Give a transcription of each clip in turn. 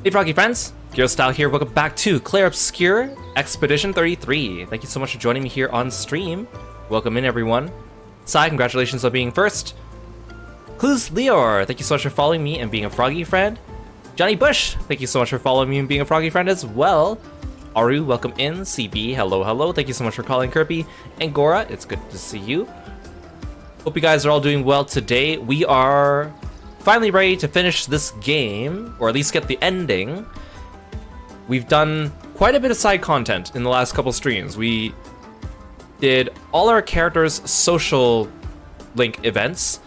Hey Froggy friends, Kirostyle here, welcome back to Clair Obscur Expedition 33. Thank you so much for joining me here on stream. Welcome in everyone. Sai, congratulations on being first. Clues Leor, thank you so much for following me and being a Froggy friend. Johnny Bush, thank you so much for following me and being a Froggy friend as well. Aru, welcome in. CB, hello, hello. Thank you so much for calling Kirby. And Gora, it's good to see you. Hope you guys are all doing well today. We are finally ready to finish this game, or at least get the ending. We've done quite a bit of side content in the last couple streams. We did all our characters' social link events,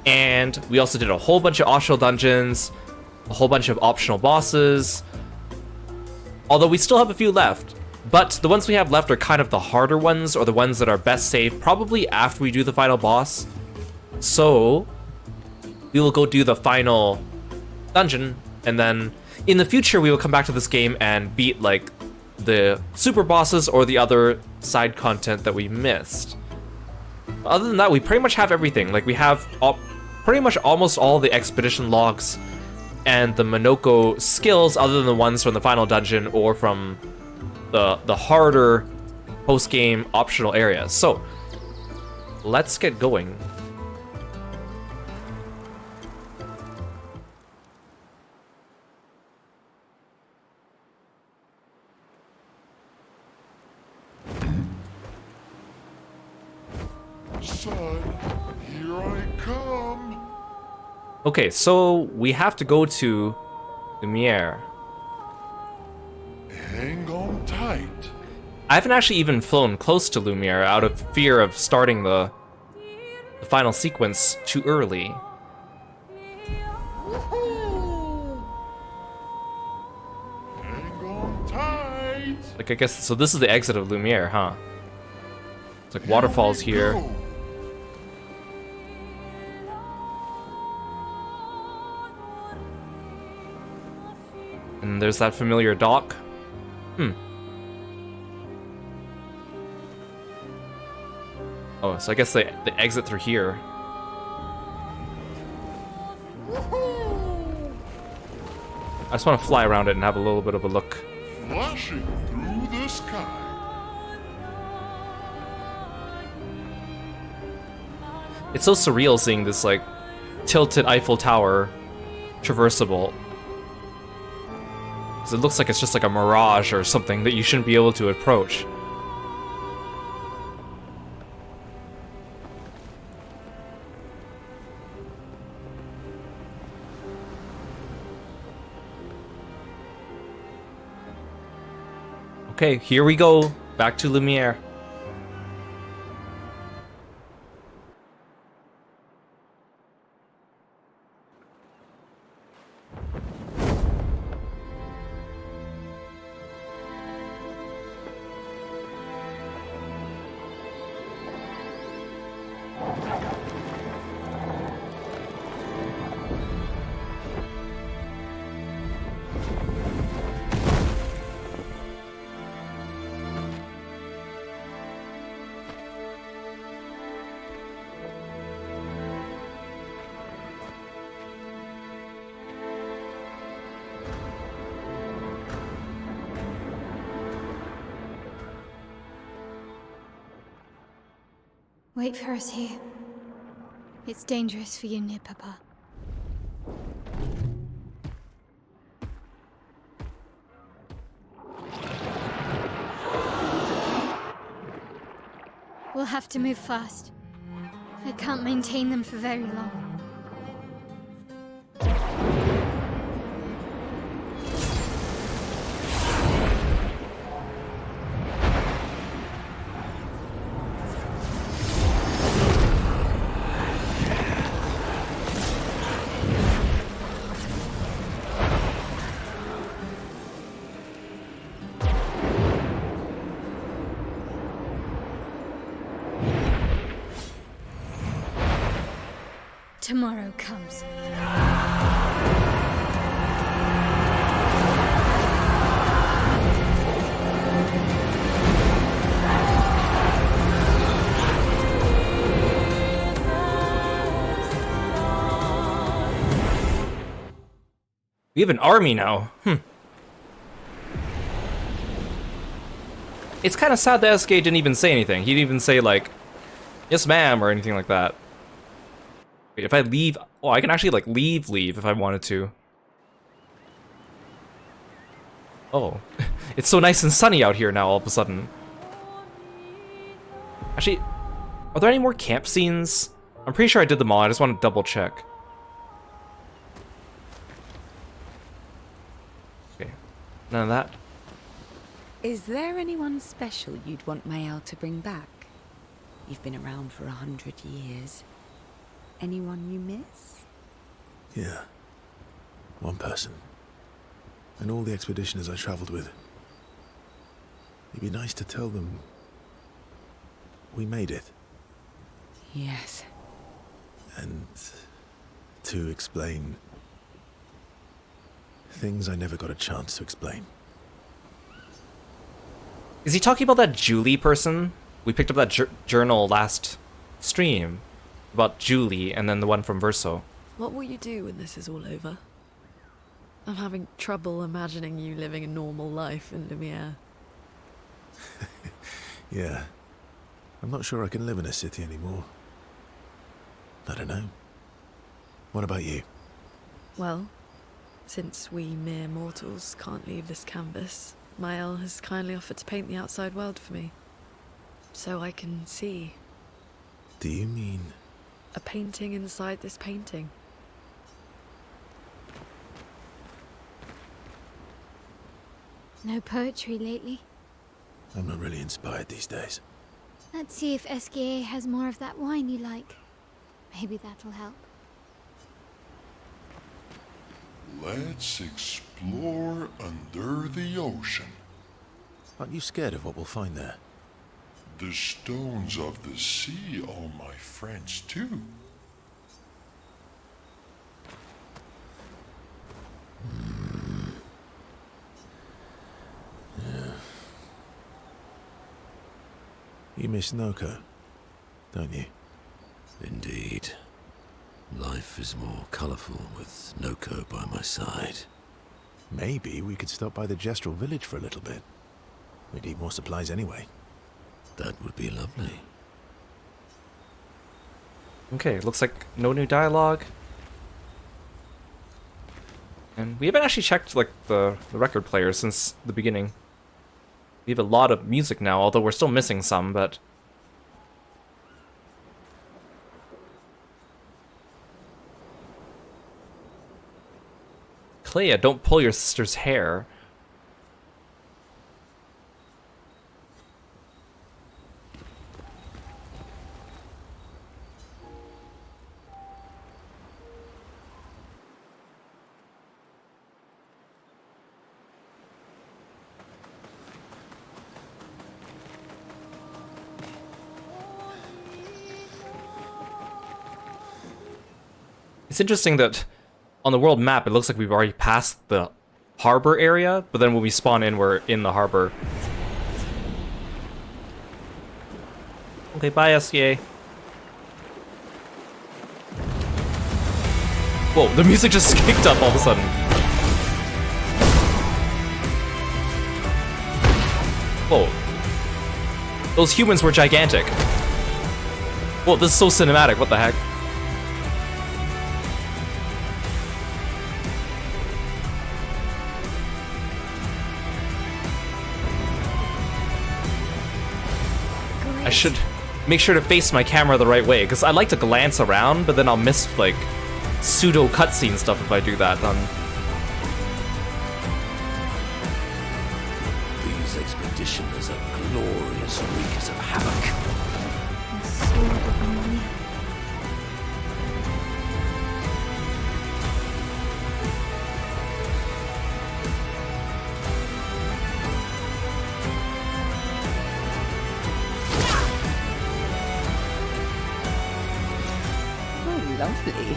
and we also did a whole bunch of optional dungeons, a whole bunch of optional bosses, although we still have a few left. But the ones we have left are kind of the harder ones, or the ones that are best saved probably after we do the final boss. So we will go do the final dungeon, and then in the future we will come back to this game and beat like the super bosses or the other side content that we missed. Other than that, we pretty much have everything. Like, we have pretty much almost all the expedition logs and the Monoko skills, other than the ones from the final dungeon or from the harder post-game optional areas. So let's get going. Son, here I come. Okay, so we have to go to Lumiere. Hang on tight. I haven't actually even flown close to Lumiere out of fear of starting the final sequence too early. Hang on tight. Like, I guess, so this is the exit of Lumiere, huh? It's like waterfalls here. Go. And there's that familiar dock. Oh, so I guess they exit through here. I just want to fly around it and have a little bit of a look. Flashing through the sky. It's so surreal seeing this, like, tilted Eiffel Tower traversable. 'Cause it looks like it's just like a mirage or something that you shouldn't be able to approach. Okay, here we go. Back to Lumiere. Wait for us here. It's dangerous for you near Papa. We'll have to move fast. I can't maintain them for very long. Tomorrow comes. We have an army now. It's kind of sad that SK didn't even say anything. He didn't even say, like, yes, ma'am, or anything like that. Wait, if I leave... Oh, I can actually, like, leave if I wanted to. Oh. It's so nice and sunny out here now, all of a sudden. Actually, are there any more camp scenes? I'm pretty sure I did them all. I just want to double check. Okay. None of that. Is there anyone special you'd want Mael to bring back? You've been around for 100 years. Anyone you miss? Yeah. One person. And all the expeditioners I traveled with. It'd be nice to tell them we made it. Yes. And to explain things I never got a chance to explain. Is he talking about that Julie person? We picked up that journal last stream about Julie, and then the one from Verso. What will you do when this is all over? I'm having trouble imagining you living a normal life in Lumiere. Yeah. I'm not sure I can live in a city anymore. I don't know. What about you? Well, since we mere mortals can't leave this canvas, Mael has kindly offered to paint the outside world for me. So I can see. Do you mean... A painting inside this painting. No poetry lately. I'm not really inspired these days. Let's see if SKA has more of that wine you like. Maybe that'll help. Let's explore under the ocean. Aren't you scared of what we'll find there? The stones of the sea are my friends too. Yeah. You miss Noko, don't you? Indeed. Life is more colourful with Noko by my side. Maybe we could stop by the Gestural village for a little bit. We'd need more supplies anyway. That would be lovely. Okay, looks like no new dialogue. And we haven't actually checked, like, the record player since the beginning. We have a lot of music now, although we're still missing some, but... Clea, don't pull your sister's hair. It's interesting that on the world map, it looks like we've already passed the harbor area, but then when we spawn in, we're in the harbor. Okay, bye, SCA. Whoa, the music just kicked up all of a sudden. Whoa. Those humans were gigantic. Whoa, this is so cinematic, what the heck? I should make sure to face my camera the right way, because I like to glance around, but then I'll miss, like, pseudo cutscene stuff if I do that. These expeditioners are glorious wreakers of havoc. The sword of Amelia. Lovely.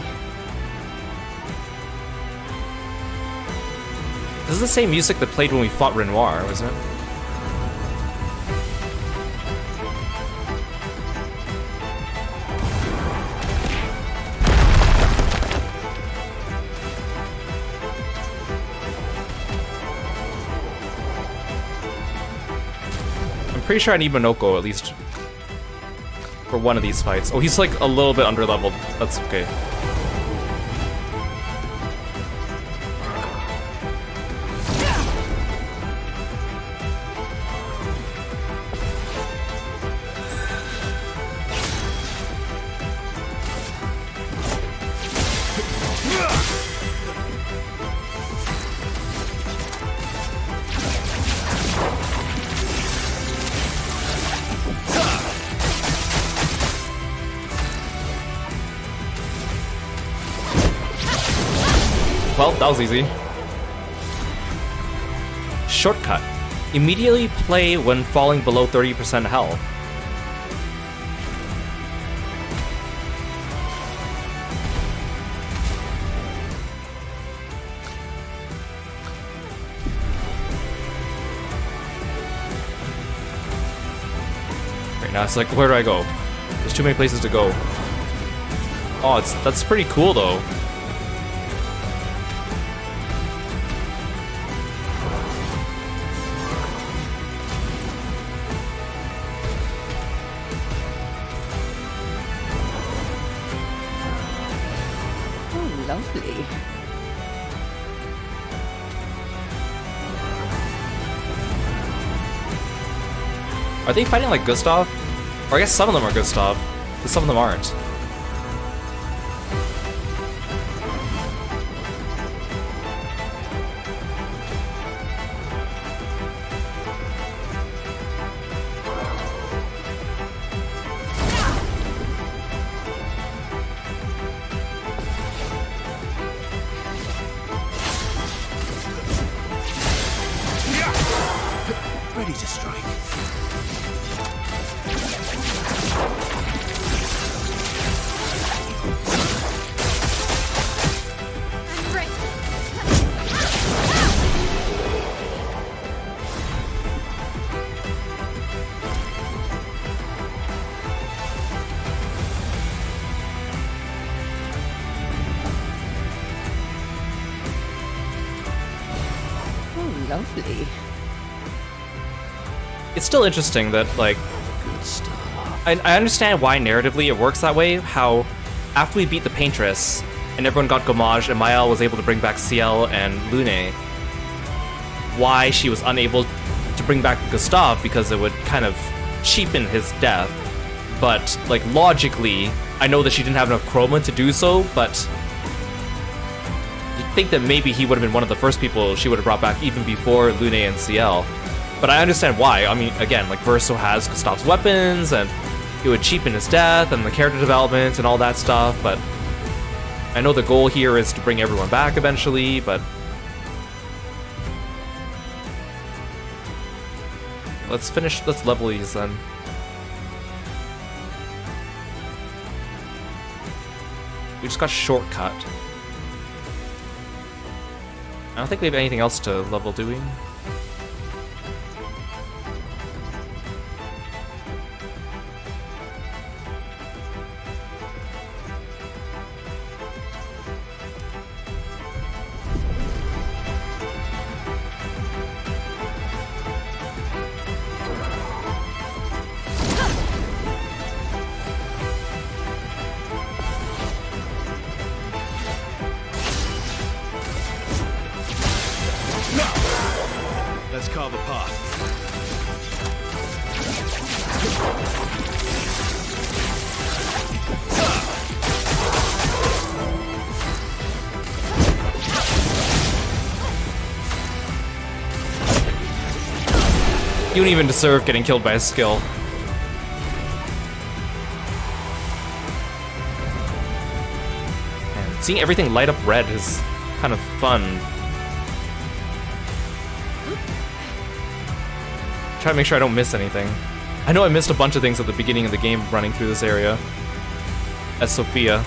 This is the same music that played when we fought Renoir, wasn't it? Pretty sure I need Monoko at least for one of these fights. Oh, he's like a little bit underleveled. That's okay. Well, that was easy. Shortcut. Immediately play when falling below 30% health. Right now it's like, where do I go? There's too many places to go. Oh, that's pretty cool though. Lovely. Are they fighting like Gustav? Or I guess some of them are Gustav, but some of them aren't. Ready to strike. Oh, lovely. It's still interesting that, like, Good stuff. I understand why narratively it works that way, how after we beat the Paintress, and everyone got Gommage, and Mael was able to bring back Ciel and Lune, why she was unable to bring back Gustav, because it would kind of cheapen his death. But, like, logically, I know that she didn't have enough chroma to do so, but you'd think that maybe he would have been one of the first people she would have brought back even before Lune and Ciel. But I understand why. I mean, again, like, Verso has Gustav's weapons, and it would cheapen his death, and the character development, and all that stuff, but I know the goal here is to bring everyone back eventually, but let's level these then. We just got Shortcut. I don't think we have anything else to level, do we? Let's carve a path. You don't even deserve getting killed by a skill. And seeing everything light up red is kind of fun. Try to make sure I don't miss anything. I know I missed a bunch of things at the beginning of the game running through this area as Sophia.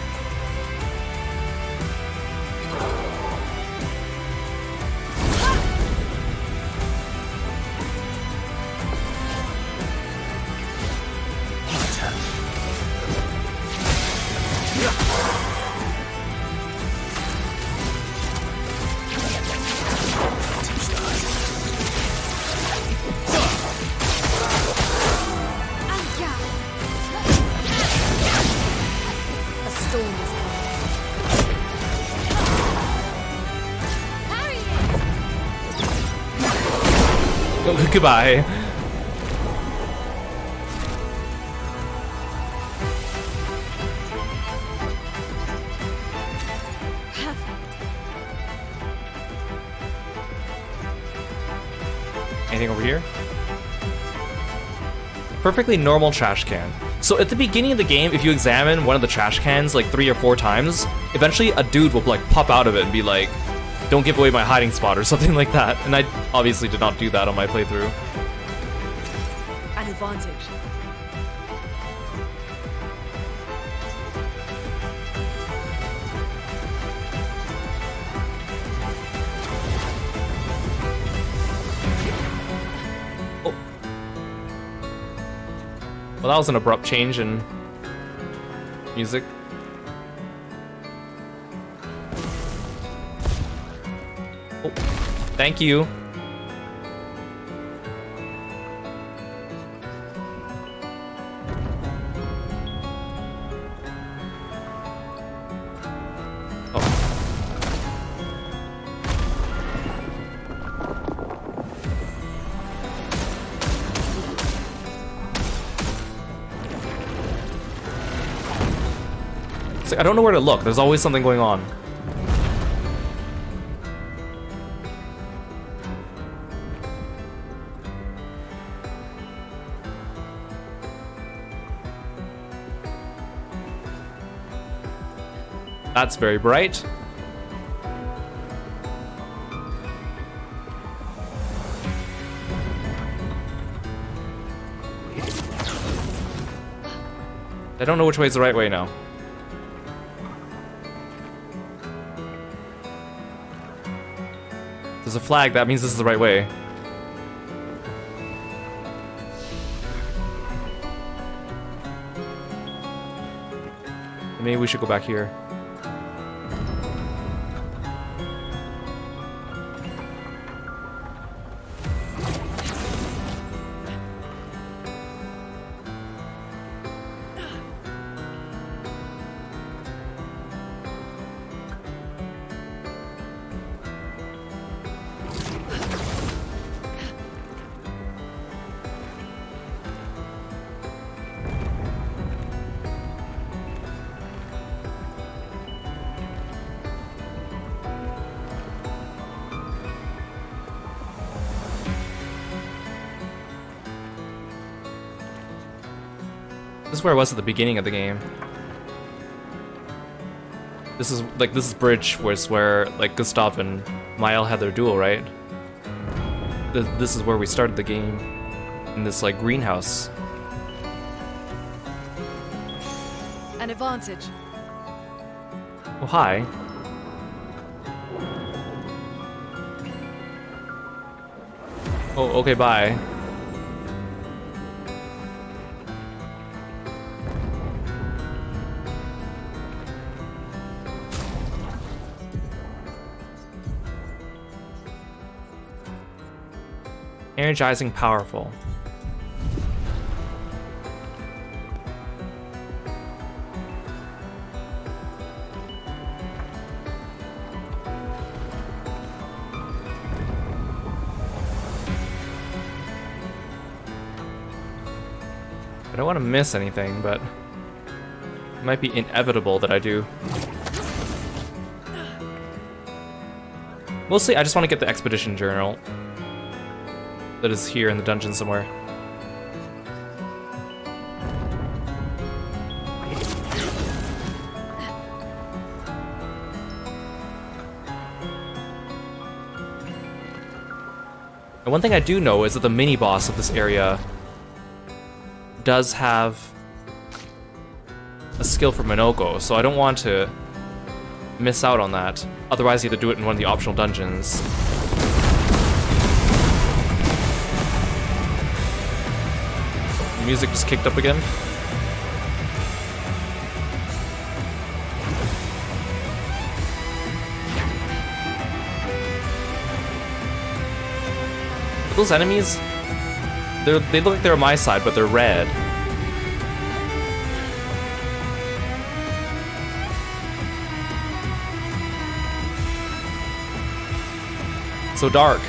Goodbye. Anything over here? Perfectly normal trash can. So at the beginning of the game, if you examine one of the trash cans like 3 or 4 times, eventually a dude will like pop out of it and be like, "Don't give away my hiding spot," or something like that. And I obviously did not do that on my playthrough. An advantage. Well, that was an abrupt change in music. Oh, thank you. I don't know where to look. There's always something going on. That's very bright. I don't know which way is the right way now. There's a flag, that means this is the right way. Maybe we should go back here. This is where I was at the beginning of the game. This is Bridge was where like Gustav and Mael had their duel, right? This is where we started the game, in this like greenhouse. An advantage. Oh, hi. Oh, okay, bye. Energizing, powerful. I don't want to miss anything, but it might be inevitable that I do. Mostly, I just want to get the expedition journal that is here in the dungeon somewhere. And one thing I do know is that the mini-boss of this area does have a skill for Minoko, so I don't want to miss out on that. Otherwise, you have to do it in one of the optional dungeons. The music just kicked up again. Those enemies, they look like they're on my side, but they're red. So dark.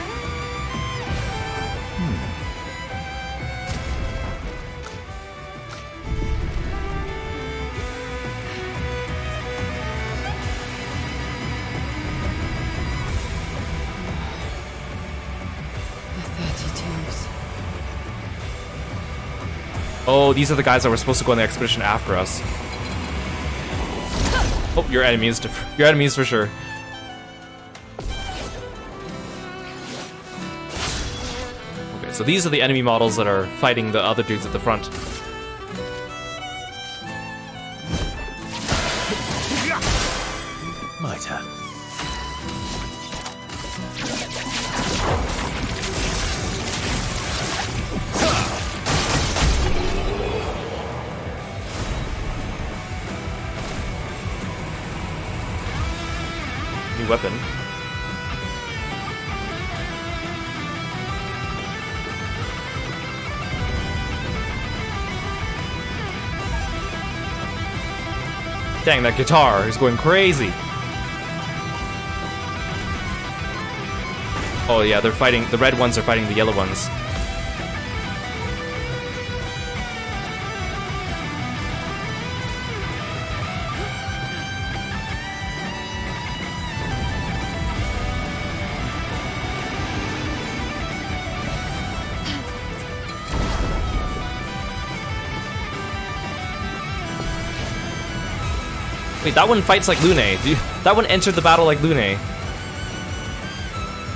Oh, these are the guys that were supposed to go on the expedition after us. Oh, your enemies. Your enemies for sure. Okay, so these are the enemy models that are fighting the other dudes at the front. My turn. New weapon. Dang, that guitar is going crazy. Oh yeah, they're fighting, the red ones are fighting the yellow ones. Wait, that one fights like Lune. That one entered the battle like Lune.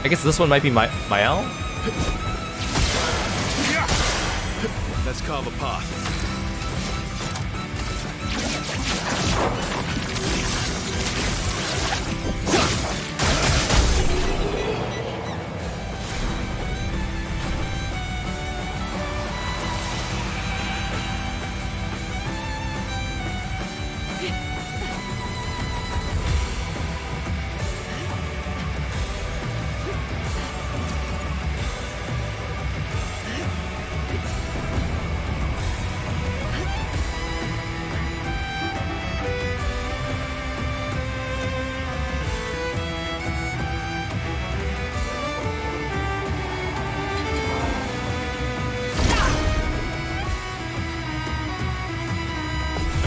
I guess this one might be Mael? Let's carve a path.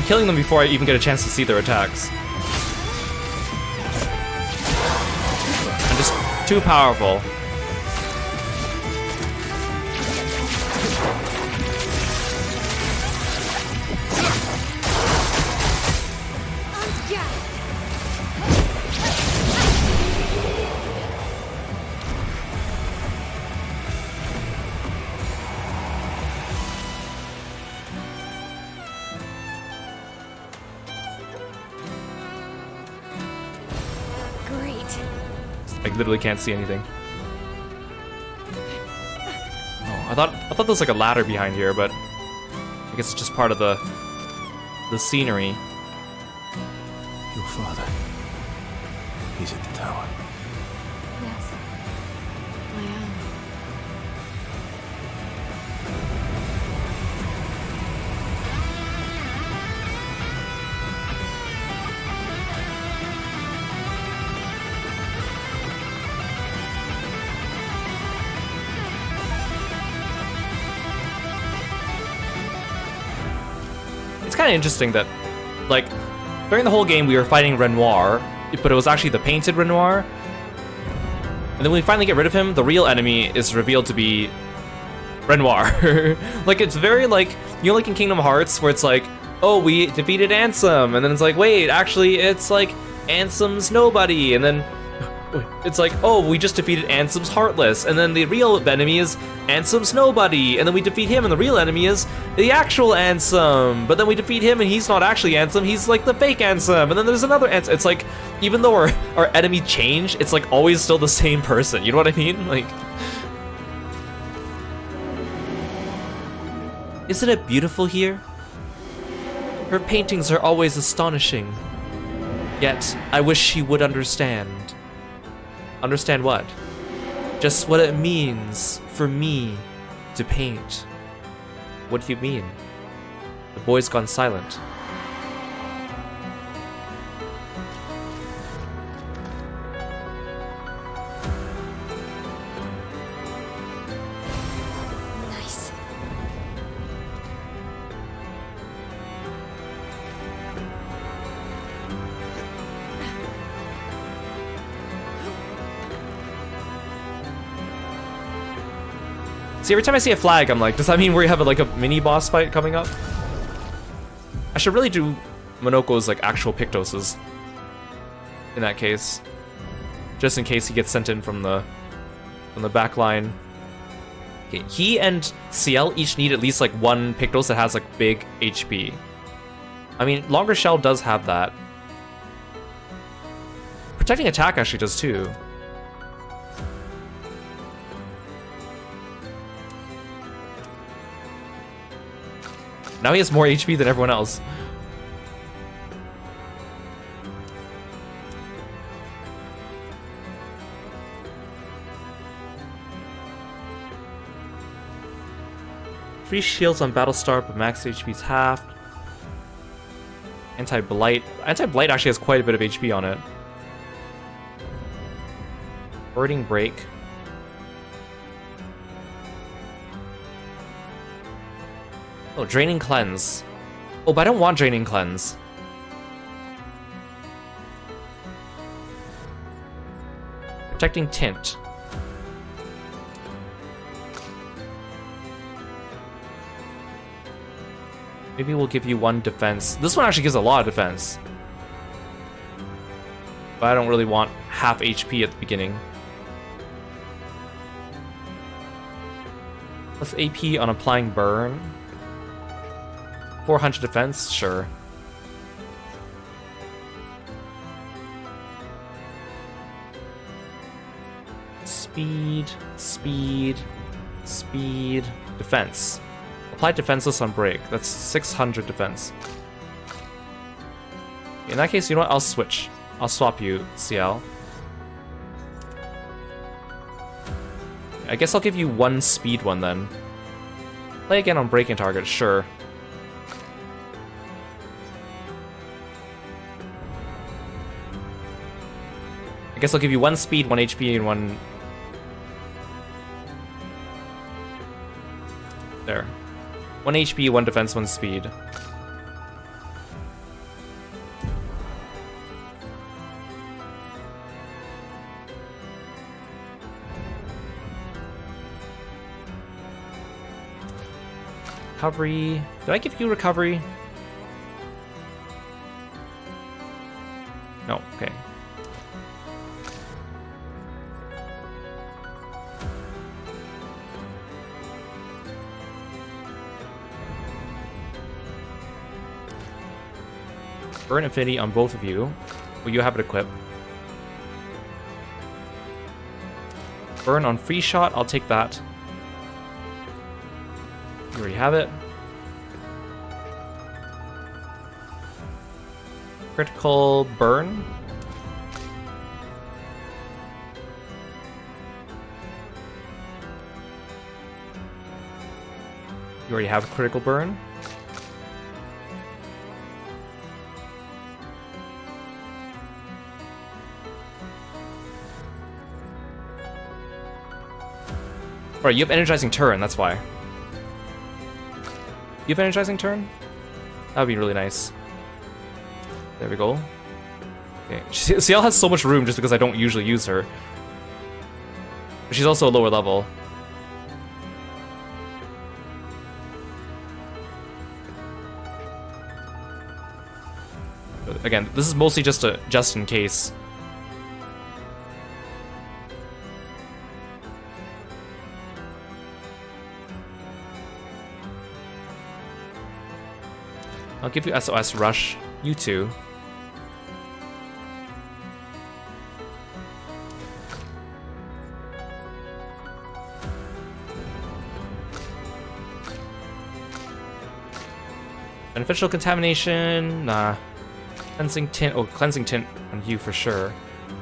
Killing them before I even get a chance to see their attacks. I'm just too powerful. I literally can't see anything. Oh, I thought there was like a ladder behind here, but I guess it's just part of the scenery. Your father. He's at the tower. Yes. I am. It's kind of interesting that, like, during the whole game we were fighting Renoir, but it was actually the painted Renoir. And then when we finally get rid of him, the real enemy is revealed to be Renoir. Like, it's very like, you know, like in Kingdom Hearts, where it's like, oh, we defeated Ansem, and then it's like, wait, actually, it's like Ansem's nobody, and then it's like, oh, we just defeated Ansem's Heartless, and then the real enemy is Ansem's nobody, and then we defeat him, and the real enemy is the actual Ansem, but then we defeat him, and he's not actually Ansem, he's like the fake Ansem, and then there's another Ansem. It's like, even though our enemy changed, it's like always still the same person, you know what I mean? Like, isn't it beautiful here? Her paintings are always astonishing, yet I wish she would understand. Understand what? Just what it means for me to paint. What do you mean? The boy's gone silent. Nice. See, every time I see a flag, I'm like, does that mean we have like a mini boss fight coming up? I should really do Monoko's like actual Pictoses in that case, just in case he gets sent in from the back line. Okay, he and CL each need at least like one Pictos that has like big HP. I mean, Longer Shell does have that. Protecting attack actually does too. Now he has more HP than everyone else. Free shields on Battlestar, but max HP is halved. Anti-Blight. Anti-Blight actually has quite a bit of HP on it. Birding Break. Oh, Draining Cleanse. Oh, but I don't want Draining Cleanse. Protecting Tint. Maybe we'll give you one defense. This one actually gives a lot of defense. But I don't really want half HP at the beginning. Plus AP on applying burn. 400 defense, sure. Speed, speed, speed, defense. Apply defenseless on break. That's 600 defense. In that case, you know what? I'll switch. I'll swap you, CL. I guess I'll give you one speed one then. Play again on breaking target, sure. I guess I'll give you one speed, one HP, and one... There. 1 HP, 1 defense, 1 speed. Recovery. Did I give you recovery? No, okay. Burn Affinity on both of you. Well, you have it equipped. Burn on Free Shot, I'll take that. You already have it. Critical Burn. You already have a Critical Burn. Right, you have Energizing Turn, that's why. You have Energizing Turn? That would be really nice. There we go. Okay. CL has so much room just because I don't usually use her. But she's also a lower level. But again, this is mostly just in case. I'll give you SOS Rush. You too. Beneficial Contamination. Nah. Cleansing Tint. Oh, Cleansing Tint on you for sure.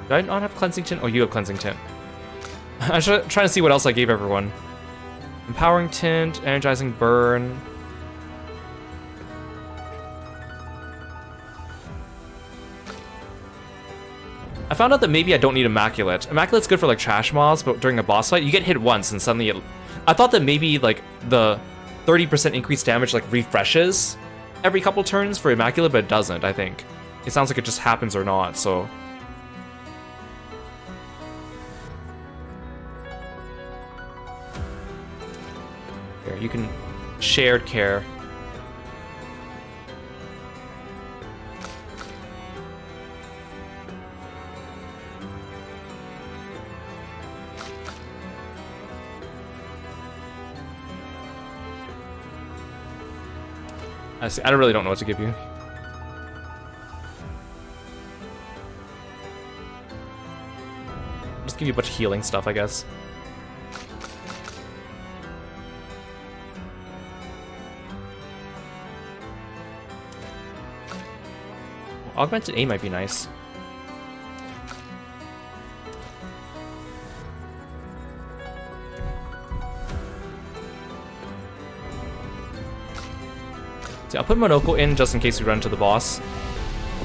Do I not have Cleansing Tint? Oh, you have Cleansing Tint. I'm trying to see what else I gave everyone. Empowering Tint. Energizing Burn. I found out that maybe I don't need Immaculate. Immaculate's good for like trash mobs, but during a boss fight, you get hit once and suddenly it... I thought that maybe like the 30% increased damage like refreshes every couple turns for Immaculate, but it doesn't, I think. It sounds like it just happens or not, so... you can shared care. I see. I really don't know what to give you. Just give you a bunch of healing stuff, I guess. Augmented aim might be nice. See, I'll put Monoko in just in case we run into the boss.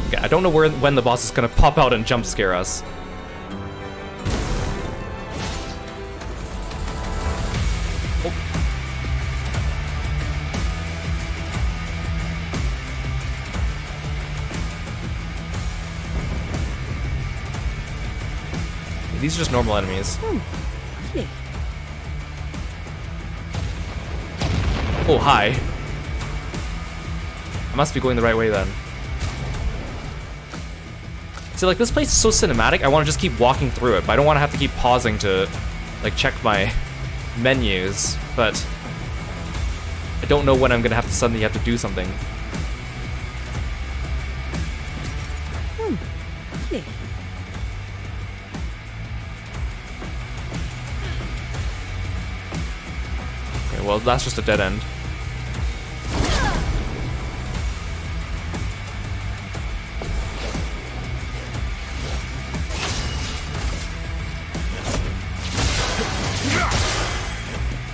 Okay, I don't know when the boss is gonna pop out and jump scare us. Oh. These are just normal enemies. Lovely. Oh, hi. I must be going the right way then. See, like, this place is so cinematic, I want to just keep walking through it, but I don't want to have to keep pausing to, like, check my menus, but I don't know when I'm going to have to suddenly have to do something. Lovely. Okay, well, that's just a dead end.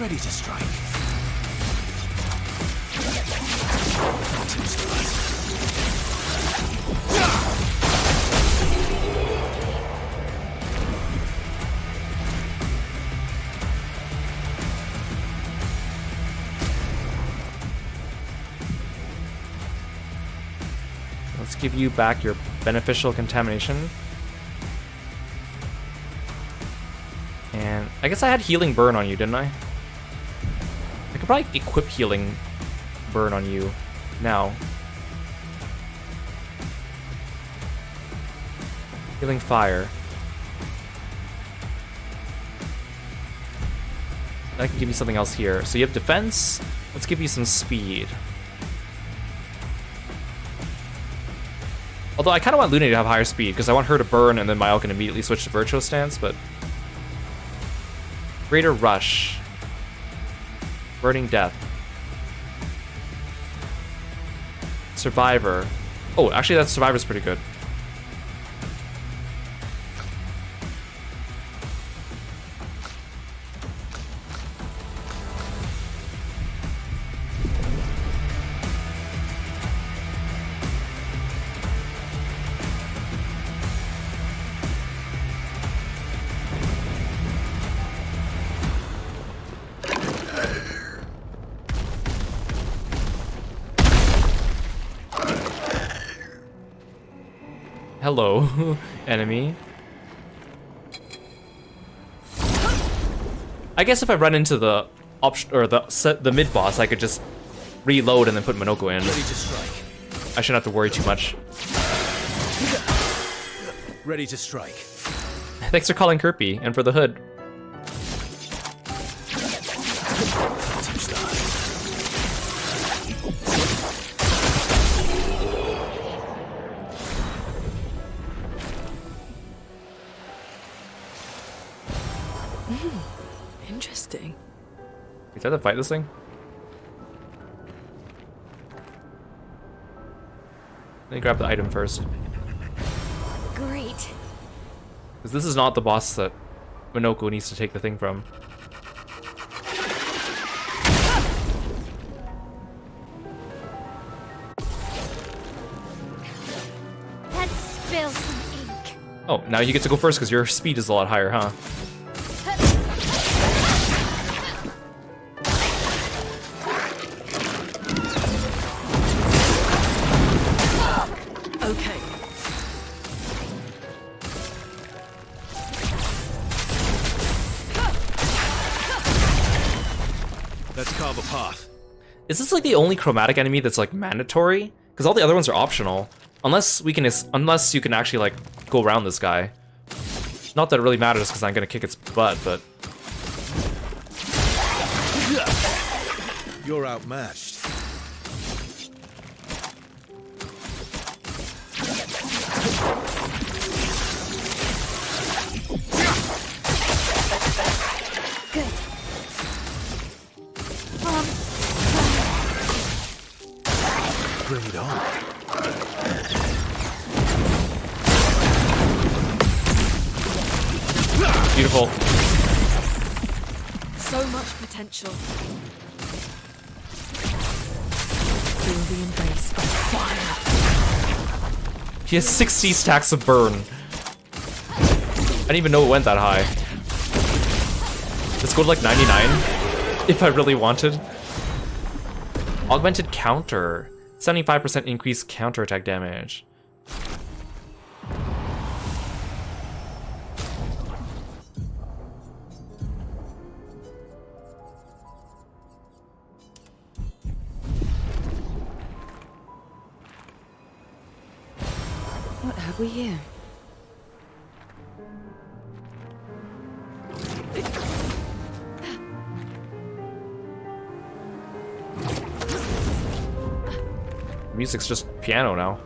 Ready to strike. Let's give you back your beneficial contamination. And I guess I had healing burn on you, didn't I? I could probably equip healing burn on you now. Healing fire. I can give you something else here. So you have defense. Let's give you some speed. Although I kind of want Luna to have higher speed because I want her to burn and then Mael can immediately switch to Virtuo stance, but greater rush. Burning death. Survivor. Oh, actually that Survivor's pretty good. Hello, enemy. I guess if I run into the option or the mid boss, I could just reload and then put Monoko in. Ready to strike. I shouldn't have to worry too much. Ready to strike. Thanks for calling Kirby and for the hood. Interesting. Is that to fight this thing? Let me grab the item first. Great. Because this is not the boss that Monoko needs to take the thing from. Let's spill some ink. Oh, now you get to go first because your speed is a lot higher, huh? Okay. Let's carve a path. Is this like the only chromatic enemy that's like mandatory? Because all the other ones are optional. Unless you can actually like go around this guy. Not that it really matters because I'm gonna kick its butt, but You're outmatched. Good. Bring it on. beautiful. So much potential. Feel the embrace of fire. He has 60 stacks of burn. I didn't even know it went that high. Let's go to like 99 if I really wanted. Augmented counter. 75% increased counterattack damage. What have we here? Music's just piano now.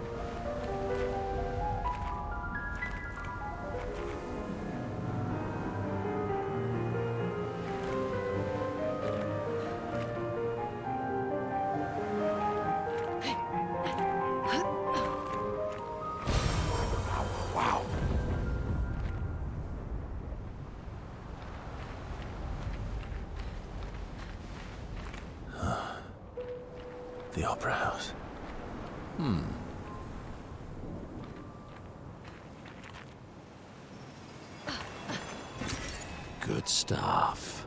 The Opera House. Good stuff.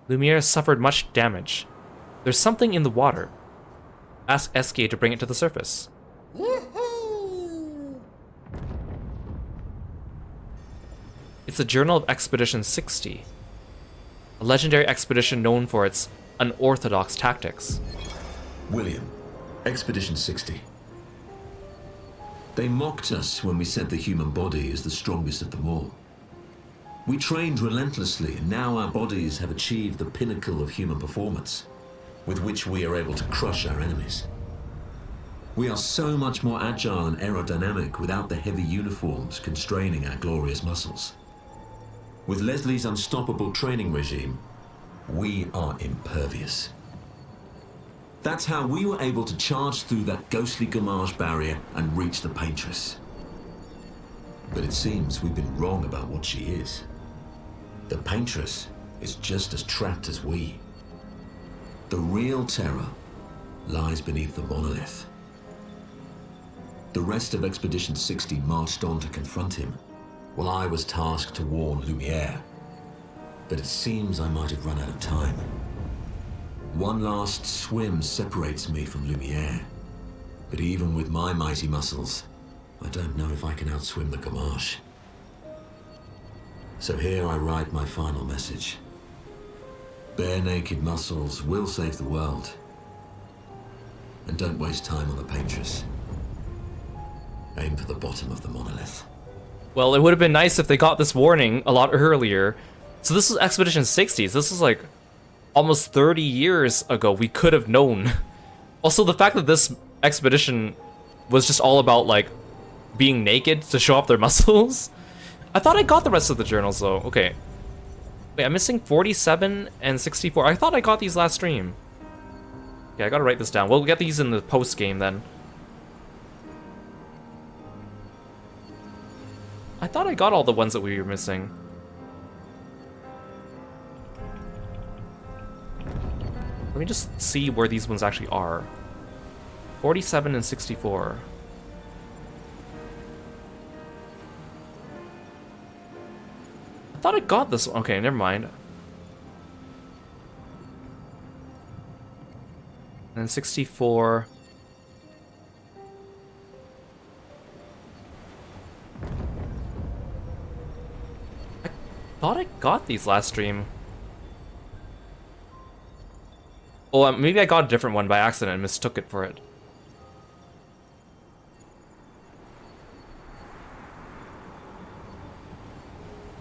Lumiere suffered much damage. There's something in the water. Ask SK to bring it to the surface. It's the Journal of Expedition 60, a legendary expedition known for its unorthodox tactics. William, Expedition 60. They mocked us when we said the human body is the strongest of them all. We trained relentlessly, and now our bodies have achieved the pinnacle of human performance, with which we are able to crush our enemies. We are so much more agile and aerodynamic without the heavy uniforms constraining our glorious muscles. With Leslie's unstoppable training regime, we are impervious. That's how we were able to charge through that ghostly Gamage barrier and reach the Paintress. But it seems we've been wrong about what she is. The Paintress is just as trapped as we. The real terror lies beneath the monolith. The rest of Expedition 60 marched on to confront him, while I was tasked to warn Lumiere. But it seems I might have run out of time. One last swim separates me from Lumiere, but even with my mighty muscles, I don't know if I can outswim the Gamage. So here I write my final message. Bare naked muscles will save the world. And don't waste time on the Paintress. Aim for the bottom of the monolith. Well, it would have been nice if they got this warning a lot earlier. So this was Expedition 60. This was like almost 30 years ago. We could have known. Also, the fact that this expedition was just all about like being naked to show off their muscles. I thought I got the rest of the journals though. Okay. Wait, I'm missing 47 and 64. I thought I got these last stream. Okay, I gotta write this down. We'll get these in the post game then. I thought I got all the ones that we were missing. Let me just see where these ones actually are. 47 and 64. I thought I got this one. Okay, never mind. And 64. I thought I got these last stream. Oh, maybe I got a different one by accident and mistook it for it.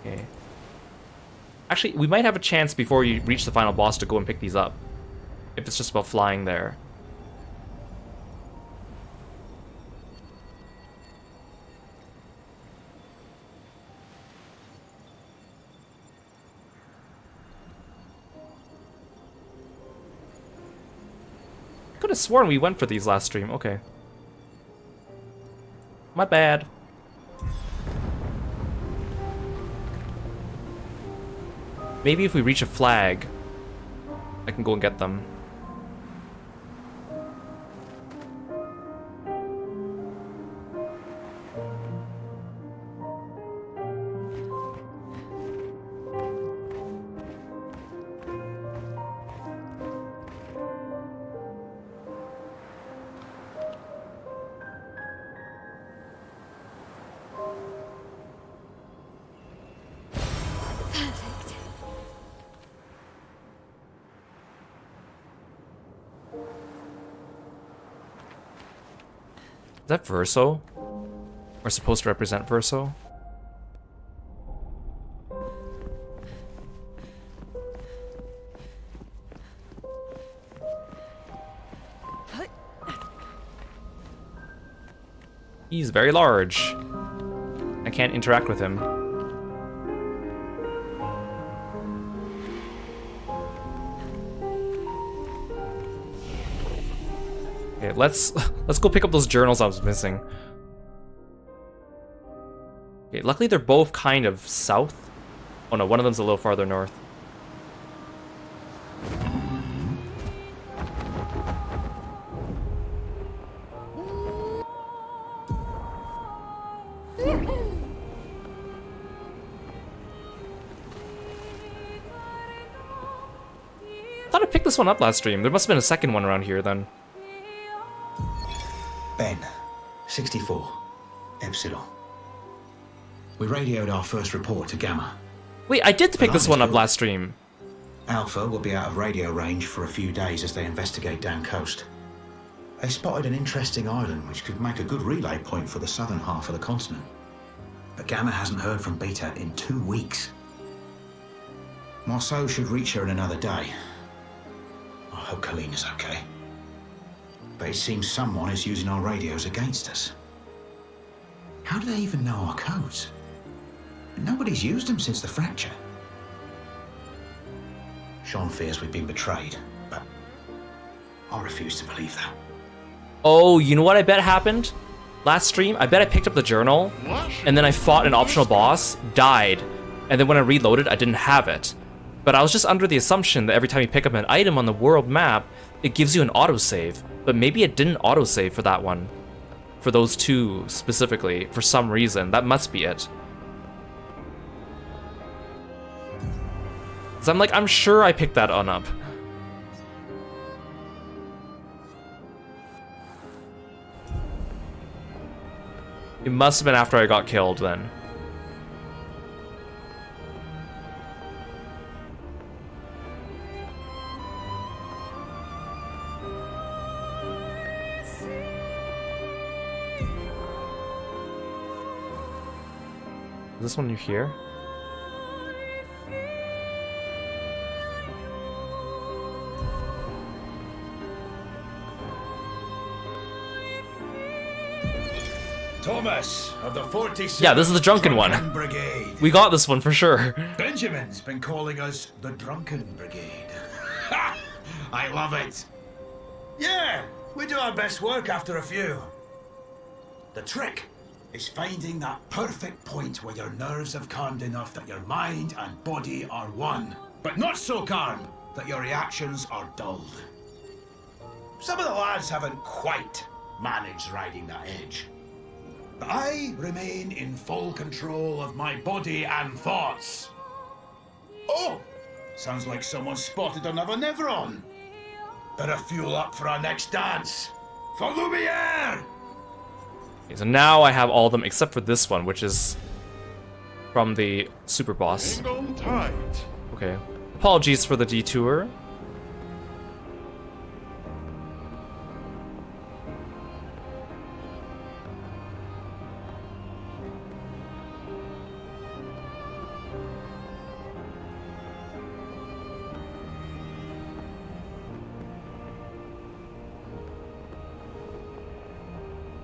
Okay. Actually, we might have a chance before you reach the final boss to go and pick these up. If it's just about flying there. I could have sworn we went for these last stream. Okay. My bad. Maybe if we reach a flag, I can go and get them. Is that Verso? Or supposed to represent Verso? He's very large. I can't interact with him. Okay, let's go pick up those journals I was missing. Okay, luckily they're both kind of south. Oh no, one of them's a little farther north. I thought I picked this one up last stream. There must have been a second one around here then. Ben, 64, Epsilon. We radioed our first report to Gamma. Wait, I did pick this one up last stream. Alpha will be out of radio range for a few days as they investigate down coast. They spotted an interesting island which could make a good relay point for the southern half of the continent. But Gamma hasn't heard from Beta in 2 weeks. Marceau should reach her in another day. I hope Kalina's okay. But it seems someone is using our radios against us. How do they even know our codes? Nobody's used them since the fracture. Sean fears we've been betrayed, but I refuse to believe that. Oh, you know what I bet happened? Last stream, I bet I picked up the journal, and then I fought an optional boss, died, and then when I reloaded, I didn't have it. But I was just under the assumption that every time you pick up an item on the world map, it gives you an autosave. But maybe it didn't autosave for that one. For those two specifically, for some reason. That must be it. So I'm sure I picked that one up. It must have been after I got killed then. Is this one you hear? Thomas of the 47th Yeah, this is the drunken one. Brigade. We got this one for sure. Benjamin's been calling us the Drunken Brigade. Ha! I love it. Yeah, we do our best work after a few. The trick is finding that perfect point where your nerves have calmed enough that your mind and body are one, but not so calm that your reactions are dulled. Some of the lads haven't quite managed riding that edge. But I remain in full control of my body and thoughts. Oh! Sounds like someone spotted another Nevron. Better fuel up for our next dance. For Lumiere! Okay, so now I have all of them except for this one, which is from the super boss. Hang on tight. Okay. Apologies for the detour.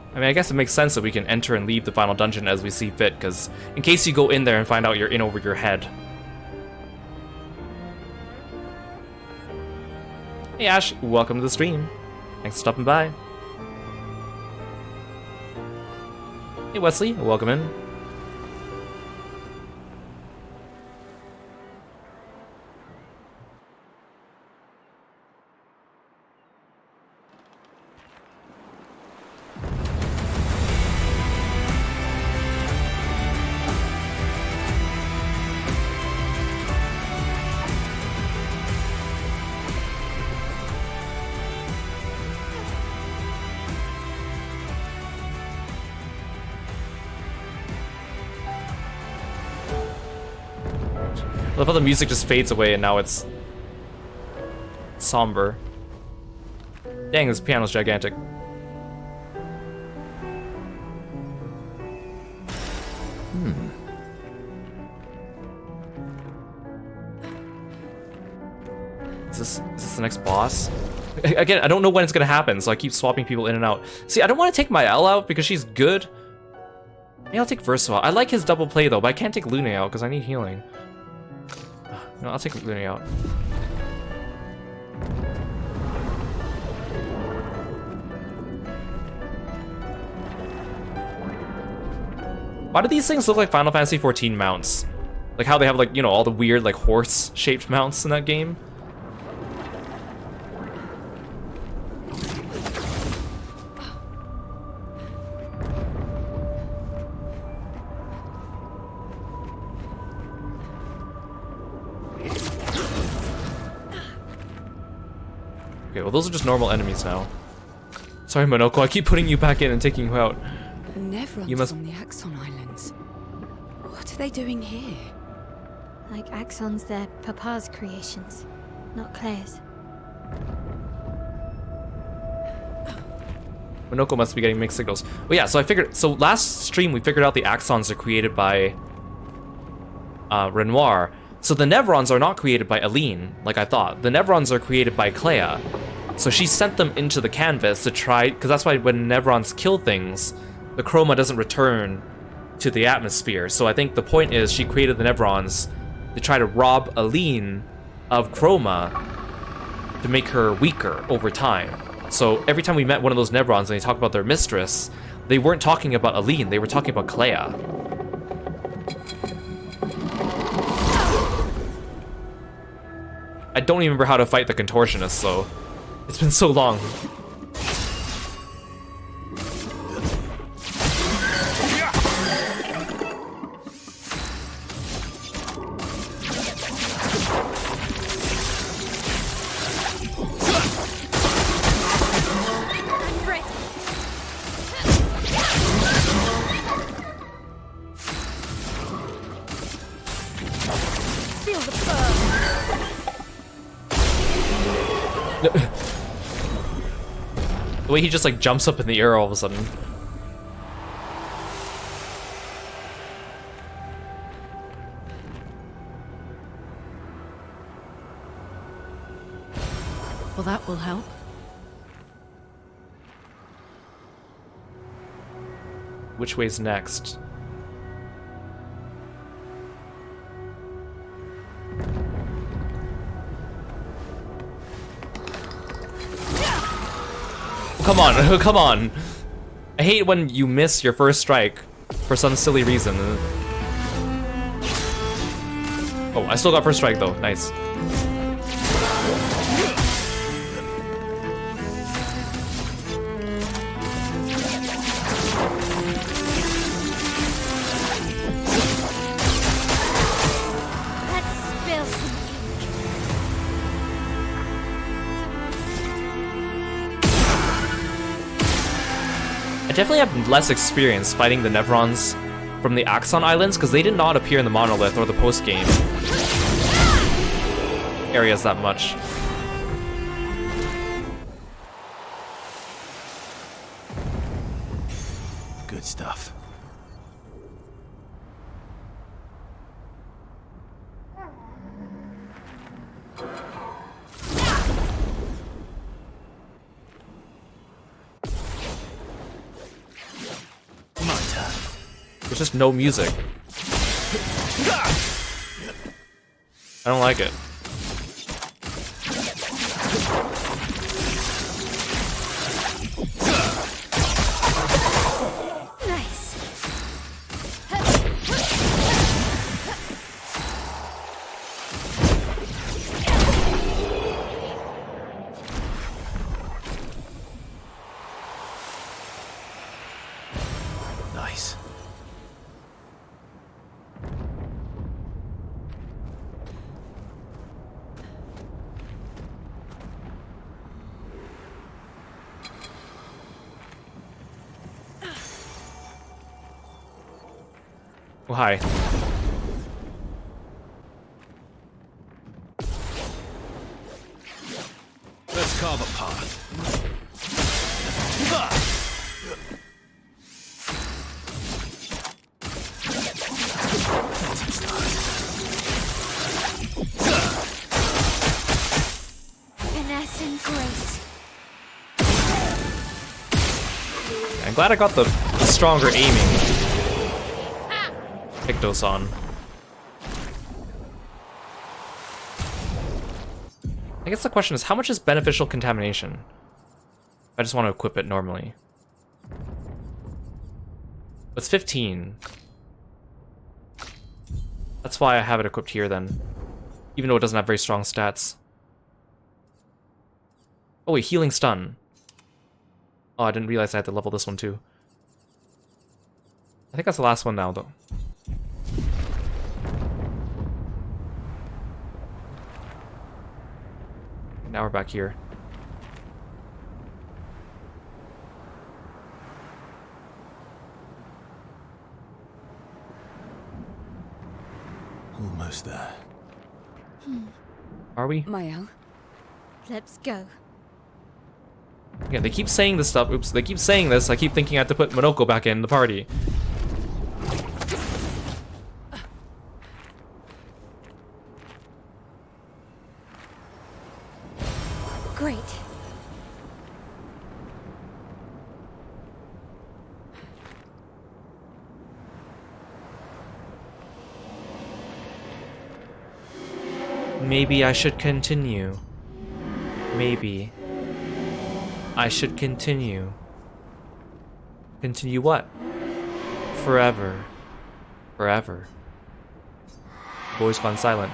I mean, I guess it makes sense that we can enter and leave the final dungeon as we see fit, because in case you go in there and find out you're in over your head. Hey Ash, welcome to the stream. Thanks for stopping by. Hey Wesley, welcome in. I love how the music just fades away and now it's somber. Dang, this piano's gigantic. Is this the next boss? Again, I don't know when it's gonna happen, so I keep swapping people in and out. See, I don't want to take my L out because she's good. Maybe I'll take Versatile. I like his double play though, but I can't take Luna out because I need healing. No, I'll take Luna out. Why do these things look like Final Fantasy XIV mounts? Like how they have, like, you know, all the weird, like, horse-shaped mounts in that game? Okay, well, those are just normal enemies now. Sorry, Monoko, I keep putting you back in and taking you out. Nevrons You must- on the Axon Islands. What are they doing here? Like Axons, they're Papa's creations, not Claire's. Monoko must be getting mixed signals. Well, yeah, so last stream we figured out the Axons are created by Renoir. So the Nevrons are not created by Aline, like I thought. The Nevrons are created by Claire. So she sent them into the canvas to try, because that's why when Nevrons kill things, the chroma doesn't return to the atmosphere. So I think the point is she created the Nevrons to try to rob Aline of chroma to make her weaker over time. So every time we met one of those Nevrons and they talked about their mistress, they weren't talking about Aline, they were talking about Claire. I don't even remember how to fight the contortionist, so it's been so long. Feel the burn. The way he just like jumps up in the air all of a sudden. Well, that will help. Which way's next? Come on, come on. I hate when you miss your first strike for some silly reason. Oh, I still got first strike though, nice. Let's spill definitely have less experience fighting the Nevrons from the Axon Islands, because they did not appear in the Monolith or the post-game areas that much. Good stuff. There's just no music. I don't like it. Nice. Oh, hi. Let's carve a path. Finesse and grace. I'm glad I got the stronger aiming. Pictos on. I guess the question is, how much is beneficial contamination? I just want to equip it normally. It's 15. That's why I have it equipped here then. Even though it doesn't have very strong stats. Oh wait, healing stun. Oh, I didn't realize I had to level this one too. I think that's the last one now though. Now we're back here. Almost there. Are we? Mael, Let's go. Yeah, they keep saying this stuff. Oops, they keep saying this. I keep thinking I have to put Monoko back in the party. Great. Maybe I should continue. Maybe I should continue. Continue what? Forever. Forever. Boy's gone silent.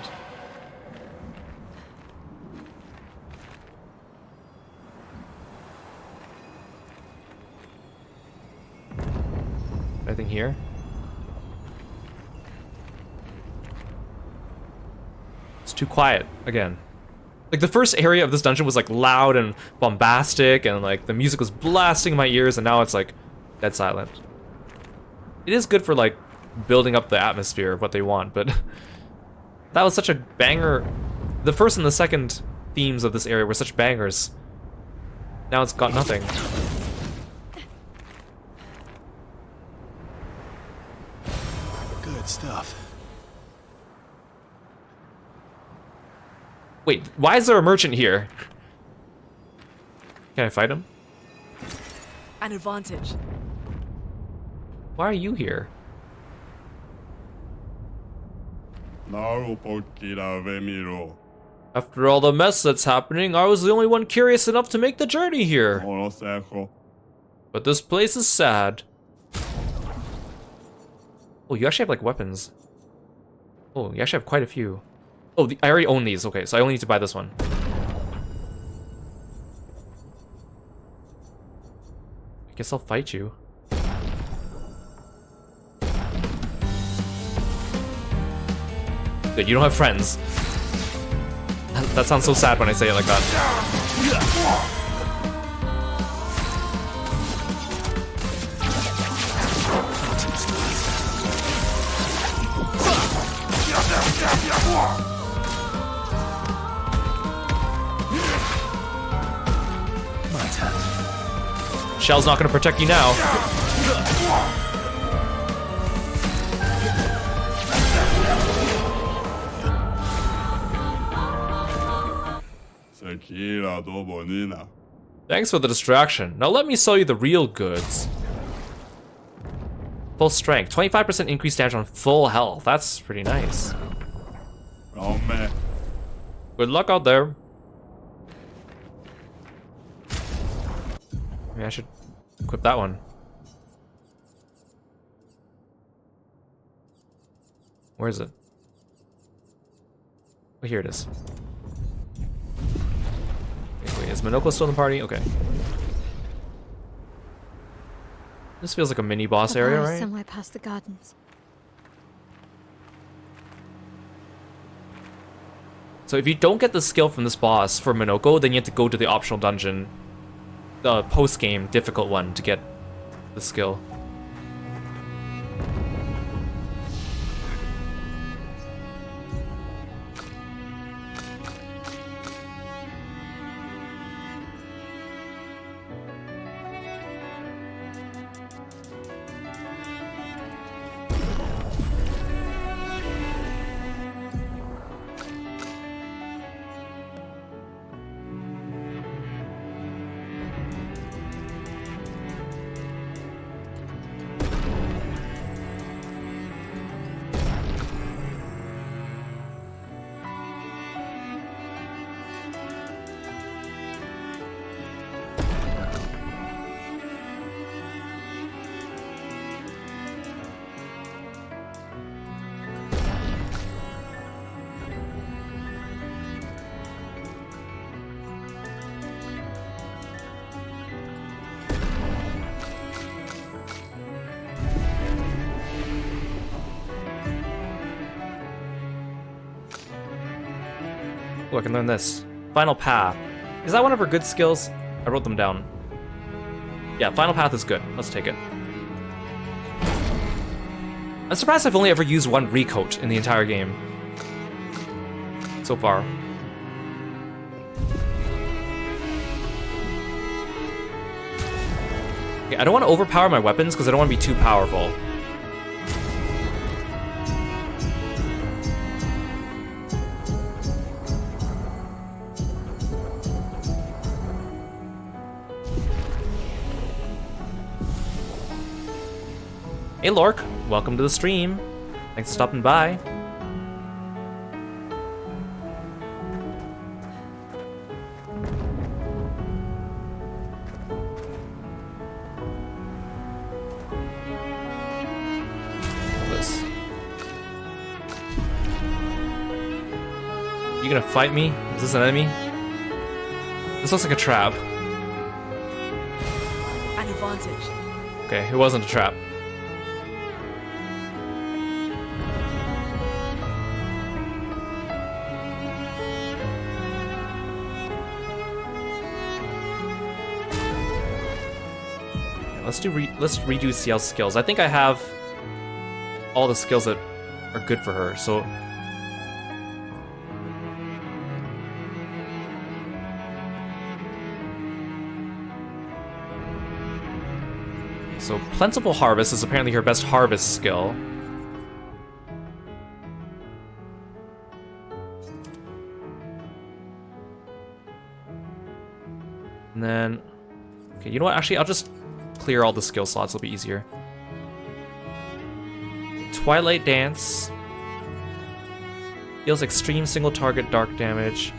Anything here? It's too quiet again. Like the first area of this dungeon was like loud and bombastic and like the music was blasting in my ears, and now it's like dead silent. It is good for like building up the atmosphere of what they want, but that was such a banger. The first and the second themes of this area were such bangers. Now it's got nothing. Good stuff. Wait, why is there a merchant here? Can I fight him? An advantage. Why are you here? After all the mess that's happening, I was the only one curious enough to make the journey here. But this place is sad. Oh, you actually have like weapons. Oh, you actually have quite a few. Oh, I already own these. Okay, so I only need to buy this one. I guess I'll fight you. Good, you don't have friends. That sounds so sad when I say it like that. Shell's not gonna protect you now. Thanks for the distraction. Now let me sell you the real goods. Full strength. 25% increased damage on full health. That's pretty nice. Oh man. Good luck out there. Maybe I should equip that one. Where is it? Oh, here it is. Wait, is Minoko still in the party? Okay. This feels like a mini boss area, right? Somewhere past the gardens. So if you don't get the skill from this boss for Minoko, then you have to go to the optional dungeon, the post-game difficult one, to get the skill. Oh, I can learn this. Final Path. Is that one of her good skills? I wrote them down. Yeah, Final Path is good. Let's take it. I'm surprised I've only ever used one recoat in the entire game. So far. Okay, I don't want to overpower my weapons because I don't want to be too powerful. Hey Lork, welcome to the stream. Thanks for stopping by. This. You gonna fight me? Is this an enemy? This looks like a trap. An advantage. Okay, it wasn't a trap. Let's redo CL's skills. I think I have all the skills that are good for her, so Plentiful Harvest is apparently her best harvest skill. And then, okay, you know what? Actually, I'll just clear all the skill slots, it'll be easier. Twilight Dance deals extreme single target dark damage.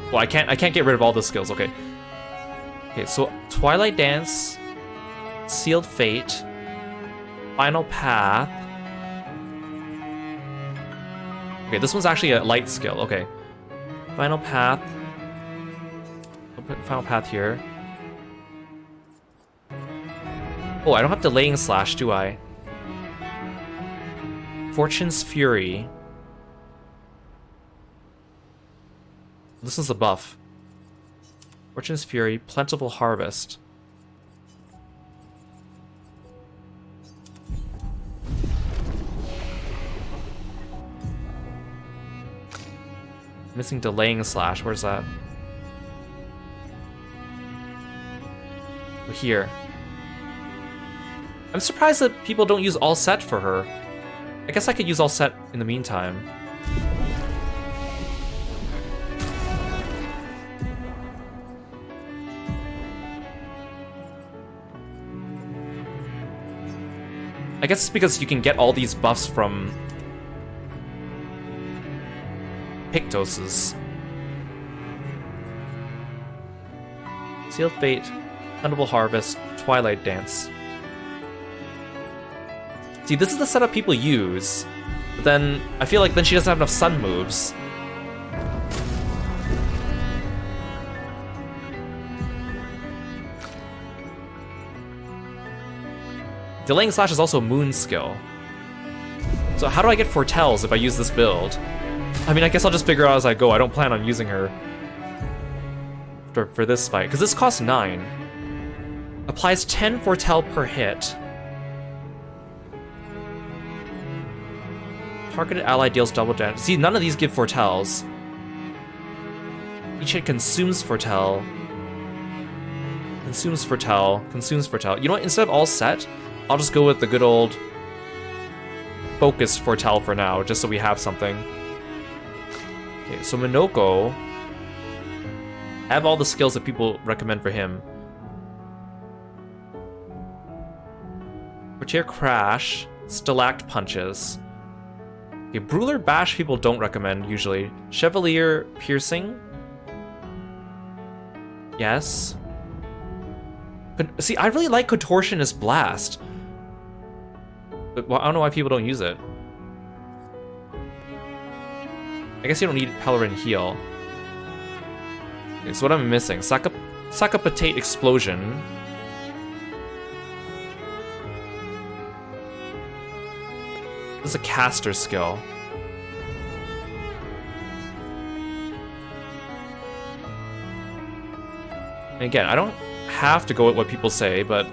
Well, I can't get rid of all the skills. Okay. Okay, so Twilight Dance, Sealed Fate, Final Path. Okay, this one's actually a light skill. Okay, Final Path. I'll put Final Path here. Oh, I don't have Delaying Slash, do I? Fortune's Fury. This is a buff. Fortune's Fury, Plentiful Harvest. Missing Delaying Slash, where's that? Here. I'm surprised that people don't use all set for her. I guess I could use all set in the meantime. I guess it's because you can get all these buffs from Pictoses. Sealed Fate, Thunderable Harvest, Twilight Dance. See, this is the setup people use, but then I feel like then she doesn't have enough sun moves. Delaying Slash is also a moon skill. So how do I get Foretells if I use this build? I mean, I guess I'll just figure out as I go. I don't plan on using her for this fight, because this costs 9. Applies 10 Foretell per hit. Targeted ally deals double damage. See, none of these give Foretells. Each hit consumes Foretell. Consumes Foretell. Consumes Foretell. You know what? Instead of all set, I'll just go with the good old focused Foretell for now, just so we have something. Okay, so Minoko. I have all the skills that people recommend for him. Portier Crash, Stalact Punches. Okay, Brawler Bash people don't recommend usually. Chevalier Piercing. Yes. See, I really like Contortionist Blast. But well, I don't know why people don't use it. I guess you don't need Pellerin Heal. Okay, so what am I missing? Sakapatate Explosion. This is a caster skill. And again, I don't have to go with what people say, but...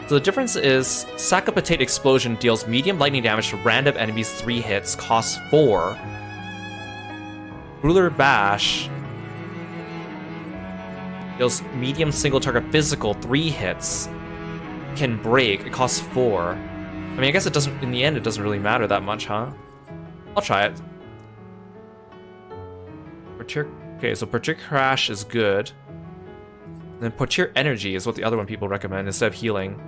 So the difference is, Sakapatate Explosion deals medium lightning damage to random enemies 3 hits, costs 4. Ruler Bash deals medium single target physical 3 hits, can break, it costs 4. I mean, I guess it doesn't, in the end, it doesn't really matter that much, huh? I'll try it. Okay, so Portier Crash is good. And then Portier Energy is what the other one people recommend instead of healing.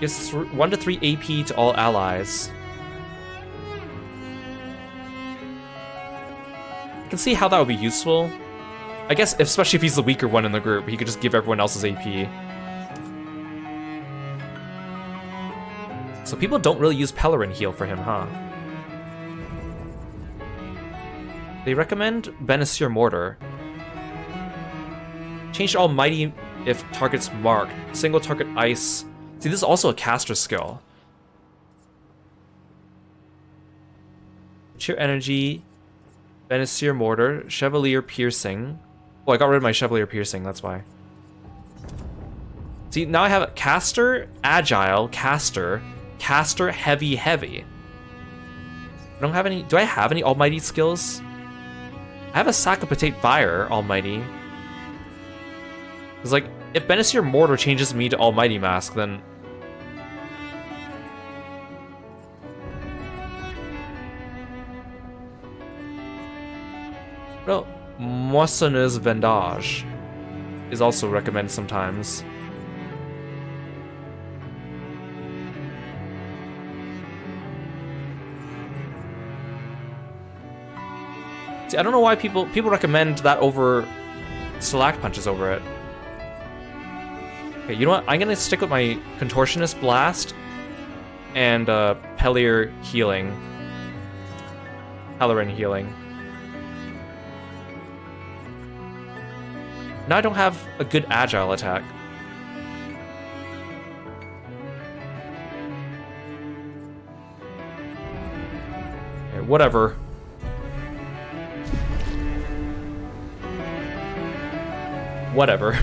Gives 1 to 3 AP to all allies. I can see how that would be useful. I guess, especially if he's the weaker one in the group, he could just give everyone else's AP. So people don't really use Pellerin Heal for him, huh? They recommend Benessir Mortar. Change to Almighty if target's marked. Single target ice. See, this is also a caster skill. Sheer Energy, Benessir Mortar, Chevalier Piercing. Oh, I got rid of my Chevalier Piercing, that's why. See, now I have Caster, Agile, Caster, Caster, Heavy, Heavy. I don't have any... Do I have any Almighty skills? I have a Sakapatate Fire, Almighty. It's like, if Benessir Mortar changes me to Almighty Mask, then... No, Moissonneuse Vendage is also recommended sometimes. See, I don't know why people recommend that over Stalact Punches over it. Okay, you know what? I'm gonna stick with my Contortionist Blast and Pellerin Healing. Now I don't have a good agile attack. Okay, whatever. Whatever.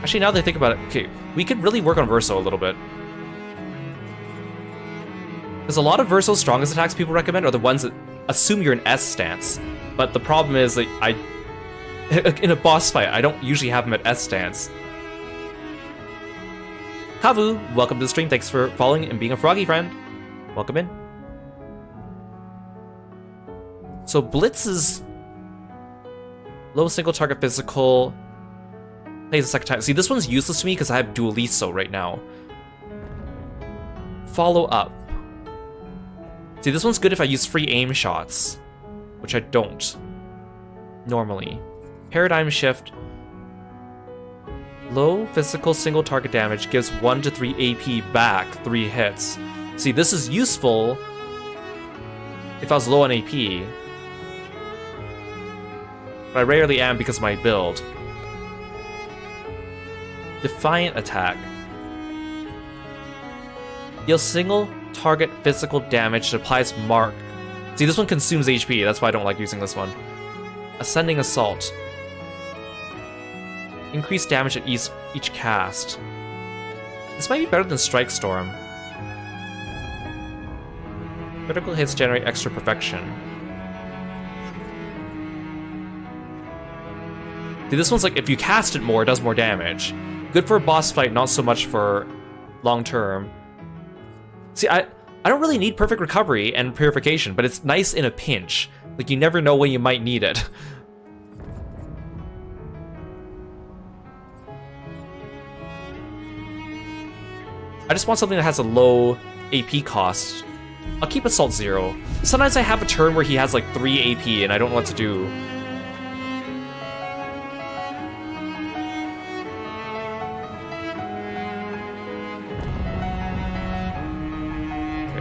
Actually, now that I think about it, okay, we could really work on Verso a little bit. Because a lot of Verso's strongest attacks people recommend are the ones that assume you're in S stance. But the problem is that in a boss fight, I don't usually have him at S stance. Kavu, welcome to the stream. Thanks for following and being a froggy friend. Welcome in. So Blitz is low single target physical. Plays the second time. See, this one's useless to me because I have Dualiso right now. Follow up. See, this one's good if I use free aim shots, which I don't normally. Paradigm Shift. Low physical single target damage gives 1 to 3 AP back 3 hits. See, this is useful if I was low on AP. But I rarely am because of my build. Defiant Attack. Deals single target physical damage that applies mark. See, this one consumes HP, that's why I don't like using this one. Ascending Assault. Increased damage at each cast. This might be better than Strike Storm. Critical hits generate extra perfection. See, this one's like, if you cast it more, it does more damage. Good for a boss fight, not so much for long term. See, I don't really need perfect recovery and purification, but it's nice in a pinch. Like, you never know when you might need it. I just want something that has a low AP cost. I'll keep Assault 0. Sometimes I have a turn where he has like 3 AP and I don't know what to do.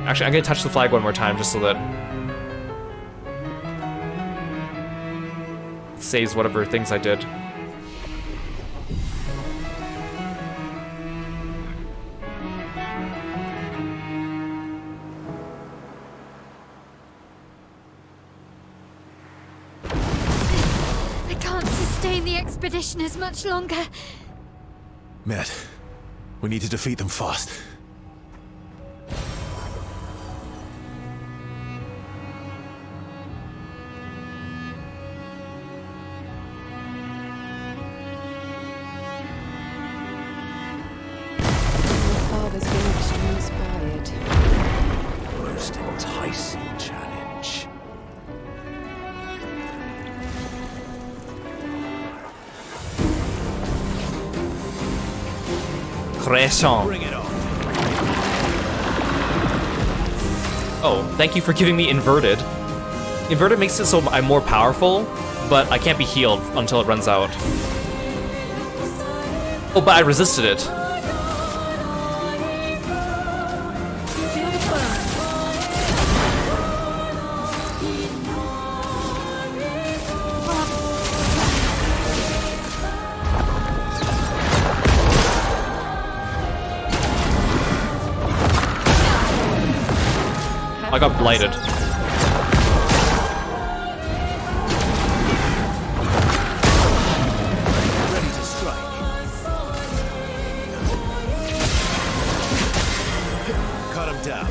Actually, I'm gonna touch the flag one more time just so that it saves whatever things I did. I can't sustain the expeditioners much longer. Matt, we need to defeat them fast. Bring it on. Oh, thank you for giving me Inverted. Inverted makes it so I'm more powerful, but I can't be healed until it runs out. Oh, but I resisted it. I got blighted. Ready to strike. Cut him down.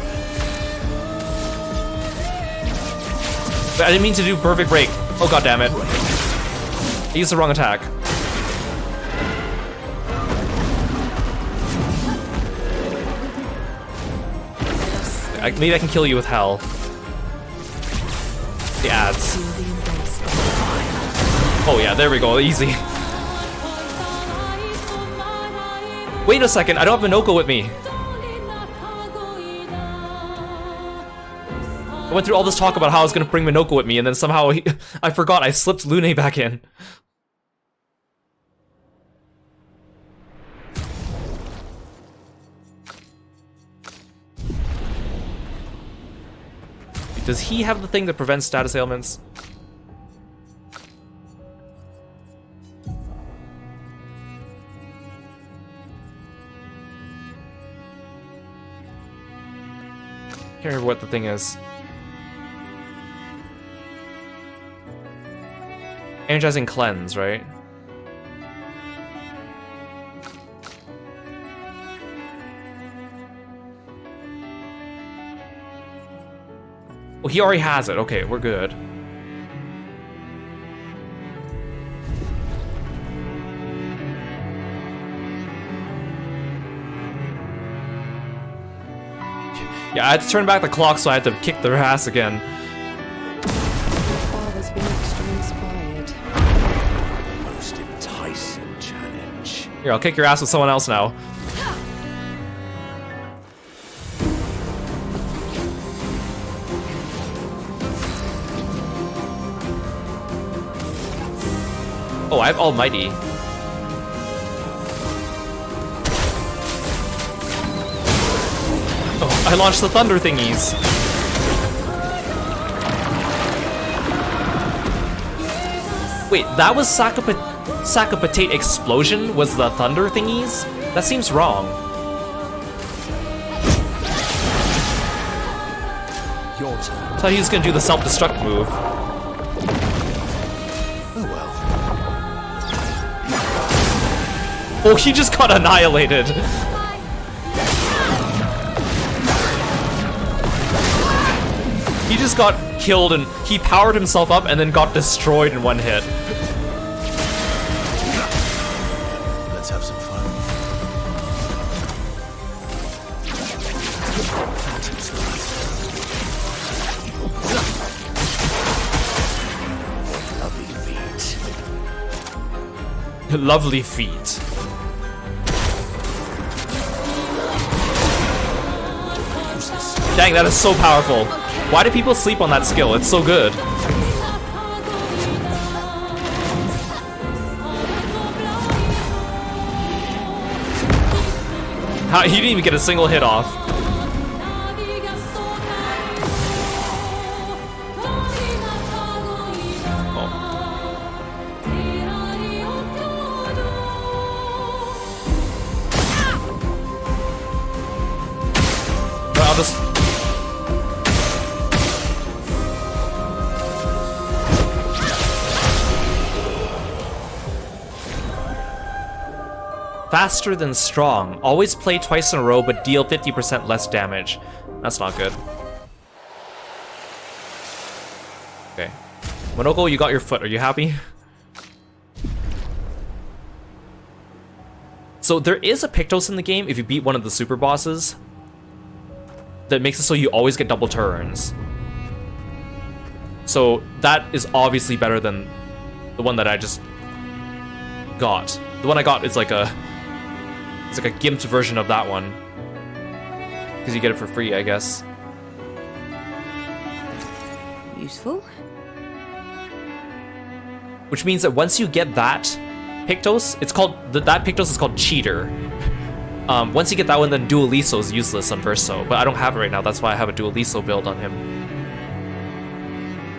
I didn't mean to do perfect break. Oh, god damn it. I used the wrong attack. Maybe I can kill you with hell. The ads. Oh yeah, there we go, easy. Wait a second, I don't have Minoko with me. I went through all this talk about how I was gonna bring Minoko with me, and then somehow I forgot I slipped Lune back in. Does he have the thing that prevents status ailments? Can't remember what the thing is. Energizing cleanse, right? Oh, he already has it. Okay, we're good. Yeah, I had to turn back the clock, so I had to kick their ass again. Father's been extra inspired. Most enticing challenge. Here, I'll kick your ass with someone else now. Oh, I have Almighty. Oh, I launched the thunder thingies. Wait, that was Sakapatate Explosion was the thunder thingies? That seems wrong. Your turn. I thought he was gonna do the self-destruct move. Oh well. Oh, he just got annihilated. He just got killed and he powered himself up and then got destroyed in one hit. Let's have some fun. Lovely feat. Lovely feat. Dang, that is so powerful. Why do people sleep on that skill? It's so good. How, he didn't even get a single hit off. I'll just... Faster than strong. Always play twice in a row, but deal 50% less damage. That's not good. Okay. Monoko, you got your foot. Are you happy? So there is a Pictos in the game if you beat one of the super bosses that makes it so you always get double turns. So that is obviously better than the one that I just got. The one I got is like a... It's like a gimped version of that one. Because you get it for free, I guess. Useful. Which means that once you get that Pictos, it's called... That Pictos is called Cheater. Once you get that one, then Dualiso is useless on Verso. But I don't have it right now, that's why I have a Dualiso build on him.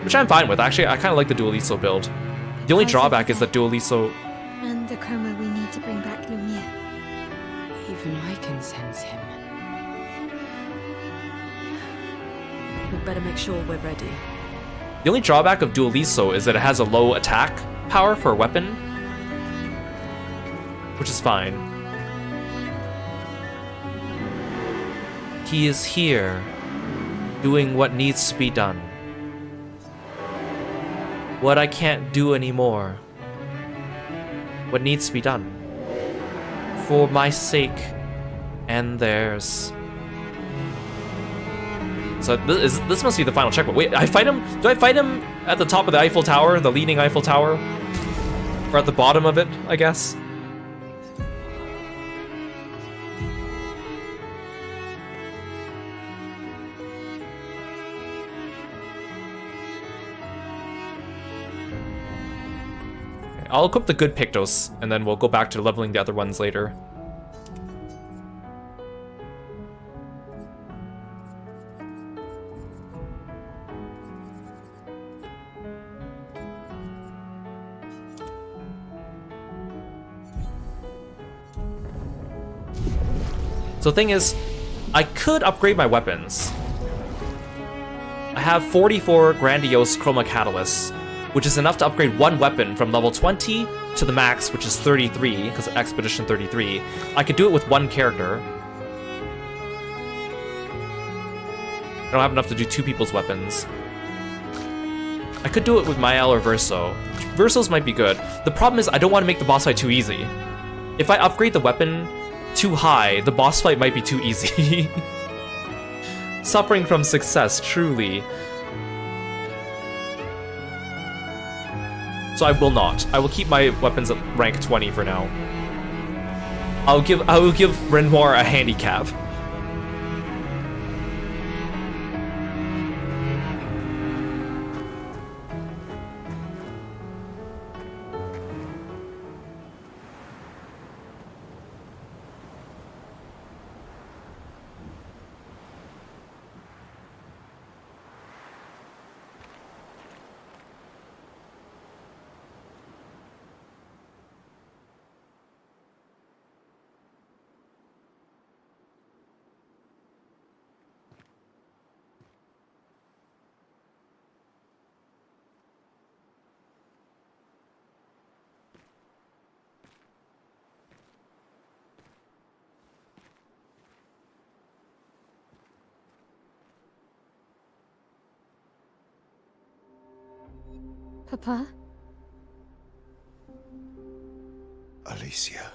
Which I'm fine with. Actually, I kind of like the Dualiso build. The only drawback is that Dualiso... And the chroma we need to bring back Lumiere. Even I can sense him. We'd better make sure we're ready. The only drawback of Dualiso is that it has a low attack power for a weapon. Which is fine. He is here, doing what needs to be done. What I can't do anymore. What needs to be done. For my sake and theirs. So this must be the final checkpoint. Wait, I fight him? Do I fight him at the top of the Eiffel Tower, the leaning Eiffel Tower? Or at the bottom of it, I guess? I'll equip the good Pictos, and then we'll go back to leveling the other ones later. So the thing is, I could upgrade my weapons. I have 44 Grandiose Chroma Catalysts, which is enough to upgrade one weapon from level 20 to the max, which is 33, because of Expedition 33. I could do it with one character. I don't have enough to do 2 people's weapons. I could do it with Mael or Verso. Versos might be good. The problem is I don't want to make the boss fight too easy. If I upgrade the weapon too high, the boss fight might be too easy. Suffering from success, truly. So I will not. I will keep my weapons at rank 20 for now. I will give Renoir a handicap. Papa? Alicia.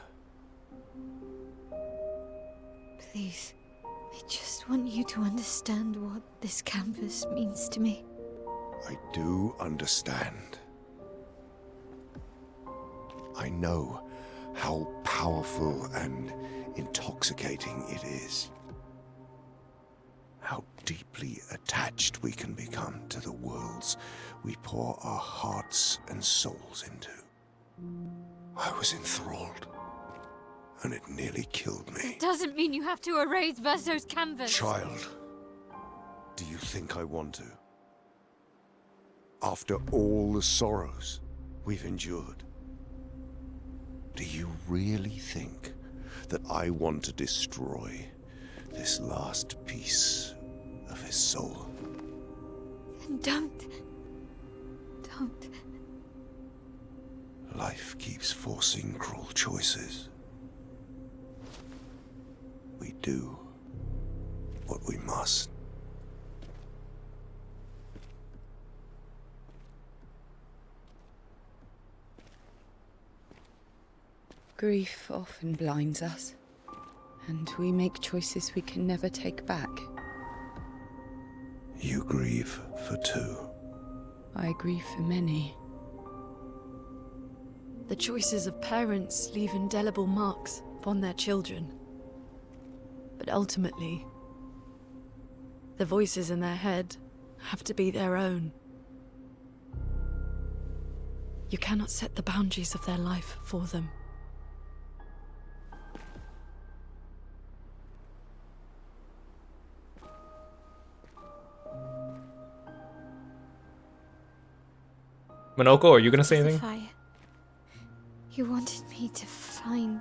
Please, I just want you to understand what this canvas means to me. I do understand. I know how powerful and intoxicating it is. How deeply attached we can become to the worlds we pour our hearts and souls into. I was enthralled, and it nearly killed me. It doesn't mean you have to erase Verso's canvas. Child, do you think I want to? After all the sorrows we've endured, do you really think that I want to destroy this last piece of his soul? Don't. Life keeps forcing cruel choices. We do what we must. Grief often blinds us, and we make choices we can never take back. You grieve for 2. I grieve for many. The choices of parents leave indelible marks upon their children. But ultimately, the voices in their head have to be their own. You cannot set the boundaries of their life for them. Monoko, are you gonna say anything? Fire. You wanted me to find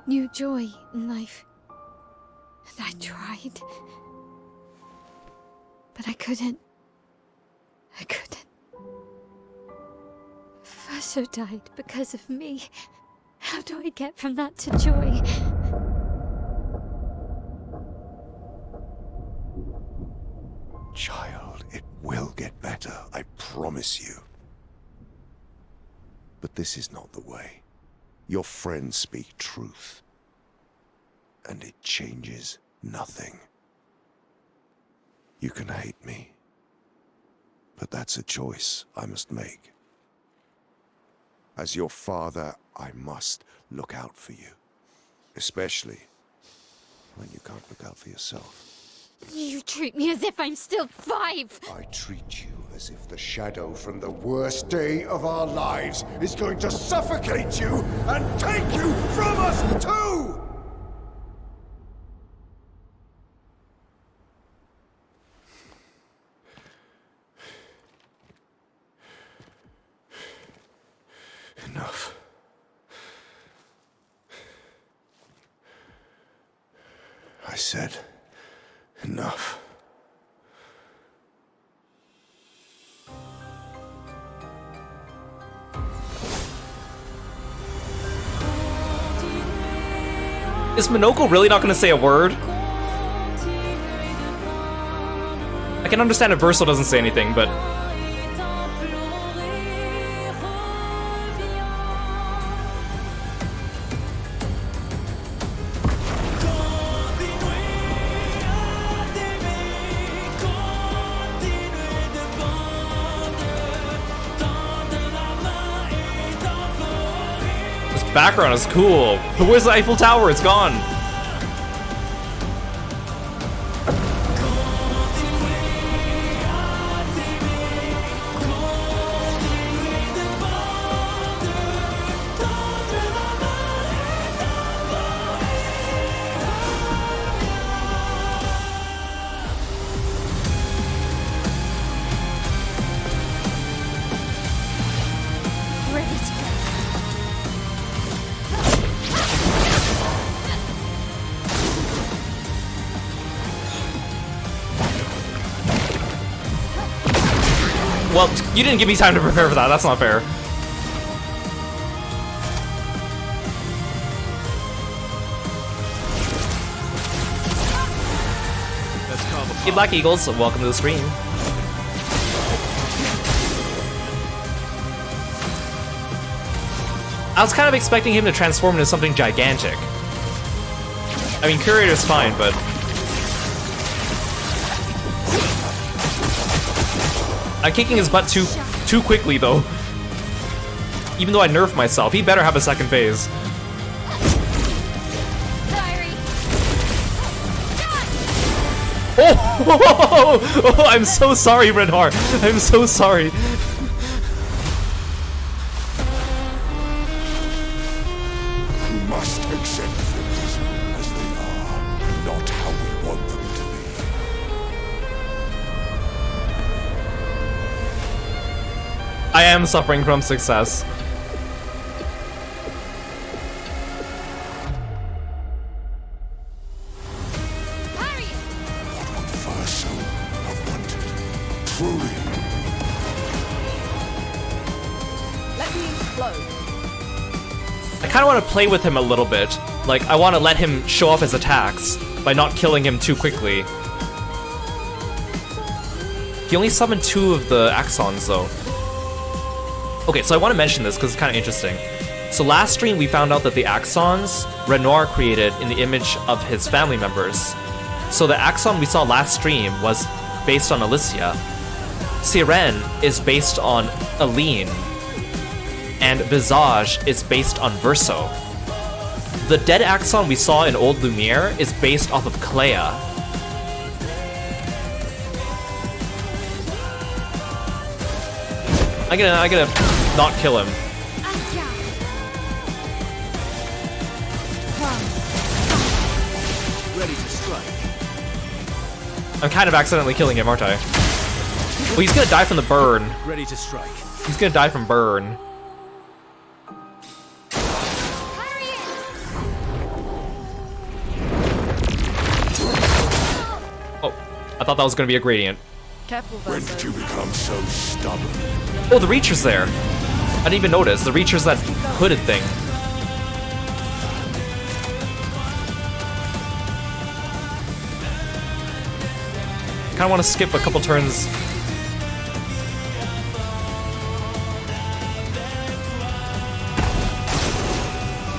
new joy in life. And I tried. But I couldn't. Verso died because of me. How do I get from that to joy? Child, it will get better, I promise you. But this is not the way. Your friends speak truth. And it changes nothing. You can hate me. But that's a choice I must make. As your father, I must look out for you. Especially when you can't look out for yourself. You treat me as if I'm still 5! I treat you as if the shadow from the worst day of our lives is going to suffocate you and take you from us too! Enough. I said enough. Is Monoko really not gonna say a word? I can understand if Verso doesn't say anything, but... This background is cool. Where's the Eiffel Tower? It's gone. Well, you didn't give me time to prepare for that. That's not fair. Hey, Black Eagles, welcome to the stream. I was kind of expecting him to transform into something gigantic. I mean, Curator's fine, but... I'm kicking his butt too quickly, though. Even though I nerfed myself, he better have a second phase. Oh, I'm so sorry, Renhar. I'm so sorry. We must accept things as they are, not how we want them to be. I am suffering from success. I kind of want to play with him a little bit. Like, I want to let him show off his attacks by not killing him too quickly. He only summoned 2 of the Axons, though. Okay, so I want to mention this because it's kind of interesting. So last stream, we found out that the Axons, Renoir created in the image of his family members. So the Axon we saw last stream was based on Alicia. Siren is based on Aline. And Visage is based on Verso. The dead Axon we saw in Old Lumiere is based off of Clea. I'm gonna not kill him. Ready to strike. I'm kind of accidentally killing him, aren't I? Well, he's gonna die from the burn. Ready to strike. He's gonna die from burn. I thought that was gonna be a gradient. Careful, When did you become so stubborn? Oh, the Reacher's there. I didn't even notice. The Reacher's that hooded thing. Kinda wanna skip a couple turns.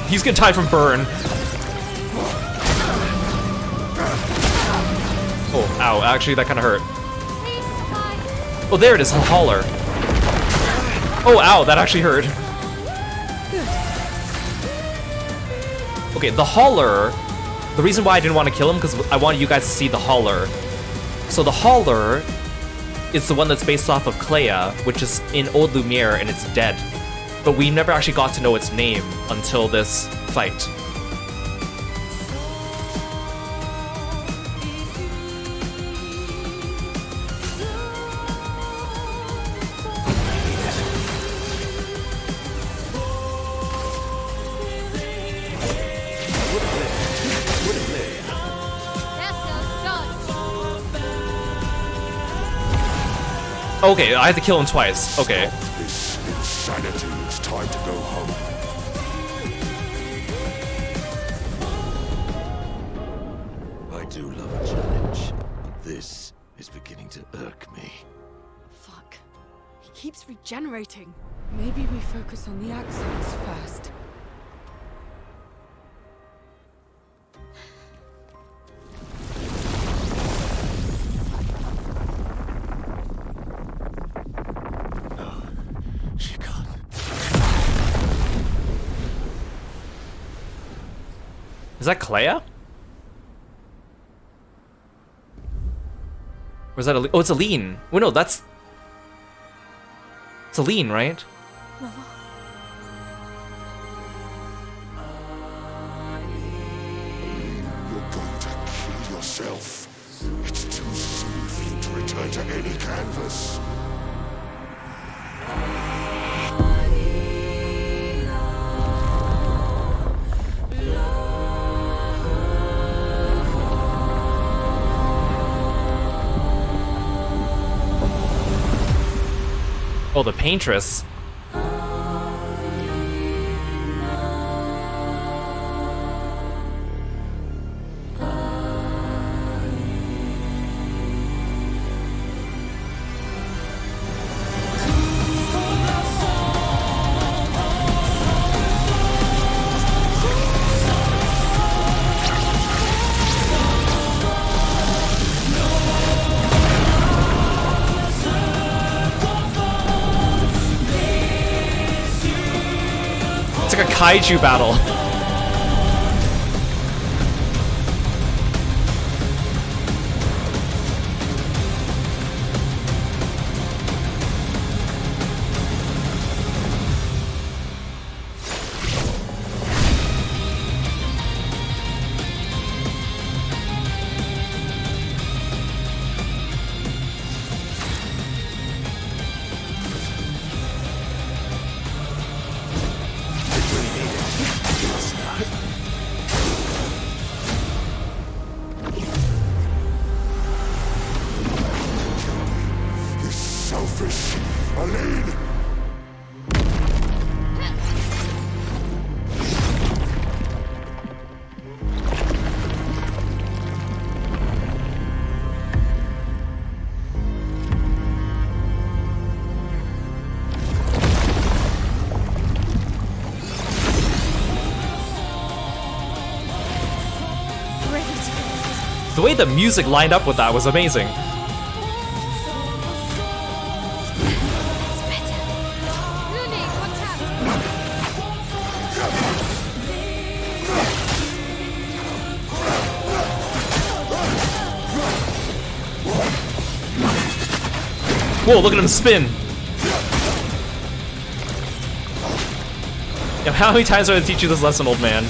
He's gonna die from burn. Oh, ow, actually that kinda hurt. Oh, there it is, the hauler. Oh, ow, that actually hurt. Okay, the hauler, the reason why I didn't want to kill him, because I wanted you guys to see the hauler. So the hauler is the one that's based off of Clea, which is in Old Lumiere, and it's dead. But we never actually got to know its name until this fight. Okay, I had to kill him twice. Okay. This insanity, it's time to go home. I do love a challenge. This is beginning to irk me. Fuck. He keeps regenerating. Maybe we focus on the accents first. No, she can't. Is that Clair? Or is that a... Oh, it's Aline. Oh, no, that's... It's Aline, right? Mama. You're going to kill yourself. It's too soon for you to return to any canvas. Oh, the paintress. It's like a kaiju battle. Selfish, Aline! The way the music lined up with that was amazing. Whoa, look at him spin! Yo, how many times do I have to teach you this lesson, old man?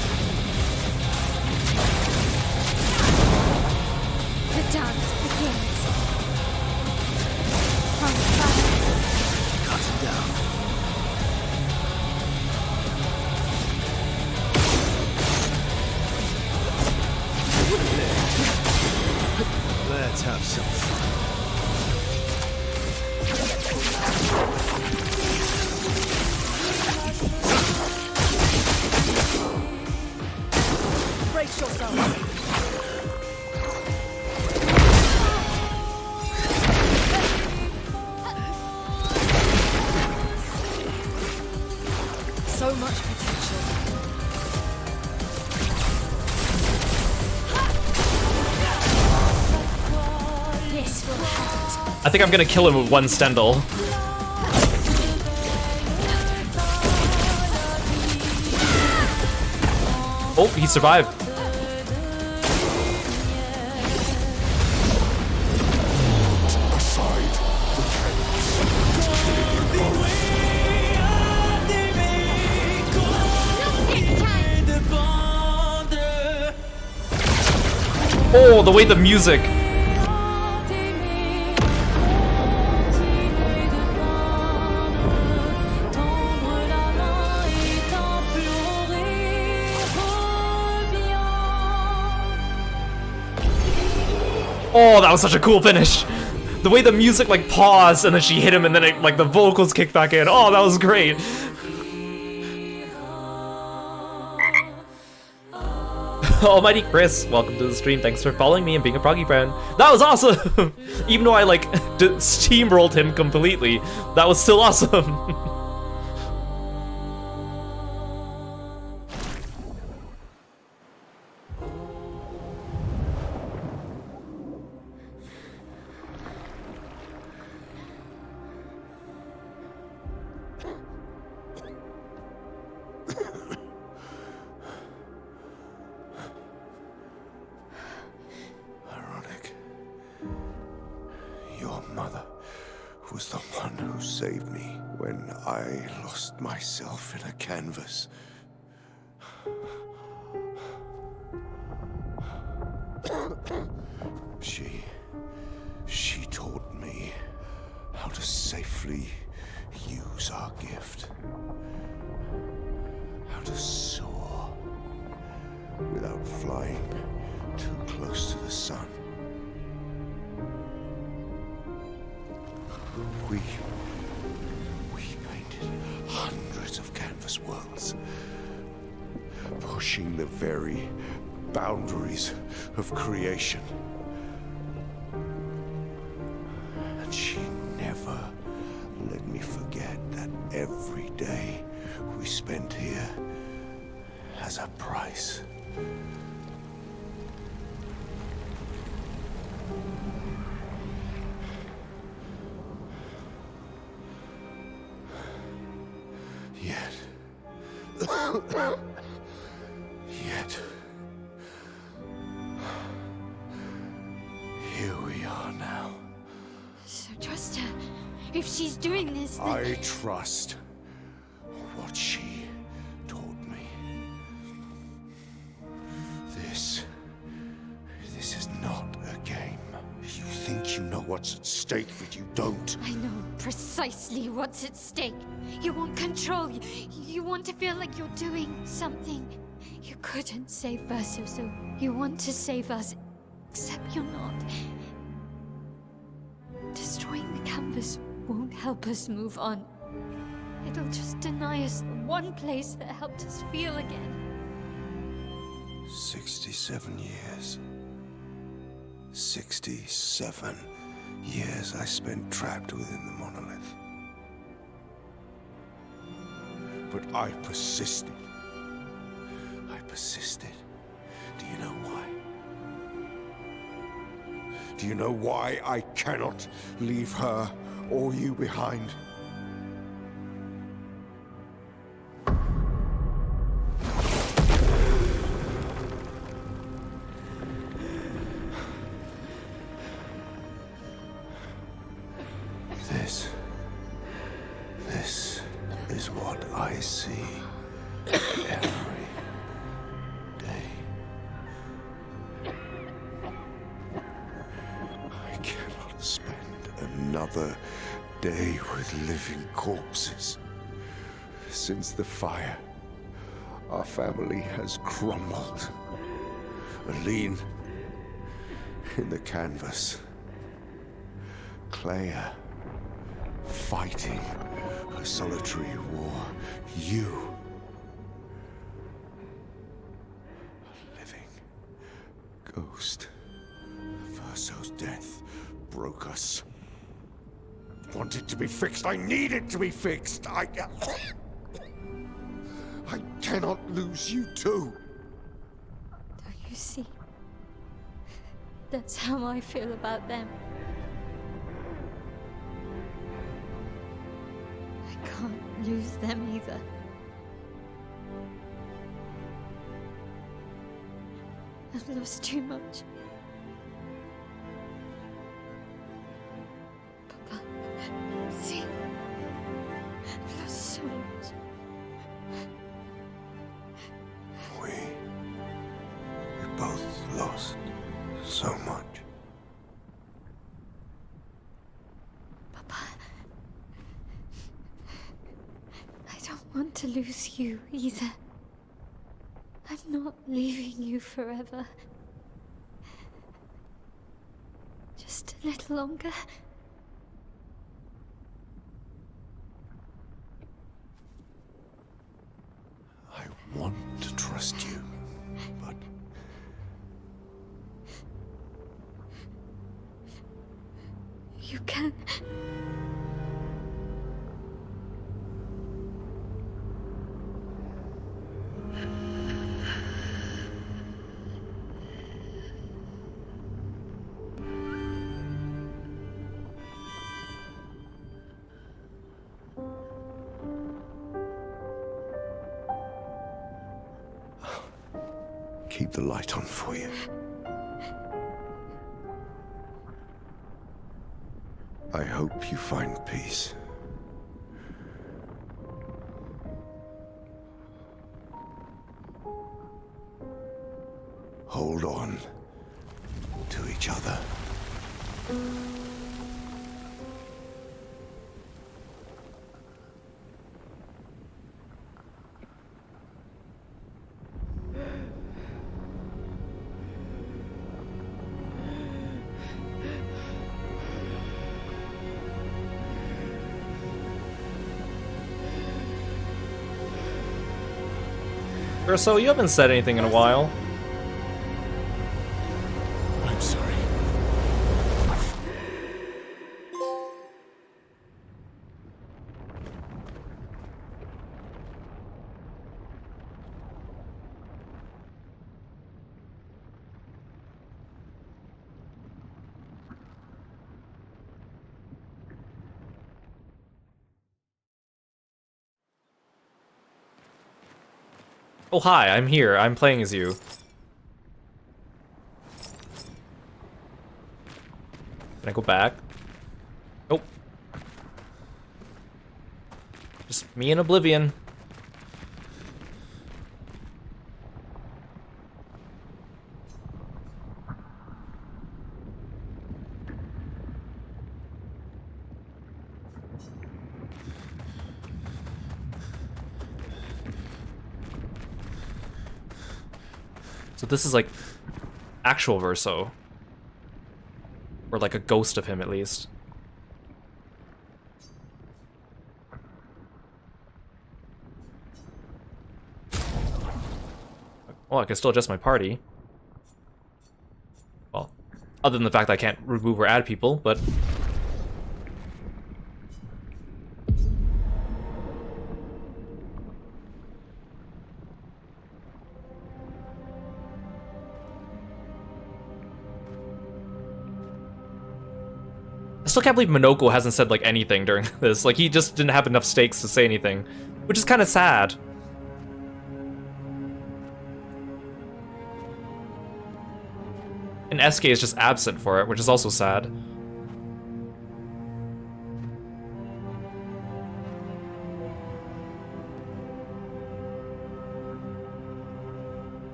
The dance begins. Cut him down. Let's have some fun. Brace yourself. So much potential. This will hurt. I think I'm gonna kill him with one Stendhal. Oh, he survived. Aside, the canvas is killing you both. Oh, the way the music. Oh, that was such a cool finish. The way the music like paused and then she hit him and then it, like the vocals kicked back in. Oh, that was great. Almighty Chris, welcome to the stream. Thanks for following me and being a froggy friend. That was awesome! Even though I like steamrolled him completely, that was still awesome. Ironic. Your mother was the one who saved me when I lost myself in a canvas. She taught me how to safely use our gift. How to soar without flying too close to the sun. We painted hundreds of canvas worlds, pushing the very boundaries of creation. And she never let me forget that every day we spent here has a price. Yet, here we are now. So trust her. If she's doing this, then... I trust what she taught me. This is not a game. You think you know what's at stake, but you don't. I know precisely what's at stake. You want control. You want to feel like you're doing something. You couldn't save Verso, so you want to save us. Except you're not. Destroying the canvas won't help us move on. It'll just deny us the one place that helped us feel again. 67 years. 67 years I spent trapped within the monolith. But I persisted. Do you know why? Do you know why I cannot leave her or you behind? This is what I see every day. I cannot spend another day with living corpses. Since the fire, our family has crumbled. Aline in the canvas. Clair fighting a solitary war. You, a living ghost. Verso's death broke us. Wanted to be fixed. I need it to be fixed. I cannot lose you too. Don't you see? That's how I feel about them. I can't lose them either. I've lost too much. Papa, see? I've lost so much. We both lost so much. Papa, I don't want to lose you either. I'm not leaving you forever. Just a little longer. I want to trust you, but You can. Keep the light on for you. I hope you find peace. Hold on to each other. So you haven't said anything in a while. I'm sorry. Oh hi, I'm here. I'm playing as you. Can I go back? Nope. Just me in Oblivion. So this is like actual Verso. Or like a ghost of him at least. Well, I can still adjust my party. Well, other than the fact that I can't remove or add people, but... I still can't believe Minoko hasn't said like anything during this. Like he just didn't have enough stakes to say anything, which is kind of sad. And SK is just absent for it, which is also sad.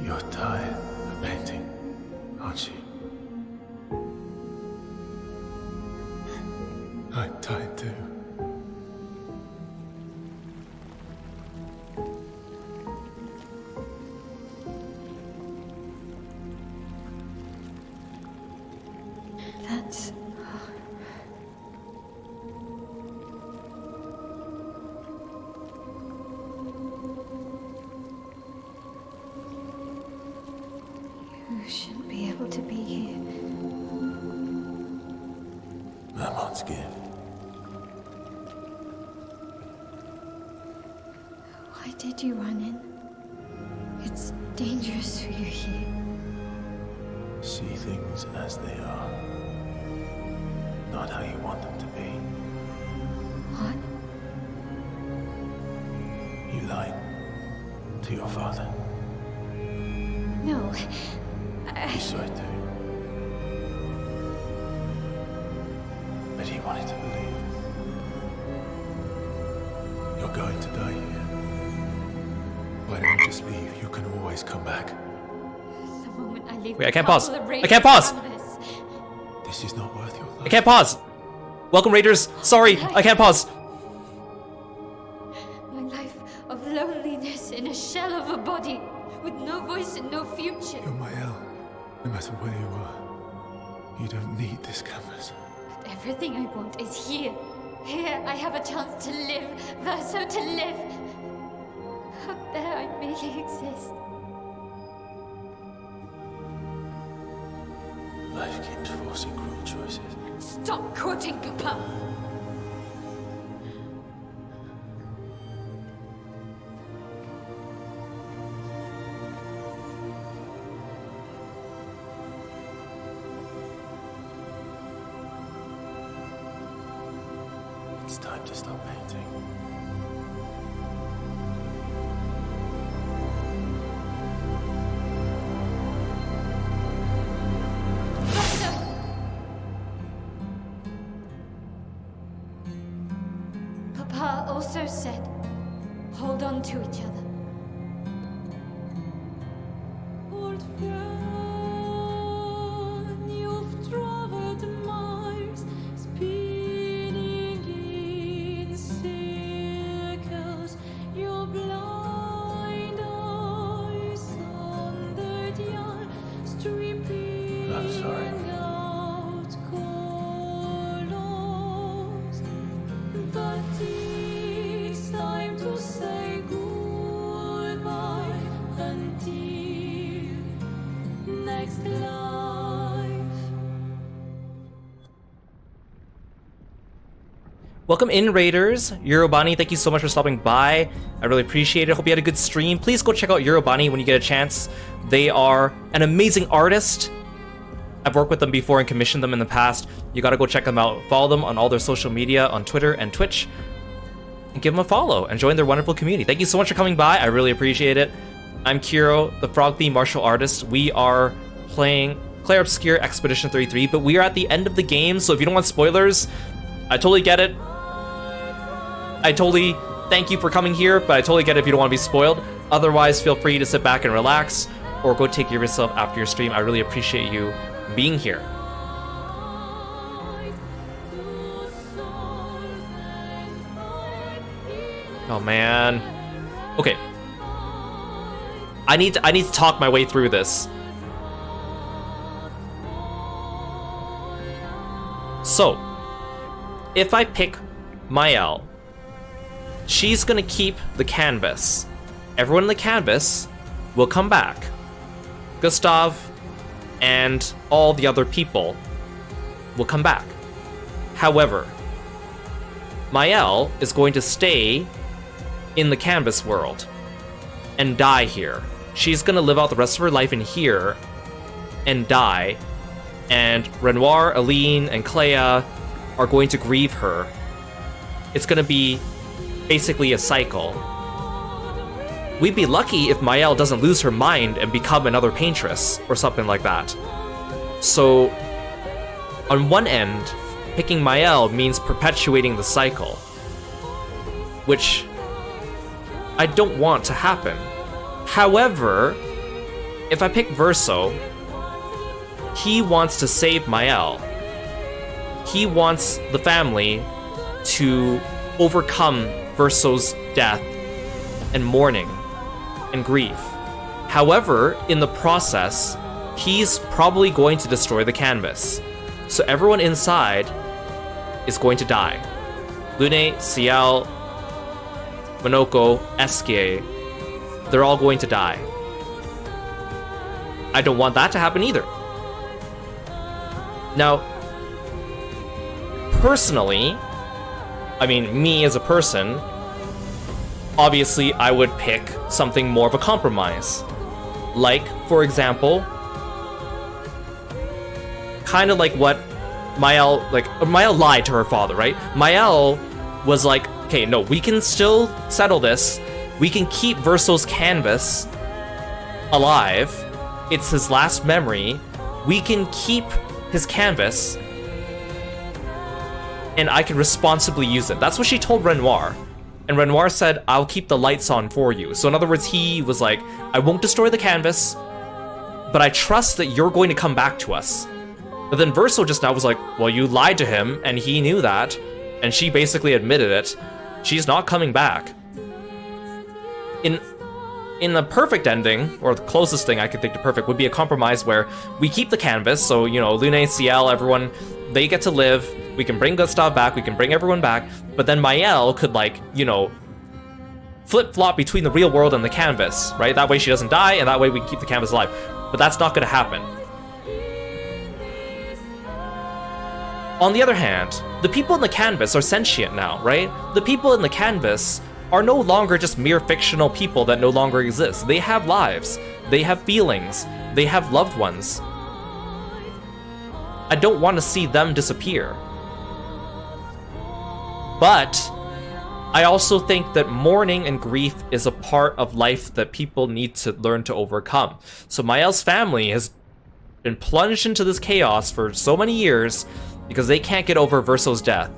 You're tired of painting, aren't you? I'm tired too. That's... You shouldn't be able to be here. Mamon's gift. Why did you run in? It's dangerous for you here. See things as they are, not how you want them to be. What? You lied to your father. No. You saw it too. But he wanted to believe. You're going to die here. Why don't you just leave? You can always come back. The moment I leave, Wait, I can't pause. I can't pause. This is not worth your life. I can't pause. Welcome, Raiders. Sorry, I can't pause. My life of loneliness in a shell of a body, with no voice and no future. You're my El. No matter where you are, you don't need this canvas. But everything I want is here. Here I have a chance to live, Verso to live. Up there I merely exist. Life keeps forcing cruel choices. Stop quoting Papa! It's time to stop painting. Papa also said, hold on to each other. Old friend, you've traveled miles, spinning in circles, your blind eyes on the dial, stripping I'm sorry. out colors. But it's time to say goodbye until next life. Welcome in, Raiders. Eurobani, thank you so much for stopping by. I really appreciate it. Hope you had a good stream. Please go check out Eurobani when you get a chance. They are an amazing artist. I've worked with them before and commissioned them in the past. You gotta go check them out. Follow them on all their social media, on Twitter and Twitch. And give them a follow and join their wonderful community. Thank you so much for coming by. I really appreciate it. I'm Kiro, the frog-themed martial artist. We are playing Clair Obscur Expedition 33, but we are at the end of the game, so if you don't want spoilers, I totally get it. I totally thank you for coming here, but I totally get it if you don't want to be spoiled. Otherwise, feel free to sit back and relax, or go take care of yourself after your stream. I really appreciate you being here. Oh man. Okay. I need to talk my way through this. So, if I pick Mael, she's gonna keep the canvas. Everyone in the canvas will come back. Gustav and all the other people will come back. However, Mael is going to stay in the canvas world and die here. She's gonna live out the rest of her life in here and die, and Renoir, Aline, and Clea are going to grieve her. It's gonna be basically a cycle. We'd be lucky if Mael doesn't lose her mind and become another paintress or something like that. So, on one end, picking Mael means perpetuating the cycle, which I don't want to happen. However, if I pick Verso, he wants to save Mael. He wants the family to overcome Verso's death and mourning and grief. However, in the process, he's probably going to destroy the canvas. So everyone inside is going to die. Lune, Ciel, Monoko, Eskie, they're all going to die. I don't want that to happen either. Now, personally, I mean, me as a person, obviously I would pick something more of a compromise. Like, for example, kind of like what Mael lied to her father, right? Mael was like, okay, no, we can still settle this. We can keep Verso's canvas alive. It's his last memory. We can keep his canvas, and I can responsibly use it. That's what she told Renoir. And Renoir said, I'll keep the lights on for you. So in other words, he was like, I won't destroy the canvas, but I trust that you're going to come back to us. But then Verso just now was like, well, you lied to him, and he knew that, and she basically admitted it. She's not coming back. In the perfect ending, or the closest thing I could think to perfect, would be a compromise where we keep the canvas, so, you know, Lune, Ciel, everyone, they get to live, We can bring Gustav back, we can bring everyone back, but then Mael could, like, you know, flip-flop between the real world and the canvas, right? That way she doesn't die, and that way we can keep the canvas alive. But that's not gonna happen. On the other hand, the people in the canvas are sentient now, right? The people in the canvas are no longer just mere fictional people that no longer exist. They have lives, they have feelings, they have loved ones. I don't want to see them disappear. But I also think that mourning and grief is a part of life that people need to learn to overcome. So Mael's family has been plunged into this chaos for so many years because they can't get over Verso's death.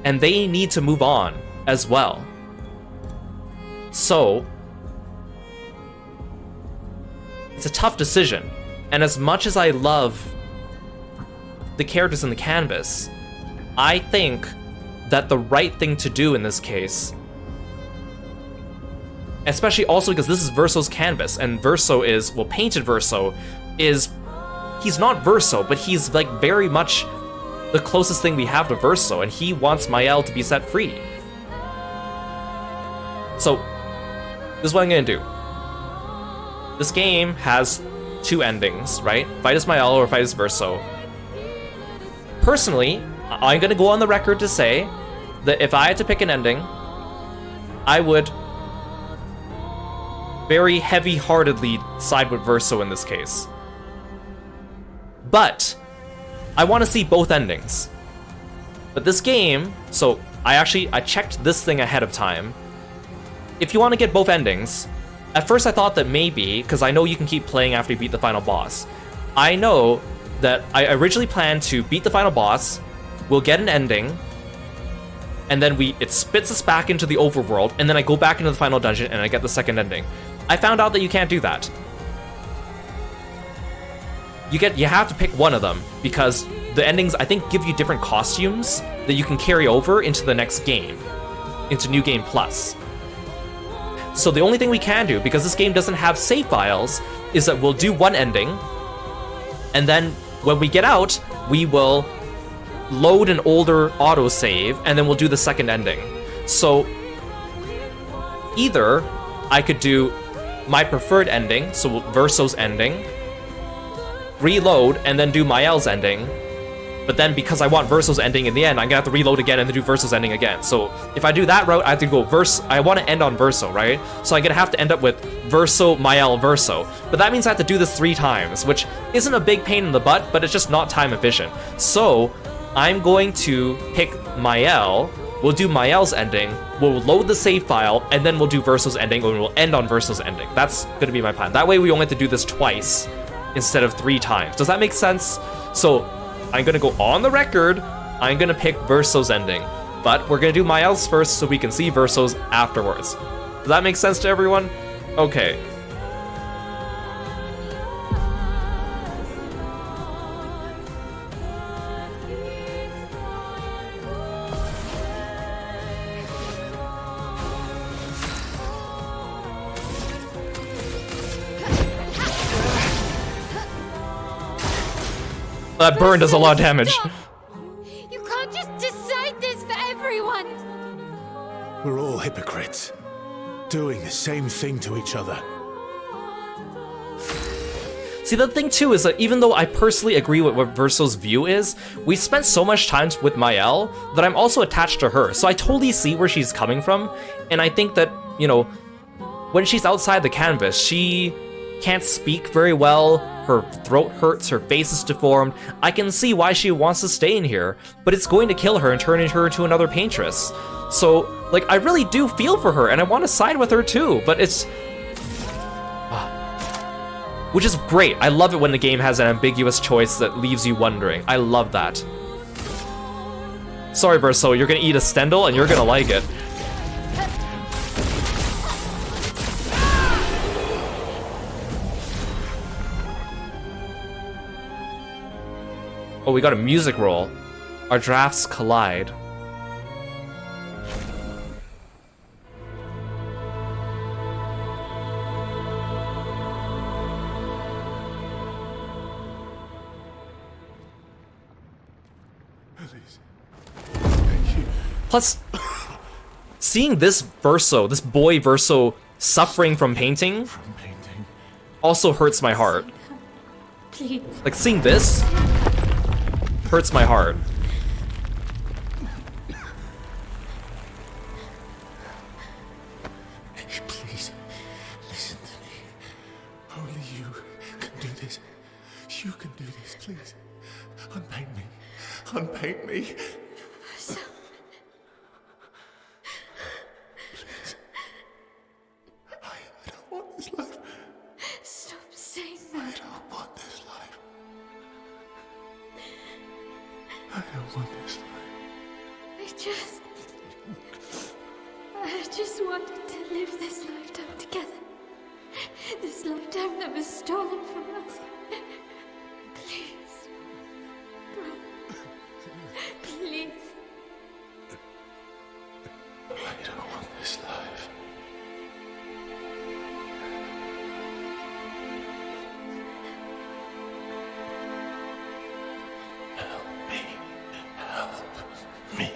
And they need to move on as well. So it's a tough decision. And as much as I love the characters in the canvas, I think that the right thing to do in this case, especially also because this is Verso's canvas, and Verso is, well, painted Verso is, he's not Verso, but he's like very much the closest thing we have to Verso, and he wants Mael to be set free. So, this is what I'm gonna do. This game has two endings, right? Fight as Mael or fight as Verso. Personally, I'm gonna go on the record to say that if I had to pick an ending, I would very heavy-heartedly side with Verso in this case. But I want to see both endings. But this game, so I checked this thing ahead of time. If you want to get both endings, at first I thought that maybe, because I know you can keep playing after you beat the final boss. I know that I originally planned to beat the final boss, we'll get an ending, and then it spits us back into the overworld, and then I go back into the final dungeon and I get the second ending. I found out that you can't do that. You have to pick one of them, because the endings, I think, give you different costumes that you can carry over into the next game, into New Game Plus. So the only thing we can do, because this game doesn't have save files, is that we'll do one ending, and then when we get out, we will load an older autosave, and then we'll do the second ending. So either I could do my preferred ending, so Verso's ending, reload, and then do Mael's ending. But then because I want Verso's ending in the end, I'm gonna have to reload again and then do Verso's ending again. So if I do that route, I have to go I want to end on Verso, right? So I'm gonna have to end up with Verso, Mael, Verso. But that means I have to do this 3 times, which isn't a big pain in the butt, but it's just not time efficient. So I'm going to pick Mael, we'll do Mael's ending, we'll load the save file, and then we'll do Verso's ending, and we'll end on Verso's ending. That's gonna be my plan. That way we only have to do this twice instead of 3 times. Does that make sense? So I'm gonna go on the record, I'm gonna pick Verso's ending, but we're gonna do Mael's first so we can see Verso's afterwards. Does that make sense to everyone? Okay. That burn does a lot of damage. Stop! You can't just decide this for everyone! We're all hypocrites, doing the same thing to each other. See, the thing too is that even though I personally agree with what Verso's view is, we spent so much time with Mael that I'm also attached to her. So I totally see where she's coming from, and I think that, you know, when she's outside the canvas, she can't speak very well, her throat hurts, her face is deformed. I can see why she wants to stay in here, but it's going to kill her and turn her into another paintress. So, like, I really do feel for her, and I want to side with her too, but it's... which is great. I love it when the game has an ambiguous choice that leaves you wondering. I love that. Sorry, Verso, you're gonna eat a Stendhal, and you're gonna like it. Oh, we got a music roll. Our drafts collide. Please. Thank you. Plus, seeing this Verso, this boy Verso, suffering from painting, also hurts my heart. Please. Like, seeing this hurts my heart. Please, listen to me. Only you can do this. You can do this, please. Unpaint me. Unpaint me. So, Please. I don't want this life. stop saying I that. don't want this life. I don't want this life. I just wanted to live this lifetime together. This lifetime that was stolen from us. Please. Bro. Please. I don't want this life. Help me. Help me.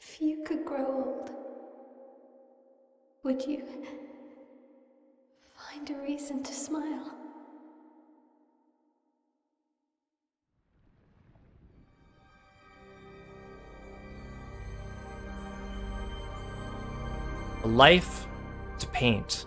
If you could grow old, would you find a reason to smile? A life to paint.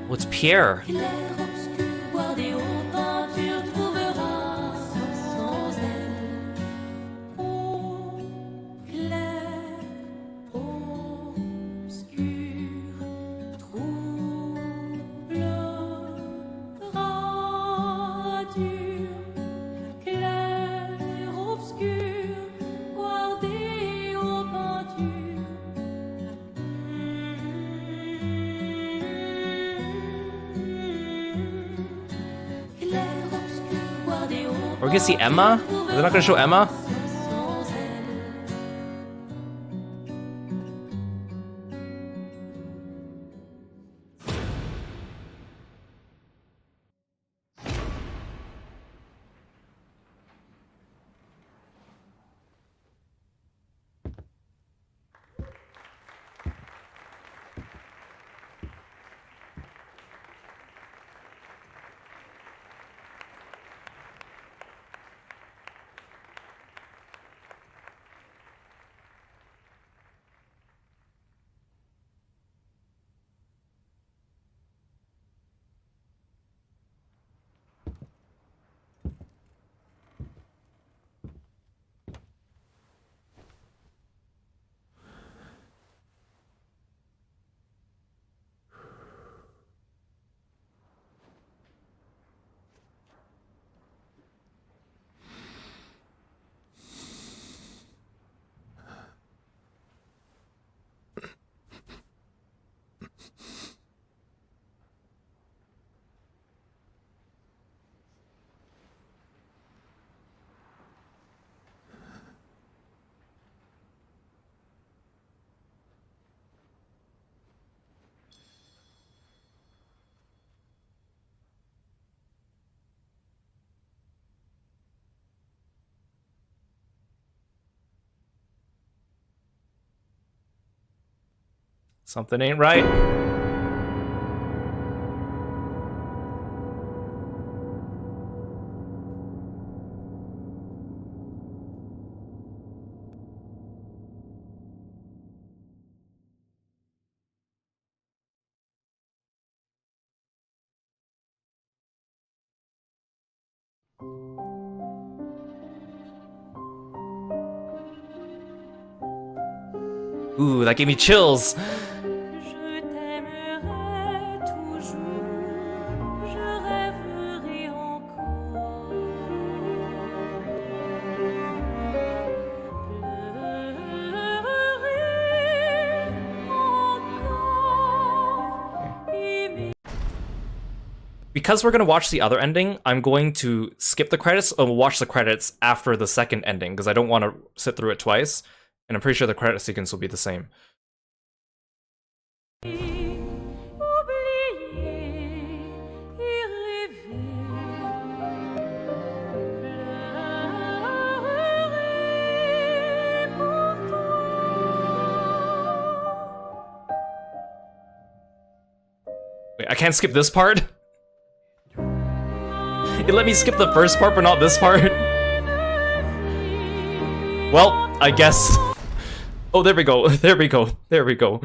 What's Pierre? We're gonna see Emma? They're not gonna show Emma? Something ain't right. Ooh, that gave me chills. Because we're going to watch the other ending, I'm going to skip the credits and we'll watch the credits after the second ending because I don't want to sit through it twice. And I'm pretty sure the credit sequence will be the same. Wait, I can't skip this part? It let me skip the first part, but not this part. Well, I guess. Oh, there we go. There we go. There we go.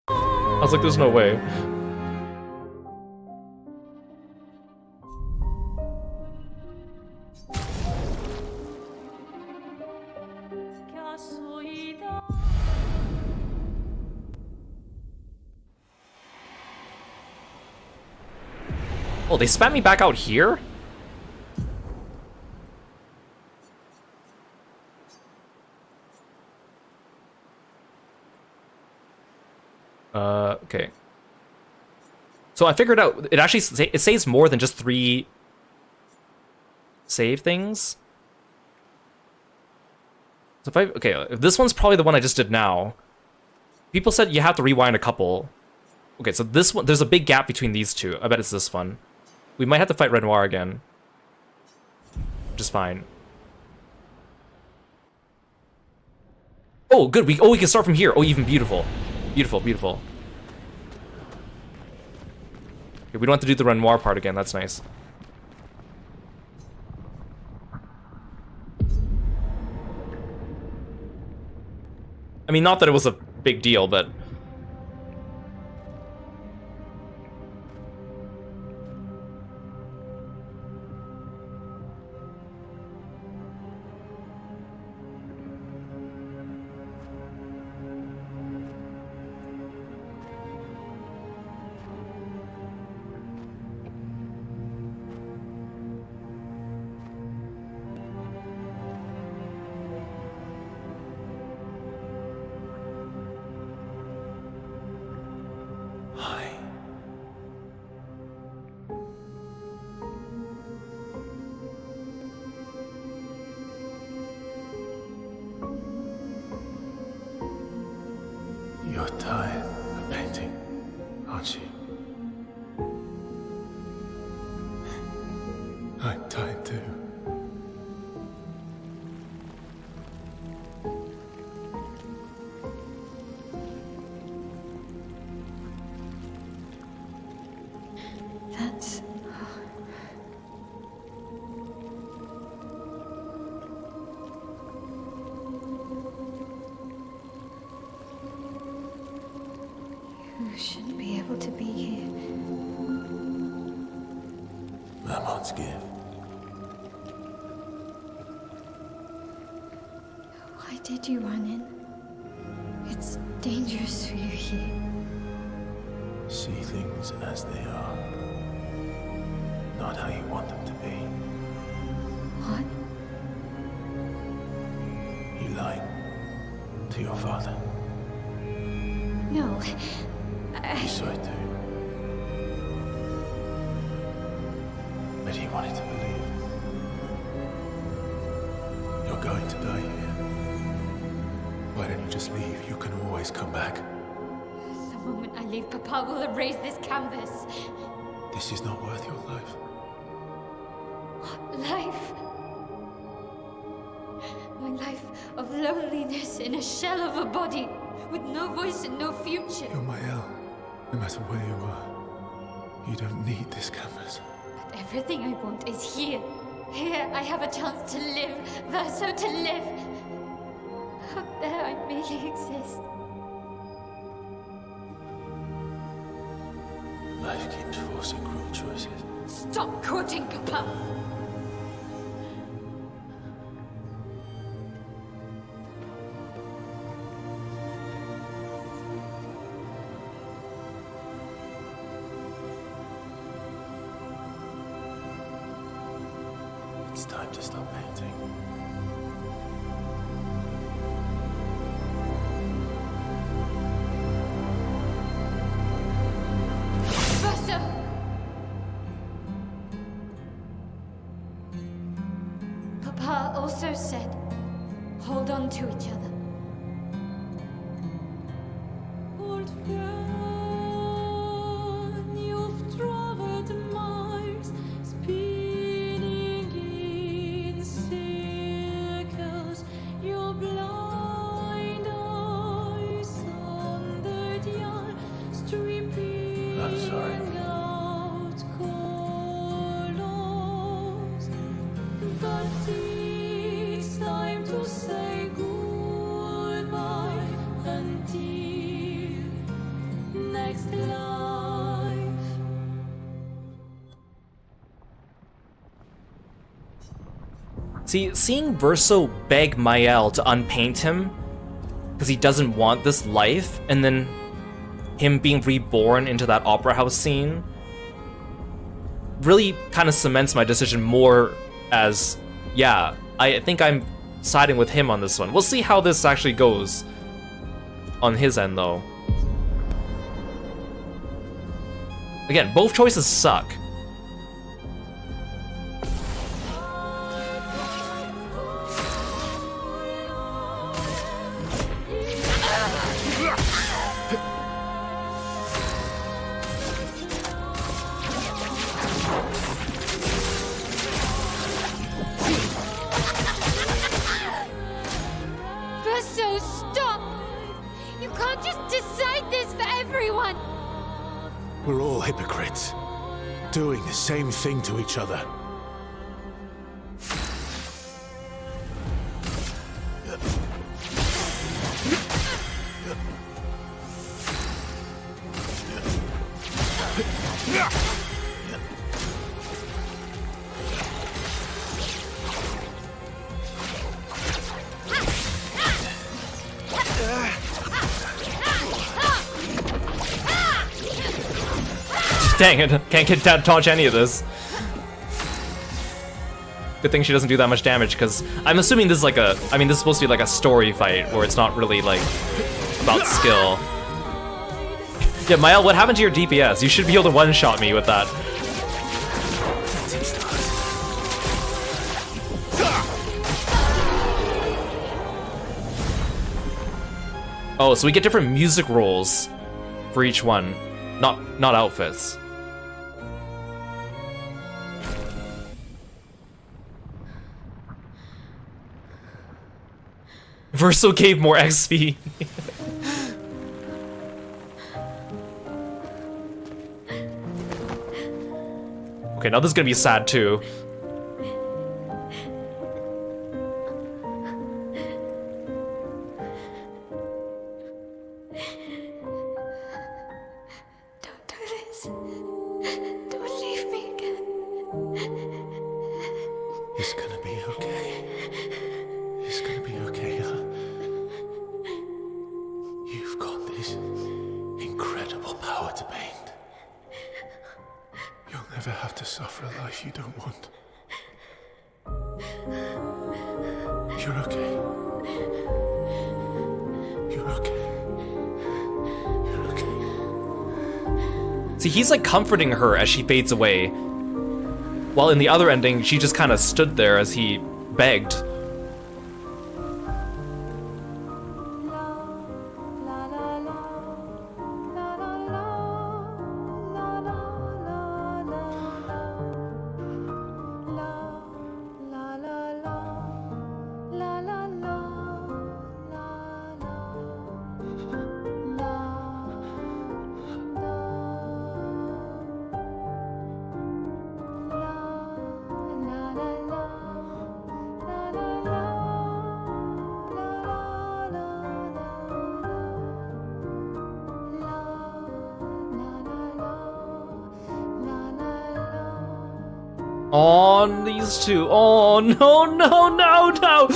I was like, there's no way. Oh, they spat me back out here? Okay. So I figured out, it actually it saves more than just 3 save things. So if this one's probably the one I just did now. People said you have to rewind a couple. Okay, so this one, there's a big gap between these two. I bet it's this one. We might have to fight Renoir again. Which is fine. Oh, good. We can start from here. Oh, even beautiful. Beautiful, beautiful. Okay, we don't have to do the Renoir part again. That's nice. I mean, not that it was a big deal, but... You're tired of painting, aren't you? I'm tired too. That's... You shouldn't be able to be here. Mammons give. Why did you run in? It's dangerous for you here. See things as they are, not how you want them to be. What? You lied to your father. No. You saw it too. But he wanted to believe. You're going to die here. Why don't you just leave? You can always come back. The moment I leave, Papa will erase this canvas. This is not worth your life. What life? My life of loneliness in a shell of a body. with no voice and no future. You're my El. No matter where you are, you don't need this canvas. But everything I want is here. Here I have a chance to live, Verso to live. Up there I merely exist. Life keeps forcing cruel choices. Stop quoting Kepler! It's time to stop painting. Verso! Papa also said, hold on to each other. Old friend, you've traveled miles, spinning in circles, your blind eyes on the dial, stripping I'm sorry. out colors. But it's time to say goodbye until next life. See, seeing Verso beg Mael to unpaint him because he doesn't want this life, and then him being reborn into that opera house scene really kind of cements my decision more as, yeah, I think I'm siding with him on this one. We'll see how this actually goes on his end, though. Again, both choices suck. Verso, stop! You can't just decide this for everyone! We're all hypocrites, doing the same thing to each other. Dang it, can't get that dodge any of this. Good thing she doesn't do that much damage, because I'm assuming this is like a, I mean, this is supposed to be like a story fight where it's not really like about skill. Yeah, Mael, what happened to your DPS? You should be able to one-shot me with that. Oh, so we get different music rolls for each one, not outfits. Verso gave more XP. Okay, now this is gonna be sad too. Don't do this. Don't leave me again. It's gonna be okay. It's gonna be okay, huh? You've got this incredible power to paint. You'll never have to suffer a life you don't want. You're okay. You're okay. You're okay. See, he's like comforting her as she fades away. While in the other ending, she just kind of stood there as he begged. On these two. Oh no, no, no, no!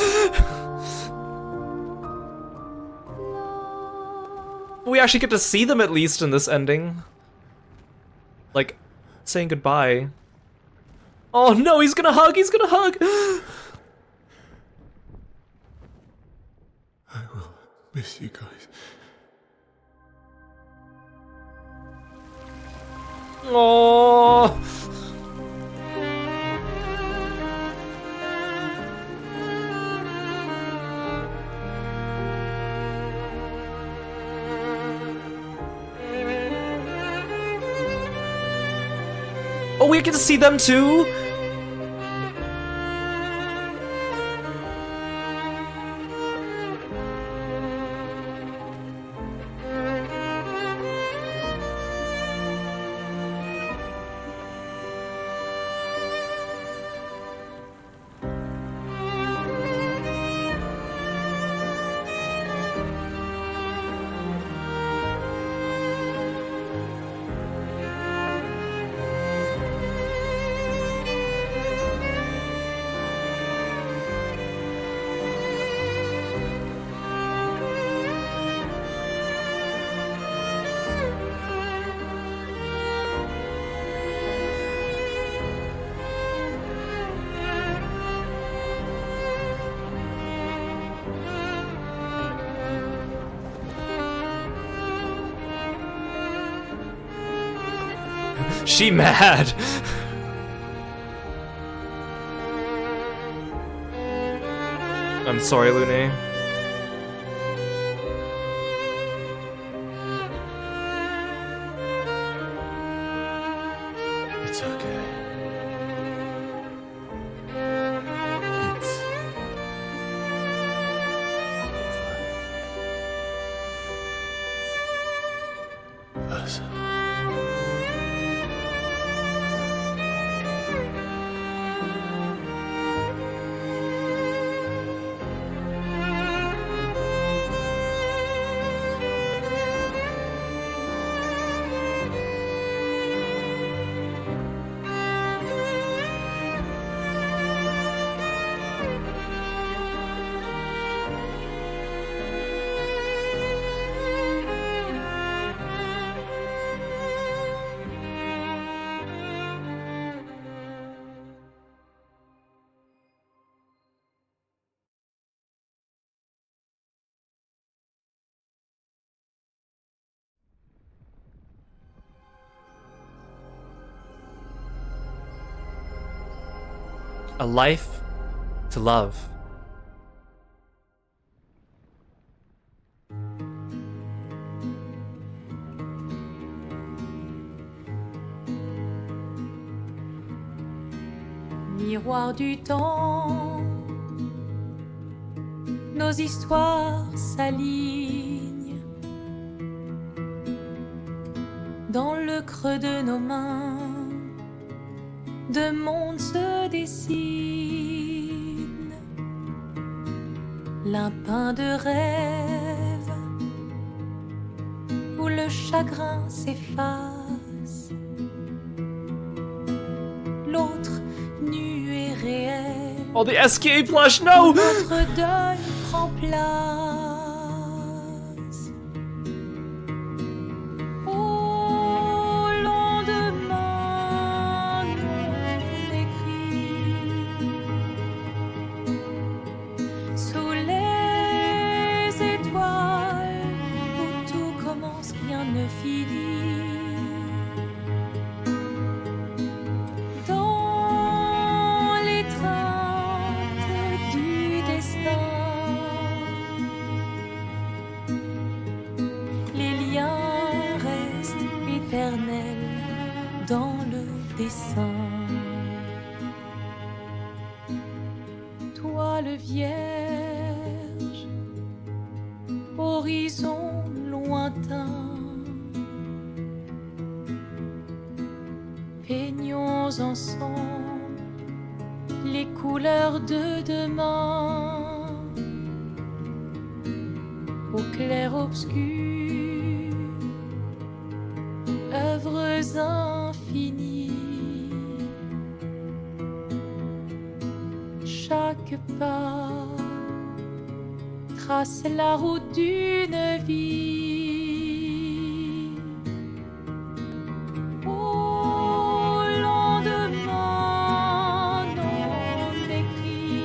We actually get to see them at least in this ending. Like, saying goodbye. Oh no, he's gonna hug, he's gonna hug! I will miss you guys. Oh. Oh, we get to see them too? She mad. I'm sorry, Lune. It's okay. It's us. A life to love. Miroir du temps, nos histoires s'alignent dans le creux de nos mains. Deux mondes se dessinent, l'un peint de rêve où le chagrin s'efface, l'autre nu et réel. Oh, the SKA plush, no! Notre deuil prend place. Dans le dessin, toile vierge, horizon lointain, peignons ensemble les couleurs de demain, au clair obscur. Œuvres infinies, quelques pas trace la route d'une vie. Au lendemain non écrit,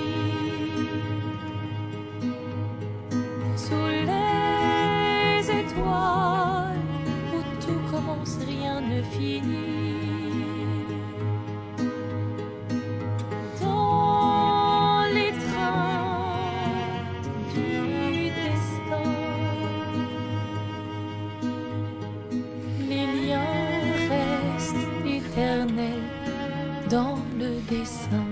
sous les étoiles où tout commence, rien ne finit. Dans le dessin.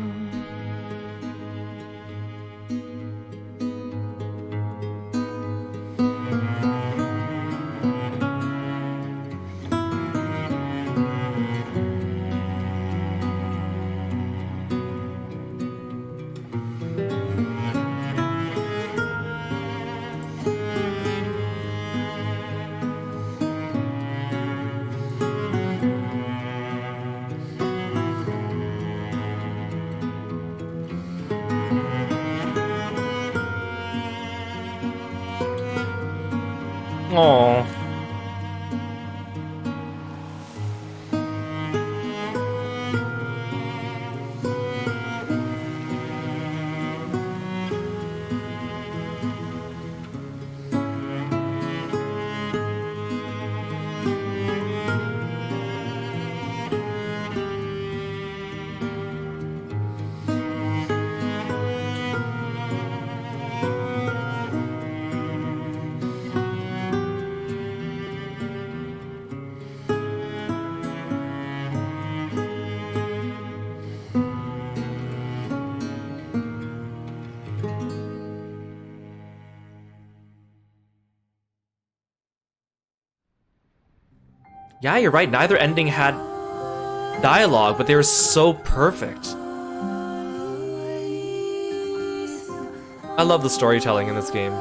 Aww. Yeah, you're right. Neither ending had dialogue, but they were so perfect. I love the storytelling in this game.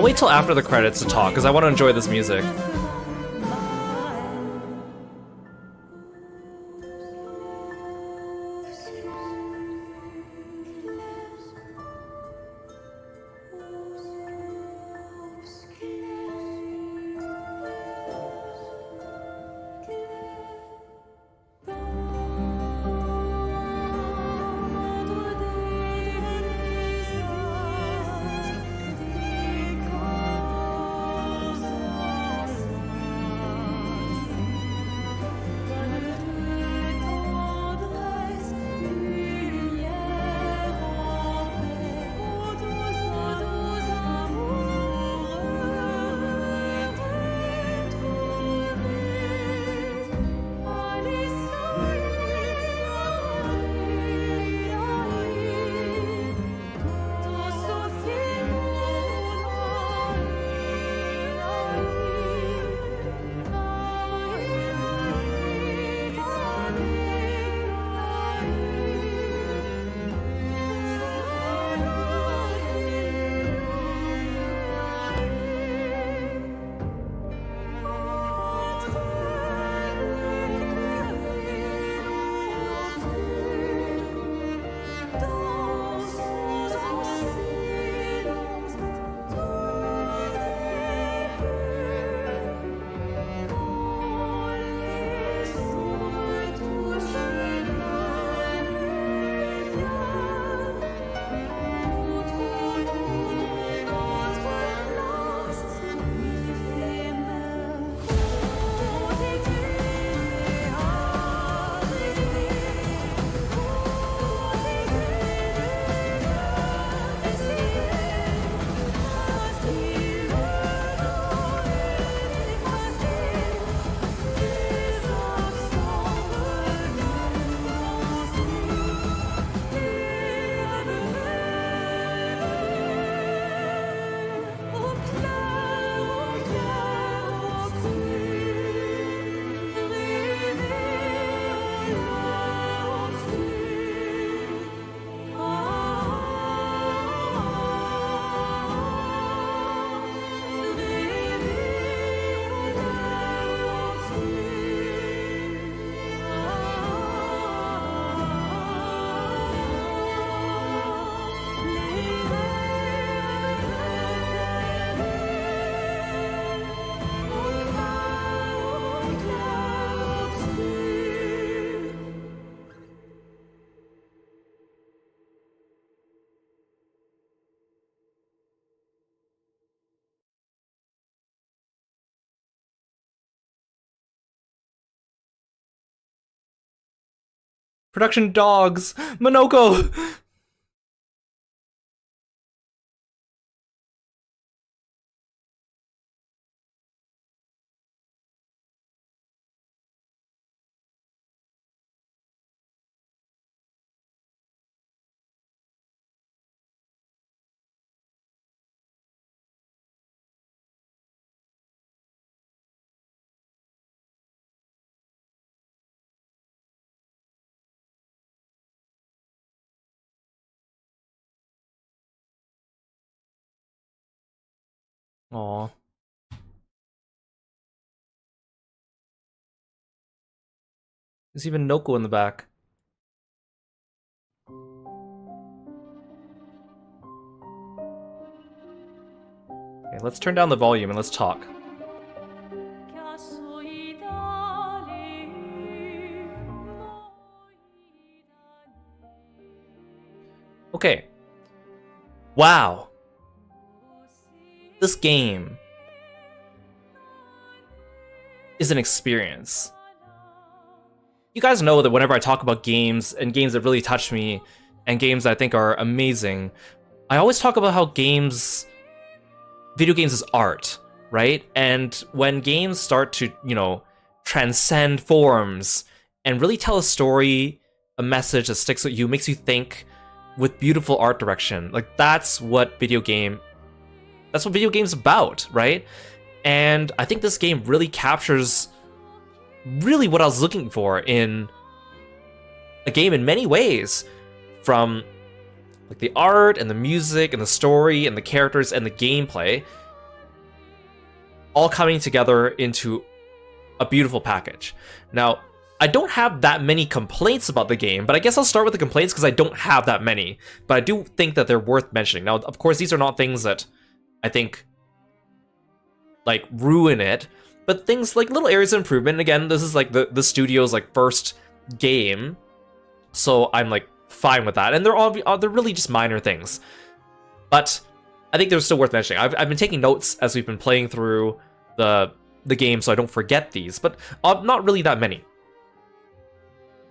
I'll wait till after the credits to talk, because I want to enjoy this music. Production dogs! Monoko! Aw. There's even Noko in the back. Okay, let's turn down the volume and let's talk. Okay. Wow. This game is an experience. You guys know that whenever I talk about games and games that really touch me and games that I think are amazing, I always talk about how video games is art, right? And when games start to, transcend forms and really tell a story, a message that sticks with you, makes you think with beautiful art direction, like that's what video games about, right? And I think this game really captures really what I was looking for in a game in many ways, from like the art and the music and the story and the characters and the gameplay. all coming together into a beautiful package. Now, I don't have that many complaints about the game, but I guess I'll start with the complaints because I don't have that many, but I do think that they're worth mentioning. Now, of course, these are not things that I think like ruin it, but things like little areas of improvement. And again, this is like the studio's like first game, so I'm like fine with that, and they're really just minor things, but I think they're still worth mentioning. I've been taking notes as we've been playing through the game, so I don't forget these, but not really that many.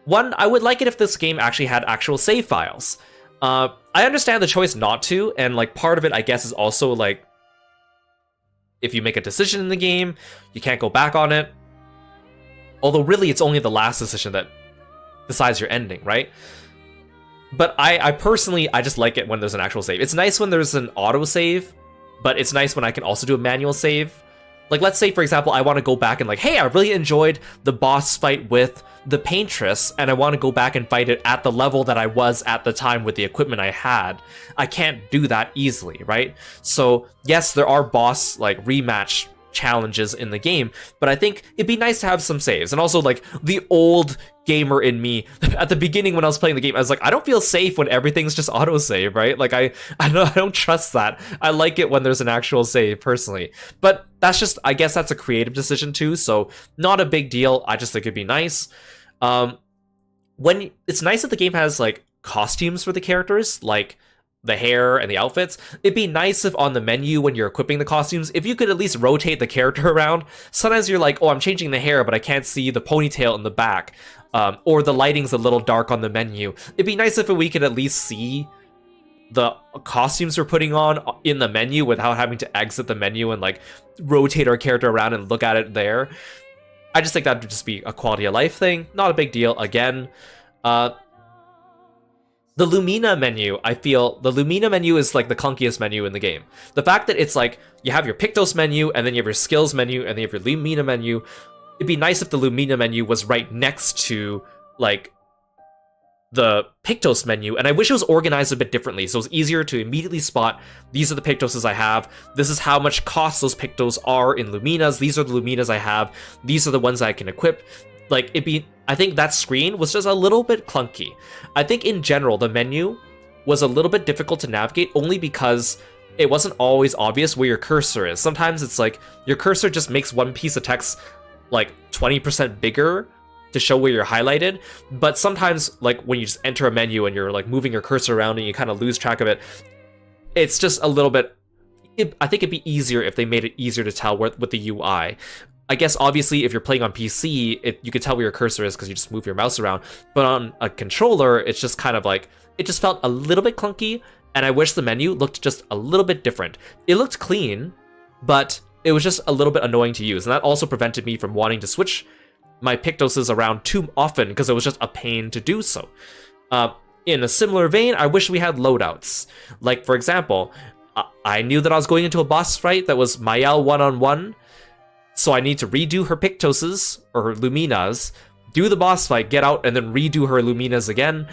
One, I would like it if this game actually had actual save files. I understand the choice not to, and like part of it, I guess, is also like if you make a decision in the game, you can't go back on it. Although really, it's only the last decision that decides your ending, right? But I personally, I just like it when there's an actual save. It's nice when there's an auto save, but it's nice when I can also do a manual save. Like, let's say, for example, I want to go back and like, hey, I really enjoyed the boss fight with the Paintress, and I want to go back and fight it at the level that I was at the time with the equipment I had. I can't do that easily, right? So, yes, there are boss, like, rematch challenges in the game, but I think it'd be nice to have some saves. And also, like, the old gamer in me, at the beginning when I was playing the game, I was like, I don't feel safe when everything's just autosave, right? Like, I don't trust that. I like it when there's an actual save, personally. But that's just, I guess that's a creative decision too, so not a big deal. I just think it'd be nice. When it's nice that the game has, like, costumes for the characters, like the hair and the outfits. It'd be nice if on the menu when you're equipping the costumes, if you could at least rotate the character around. Sometimes you're like, oh, I'm changing the hair, but I can't see the ponytail in the back. Or the lighting's a little dark on the menu. It'd be nice if we could at least see the costumes we're putting on in the menu without having to exit the menu and like rotate our character around and look at it there. I just think that would just be a quality of life thing. Not a big deal. Again, the Lumina menu, I feel the Lumina menu is like the clunkiest menu in the game. The fact that it's like you have your Pictos menu and then you have your skills menu and then you have your Lumina menu. It'd be nice if the Lumina menu was right next to like the Pictos menu, and I wish it was organized a bit differently so it's easier to immediately spot these are the Pictoses I have, this is how much cost those Pictos are in Luminas, these are the Luminas I have, these are the ones I can equip. Like, I think that screen was just a little bit clunky. I think in general, the menu was a little bit difficult to navigate only because it wasn't always obvious where your cursor is. Sometimes it's like, your cursor just makes one piece of text like 20% bigger to show where you're highlighted, but sometimes like when you just enter a menu and you're like moving your cursor around and you kind of lose track of it, it's just a little bit, I think it'd be easier if they made it easier to tell with the UI. I guess obviously if you're playing on PC, you could tell where your cursor is because you just move your mouse around, but on a controller, it's just kind of like, it just felt a little bit clunky, and I wish the menu looked just a little bit different. It looked clean, but it was just a little bit annoying to use, and that also prevented me from wanting to switch my Pictoses around too often because it was just a pain to do so. In a similar vein, I wish we had loadouts. Like, for example, I knew that I was going into a boss fight that was Mael one-on-one, so I need to redo her Pictoses, or her Luminas, do the boss fight, get out, and then redo her Luminas again.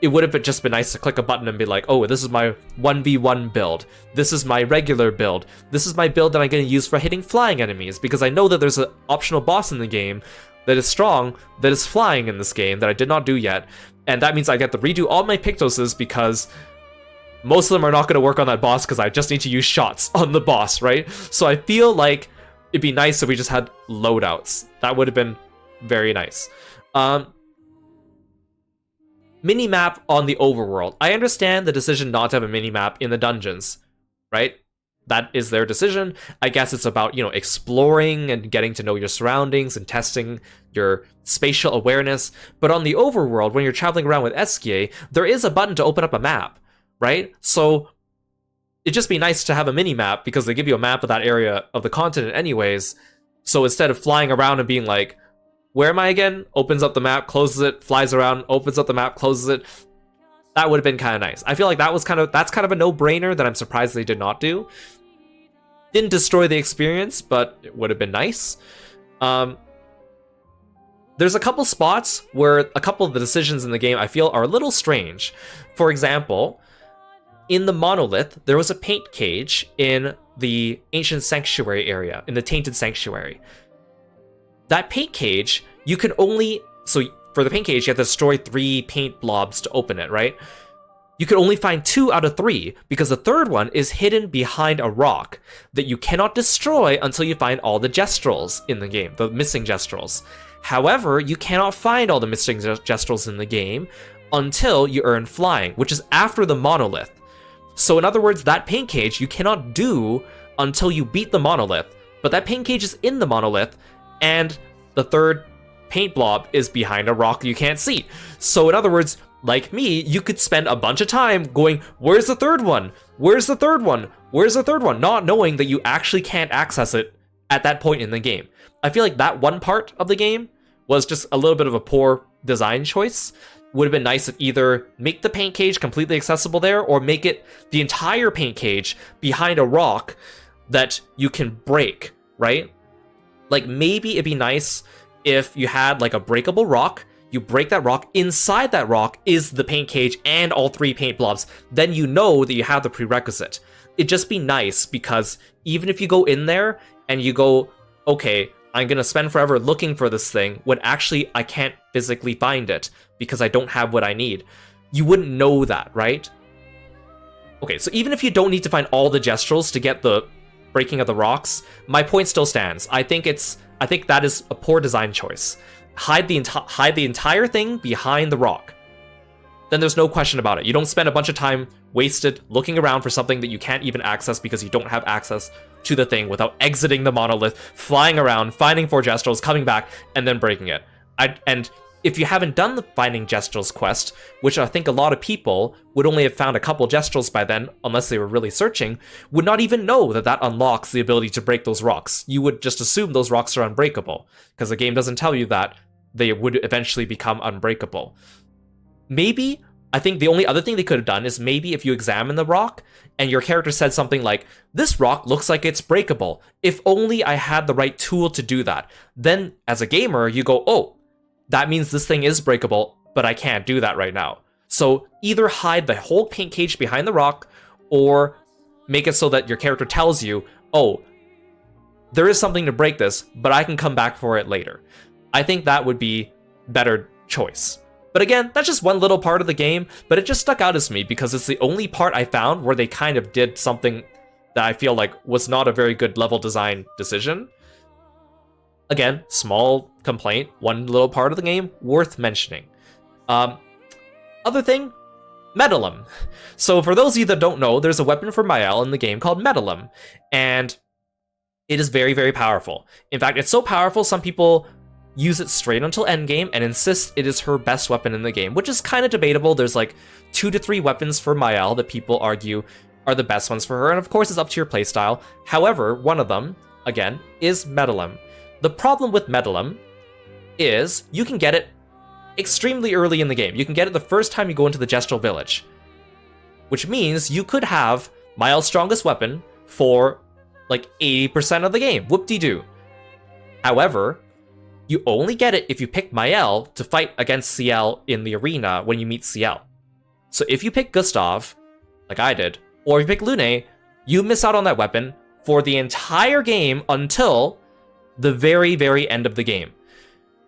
It would have just been nice to click a button and be like, oh, this is my 1v1 build. This is my regular build. This is my build that I'm going to use for hitting flying enemies, because I know that there's an optional boss in the game that is strong, that is flying in this game, that I did not do yet. And that means I get to redo all my Pictoses because most of them are not going to work on that boss because I just need to use shots on the boss, right? So I feel like it'd be nice if we just had loadouts. That would have been very nice. Mini-map on the overworld. I understand the decision not to have a mini-map in the dungeons, right? That is their decision. I guess it's about, you know, exploring and getting to know your surroundings and testing your spatial awareness. But on the overworld, when you're traveling around with Esquier, there is a button to open up a map, right? So it'd just be nice to have a mini-map because they give you a map of that area of the continent anyways. So instead of flying around and being like, where am I again? Opens up the map, closes it, flies around, opens up the map, closes it. That would have been kind of nice. I feel like that's kind of a no-brainer that I'm surprised they did not do. Didn't destroy the experience, but it would have been nice. There's a couple spots where a couple of the decisions in the game I feel are a little strange. For example, in the monolith, there was a paint cage in the Ancient Sanctuary area, in the Tainted Sanctuary. That paint cage, you can only... So for the paint cage, you have to destroy 3 paint blobs to open it, right? You can only find 2 out of 3, because the third one is hidden behind a rock that you cannot destroy until you find all the gestrels in the game, the missing gestrels. However, you cannot find all the missing gestrels in the game until you earn flying, which is after the monolith. So in other words, that paint cage you cannot do until you beat the monolith, but that paint cage is in the monolith, and the third paint blob is behind a rock you can't see. So in other words, like me, you could spend a bunch of time going, where's the third one? Where's the third one? Where's the third one? Not knowing that you actually can't access it at that point in the game. I feel like that one part of the game was just a little bit of a poor design choice. Would have been nice if either make the paint cage completely accessible there, or make it the entire paint cage behind a rock that you can break, right? Like, maybe it'd be nice if you had like a breakable rock, you break that rock, inside that rock is the paint cage and all 3 paint blobs, then you know that you have the prerequisite. It'd just be nice, because even if you go in there and you go, okay, I'm gonna spend forever looking for this thing, when actually I can't physically find it because I don't have what I need, you wouldn't know that, right? Okay, so even if you don't need to find all the gestrels to get the breaking of the rocks, my point still stands. I think that is a poor design choice. Hide the entire thing behind the rock. Then there's no question about it. You don't spend a bunch of time wasted looking around for something that you can't even access because you don't have access to the thing without exiting the monolith, flying around, finding 4 gestrels, coming back, and then breaking it. And if you haven't done the Finding Gestrels quest, which I think a lot of people would only have found a couple gestrels by then, unless they were really searching, would not even know that that unlocks the ability to break those rocks. You would just assume those rocks are unbreakable, because the game doesn't tell you that they would eventually become unbreakable. Maybe, I think the only other thing they could have done is maybe if you examine the rock, and your character said something like, this rock looks like it's breakable. If only I had the right tool to do that. Then, as a gamer, you go, oh, that means this thing is breakable, but I can't do that right now. So either hide the whole paint cage behind the rock, or make it so that your character tells you, oh, there is something to break this, but I can come back for it later. I think that would be better choice. But again, that's just one little part of the game, but it just stuck out as me because it's the only part I found where they kind of did something that I feel like was not a very good level design decision. Again, small complaint, one little part of the game, worth mentioning. Other thing, Medallum. So for those of you that don't know, there's a weapon for Mael in the game called Medallum, and it is very, very powerful. In fact, it's so powerful, some people use it straight until endgame and insist it is her best weapon in the game, which is kind of debatable. There's like 2 to 3 weapons for Mael that people argue are the best ones for her, and of course it's up to your playstyle. However, one of them, again, is Medallum. The problem with Medallum is you can get it extremely early in the game. You can get it the first time you go into the Gestral Village, which means you could have Mael's strongest weapon for like 80% of the game. Whoop-de-doo. However, you only get it if you pick Mael to fight against Ciel in the arena when you meet Ciel. So if you pick Gustav, like I did, or if you pick Lune, you miss out on that weapon for the entire game until the very, very end of the game.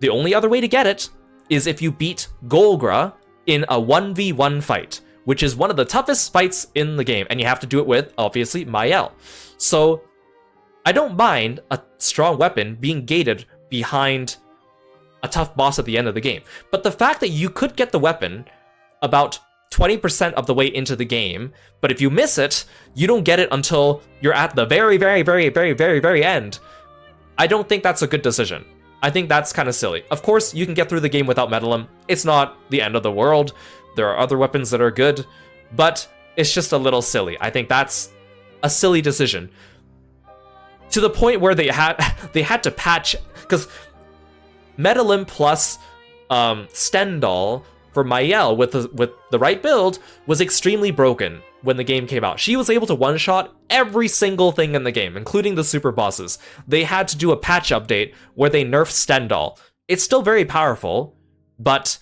The only other way to get it is if you beat Golgra in a 1v1 fight, which is one of the toughest fights in the game, and you have to do it with, obviously, Mael. So I don't mind a strong weapon being gated behind a tough boss at the end of the game. But the fact that you could get the weapon about 20% of the way into the game, but if you miss it, you don't get it until you're at the very, very, very, very, very, very end, I don't think that's a good decision. I think that's kind of silly. Of course, you can get through the game without Medallum. It's not the end of the world. There are other weapons that are good, but it's just a little silly. I think that's a silly decision. To the point where they had to patch, because Medallum plus Stendhal for Mael with the right build was extremely broken when the game came out. She was able to one-shot every single thing in the game, including the super bosses. They had to do a patch update where they nerfed Stendhal. It's still very powerful, but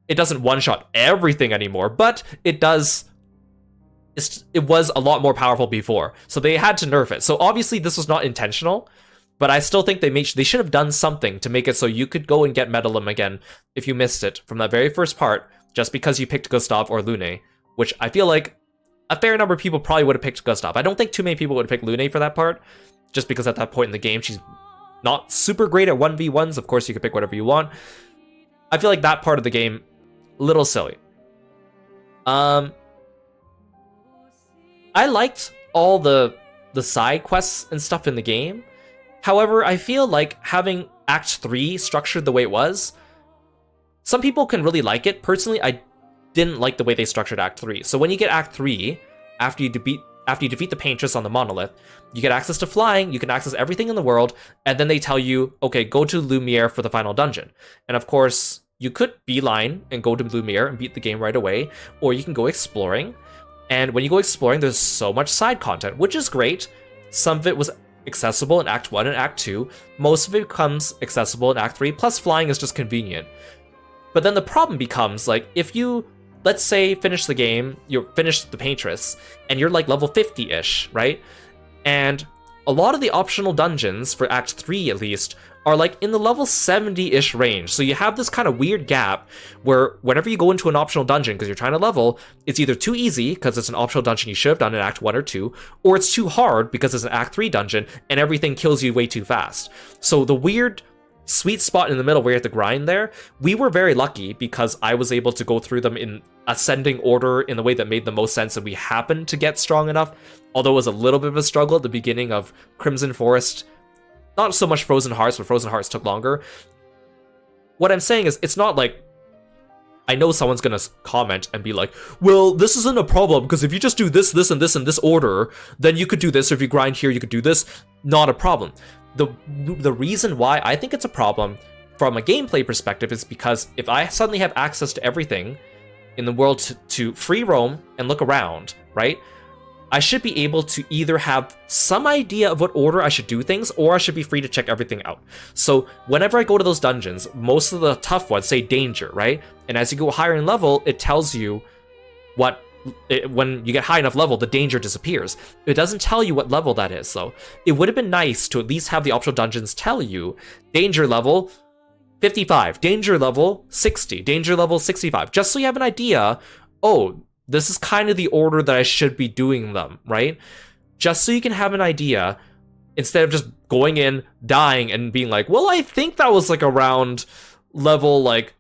it doesn't one-shot everything anymore, but it does it was a lot more powerful before, so they had to nerf it. So obviously this was not intentional, but I still think they should have done something to make it so you could go and get Medalum again if you missed it from that very first part, just because you picked Gustav or Lune, which I feel like a fair number of people probably would have picked Gustav. I don't think too many people would have picked Lune for that part, just because at that point in the game, she's not super great at 1v1s. Of course, you can pick whatever you want. I feel like that part of the game, a little silly. I liked all the side quests and stuff in the game. However, I feel like having Act 3 structured the way it was, some people can really like it. Personally, I didn't like the way they structured Act 3. So when you get Act 3, after you defeat the Paintress on the Monolith, you get access to flying, you can access everything in the world, and then they tell you, okay, go to Lumiere for the final dungeon. And of course, you could beeline and go to Lumiere and beat the game right away, or you can go exploring. And when you go exploring, there's so much side content, which is great. Some of it was accessible in Act 1 and Act 2. Most of it becomes accessible in Act 3, plus flying is just convenient. But then the problem becomes, like, if you, let's say, finish the game, you finish the Paintress, and you're like level 50-ish, right? And a lot of the optional dungeons, for Act 3 at least, are like in the level 70-ish range. So you have this kind of weird gap where whenever you go into an optional dungeon because you're trying to level, it's either too easy because it's an optional dungeon you should have done in Act 1 or 2, or it's too hard because it's an Act 3 dungeon and everything kills you way too fast. So the weird sweet spot in the middle where you have to grind there, we were very lucky because I was able to go through them in ascending order in the way that made the most sense, and we happened to get strong enough, although it was a little bit of a struggle at the beginning of Crimson Forest. Not so much Frozen Hearts, but Frozen Hearts took longer. What I'm saying is, it's not like, I know someone's gonna comment and be like, well, this isn't a problem, because if you just do this, this, and this in this order, then you could do this, or if you grind here, you could do this. Not a problem. The reason why I think it's a problem from a gameplay perspective is because if I suddenly have access to everything in the world to free roam and look around, right? I should be able to either have some idea of what order I should do things, or I should be free to check everything out. So whenever I go to those dungeons, most of the tough ones say danger, right? And as you go higher in level, it tells you when you get high enough level, the danger disappears. It doesn't tell you what level that is, though. It would have been nice to at least have the optional dungeons tell you danger level 55, danger level 60, danger level 65, just so you have an idea, oh, this is kind of the order that I should be doing them, right? Just so you can have an idea, instead of just going in, dying, and being like, well, I think that was like around level like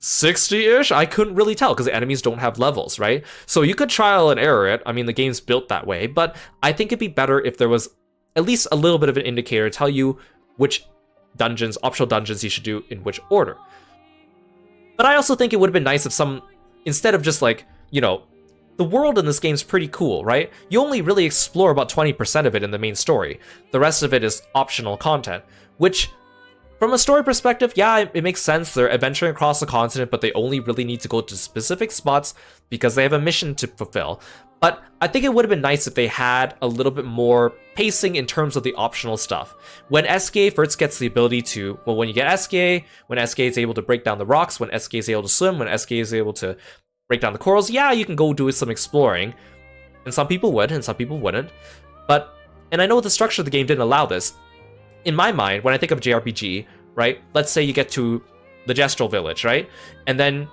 60-ish? I couldn't really tell because the enemies don't have levels, right? So you could trial and error it. I mean, the game's built that way, but I think it'd be better if there was at least a little bit of an indicator to tell you which dungeons, optional dungeons you should do in which order. But I also think it would have been nice if instead of just like, you know, the world in this game's pretty cool, right? You only really explore about 20% of it in the main story. The rest of it is optional content, which, from a story perspective, yeah, it makes sense. They're adventuring across the continent, but they only really need to go to specific spots because they have a mission to fulfill. But I think it would have been nice if they had a little bit more pacing in terms of the optional stuff. When SK first gets the ability to, well, when you get SK, when SK is able to break down the rocks, when SK is able to swim, when SK is able to break down the corals, yeah, you can go do some exploring. And some people would, and some people wouldn't. But, and I know the structure of the game didn't allow this. In my mind, when I think of JRPG, right, let's say you get to the Gestural Village, right? And then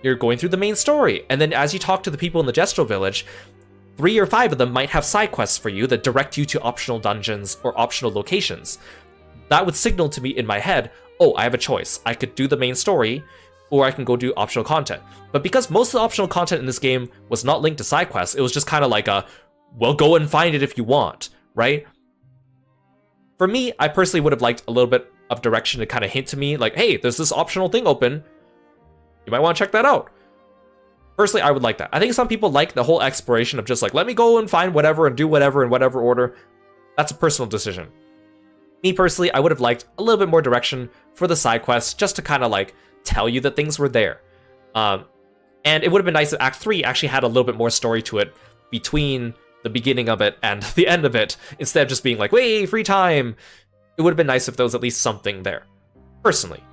you're going through the main story. And then as you talk to the people in the Gestural Village, 3 or 5 of them might have side quests for you that direct you to optional dungeons or optional locations. That would signal to me in my head, oh, I have a choice. I could do the main story, or I can go do optional content. But because most of the optional content in this game was not linked to side quests, it was just kind of like a, well, go and find it if you want, right? For me, I personally would have liked a little bit of direction to kind of hint to me, like, hey, there's this optional thing open. You might want to check that out. Personally, I would like that. I think some people like the whole exploration of just like, let me go and find whatever and do whatever in whatever order. That's a personal decision. Me personally, I would have liked a little bit more direction for the side quests, just to kind of like tell you that things were there. And it would have been nice if Act 3 actually had a little bit more story to it between the beginning of it and the end of it, instead of just being like, wait, free time. It would have been nice if there was at least something there. Personally.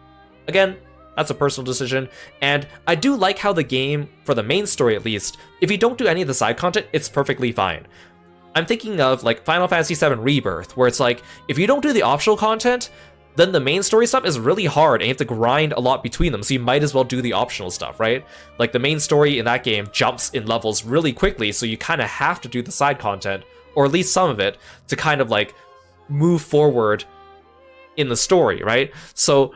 Again, That's a personal decision. And I do like how the game, for the main story at least, if you don't do any of the side content, it's perfectly fine. I'm thinking of like Final Fantasy VII Rebirth, where it's like, if you don't do the optional content, then the main story stuff is really hard and you have to grind a lot between them, so you might as well do the optional stuff, right? Like the main story in that game jumps in levels really quickly, so you kind of have to do the side content, or at least some of it, to kind of like move forward in the story, right? So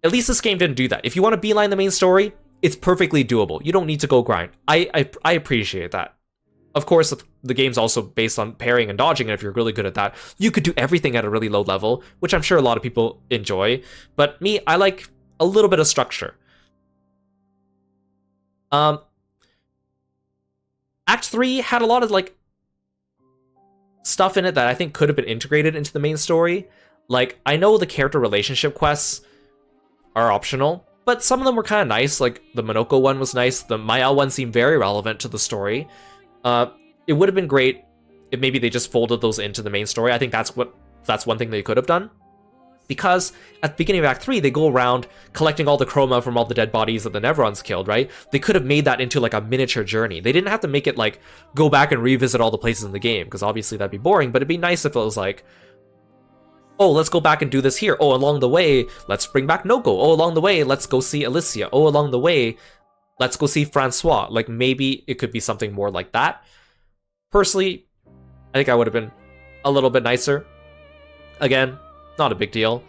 at least this game didn't do that. If you want to beeline the main story, it's perfectly doable. You don't need to go grind. I appreciate that. Of course, the game's also based on parrying and dodging, and if you're really good at that, you could do everything at a really low level, which I'm sure a lot of people enjoy. But me, I like a little bit of structure. Act 3 had a lot of like stuff in it that I think could have been integrated into the main story. Like, I know the character relationship quests are optional, but some of them were kind of nice. Like the Monoko one was nice. The Mayal one seemed very relevant to the story. It would have been great if maybe they just folded those into the main story. I think that's one thing they could have done. Because at the beginning of Act 3, they go around collecting all the chroma from all the dead bodies that the Nevrons killed, right? They could have made that into like a miniature journey. They didn't have to make it like go back and revisit all the places in the game, because obviously that'd be boring, but it'd be nice if it was like, oh, let's go back and do this here. Oh, along the way, let's bring back Noko. Oh, along the way, let's go see Alicia. Oh, along the way, let's go see Francois. Like, maybe it could be something more like that. Personally, I think I would have been a little bit nicer. Again, not a big deal.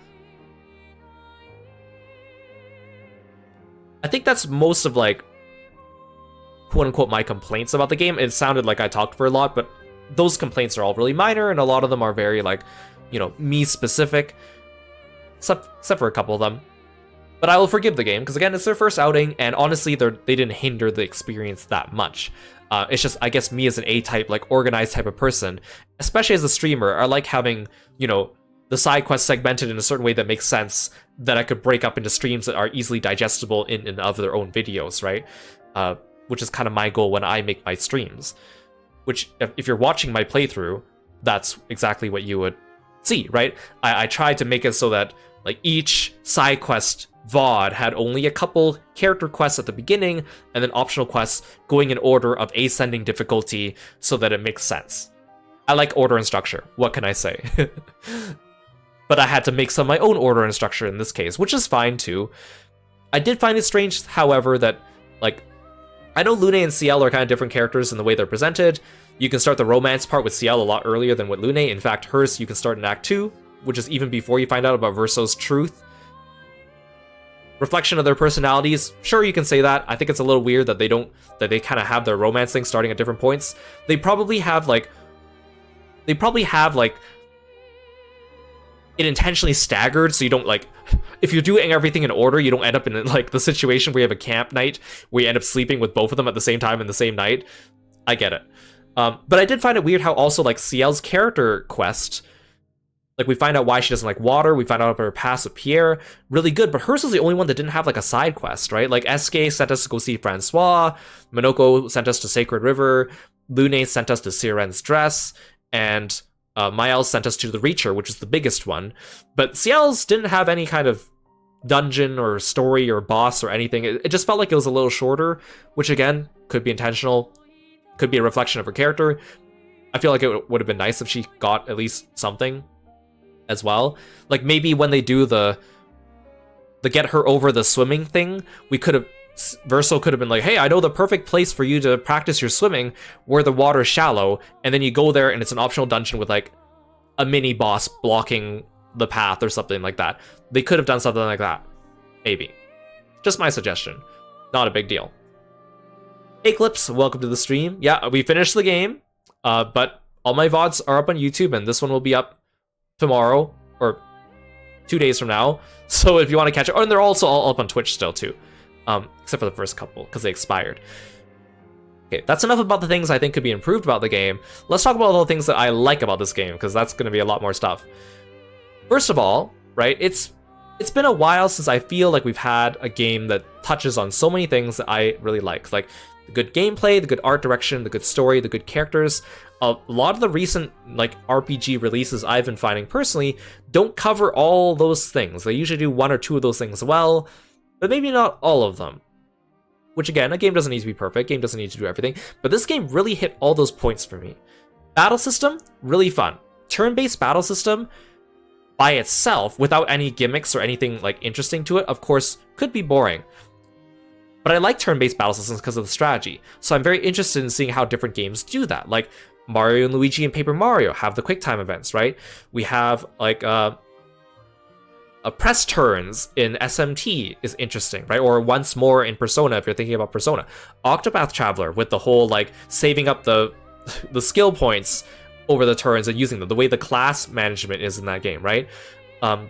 I think that's most of, like, quote-unquote my complaints about the game. It sounded like I talked for a lot, but those complaints are all really minor, and a lot of them are very, like, you know, me-specific. Except for a couple of them. But I will forgive the game, because again, it's their first outing, and honestly, they didn't hinder the experience that much. It's just, I guess, me as an A-type, like, organized type of person, especially as a streamer, I like having, you know, the side quests segmented in a certain way that makes sense, that I could break up into streams that are easily digestible in and of their own videos, right? Which is kind of my goal when I make my streams. Which, if you're watching my playthrough, that's exactly what you would see, right? I tried to make it so that, like, each side quest VOD had only a couple character quests at the beginning, and then optional quests going in order of ascending difficulty so that it makes sense. I like order and structure, what can I say? But I had to make some of my own order and structure in this case, which is fine too. I did find it strange, however, that, like, I know Lune and Ciel are kind of different characters in the way they're presented. You can start the romance part with Ciel a lot earlier than with Lune. In fact, hers you can start in Act 2, which is even before you find out about Verso's truth. Reflection of their personalities, sure, you can say that. I think it's a little weird that they kind of have their romance thing starting at different points. They probably have like it intentionally staggered, so you don't, like, if you're doing everything in order, you don't end up in, like, the situation where you have a camp night where you end up sleeping with both of them at the same time in the same night. I get it. But I did find it weird how also, like, Ciel's character quest, like, we find out why she doesn't like water, we find out about her past with Pierre, really good, but hers was the only one that didn't have, like, a side quest, right? Like, Eske sent us to go see Francois, Monoko sent us to Sacred River, Lune sent us to Siren's Dress, and Mayal sent us to the Reacher, which is the biggest one. But Ciel's didn't have any kind of dungeon or story or boss or anything. It just felt like it was a little shorter, which again, could be intentional, could be a reflection of her character. I feel like it would have been nice if she got at least something as well. Like, maybe when they do the get her over the swimming thing, Verso could have been like, hey, I know the perfect place for you to practice your swimming where the water's shallow, and then you go there and it's an optional dungeon with, like, a mini boss blocking the path or something like that. They could have done something like that. Maybe. Just my suggestion. Not a big deal. Eclipse, welcome to the stream. Yeah, we finished the game, but all my VODs are up on YouTube, and this one will be up tomorrow, or 2 days from now. So if you want to catch it, and they're also all up on Twitch still too. Except for the first couple, because they expired. Okay, that's enough about the things I think could be improved about the game. Let's talk about all the things that I like about this game, because that's going to be a lot more stuff. First of all, right, it's been a while since I feel like we've had a game that touches on so many things that I really like the good gameplay, the good art direction, the good story, the good characters. A lot of the recent, like, RPG releases I've been finding personally don't cover all those things. They usually do one or two of those things well, but maybe not all of them. Which again, a game doesn't need to be perfect, game doesn't need to do everything, but this game really hit all those points for me. Battle system, really fun. Turn-based battle system, by itself, without any gimmicks or anything like interesting to it, of course, could be boring. But I like turn-based battle systems because of the strategy, so I'm very interested in seeing how different games do that. Like Mario and Luigi and Paper Mario have the quick time events, right? We have like a press turns in SMT is interesting, right? Or once more in Persona, if you're thinking about Persona. Octopath Traveler with the whole like saving up the skill points over the turns and using them, the way the class management is in that game, right?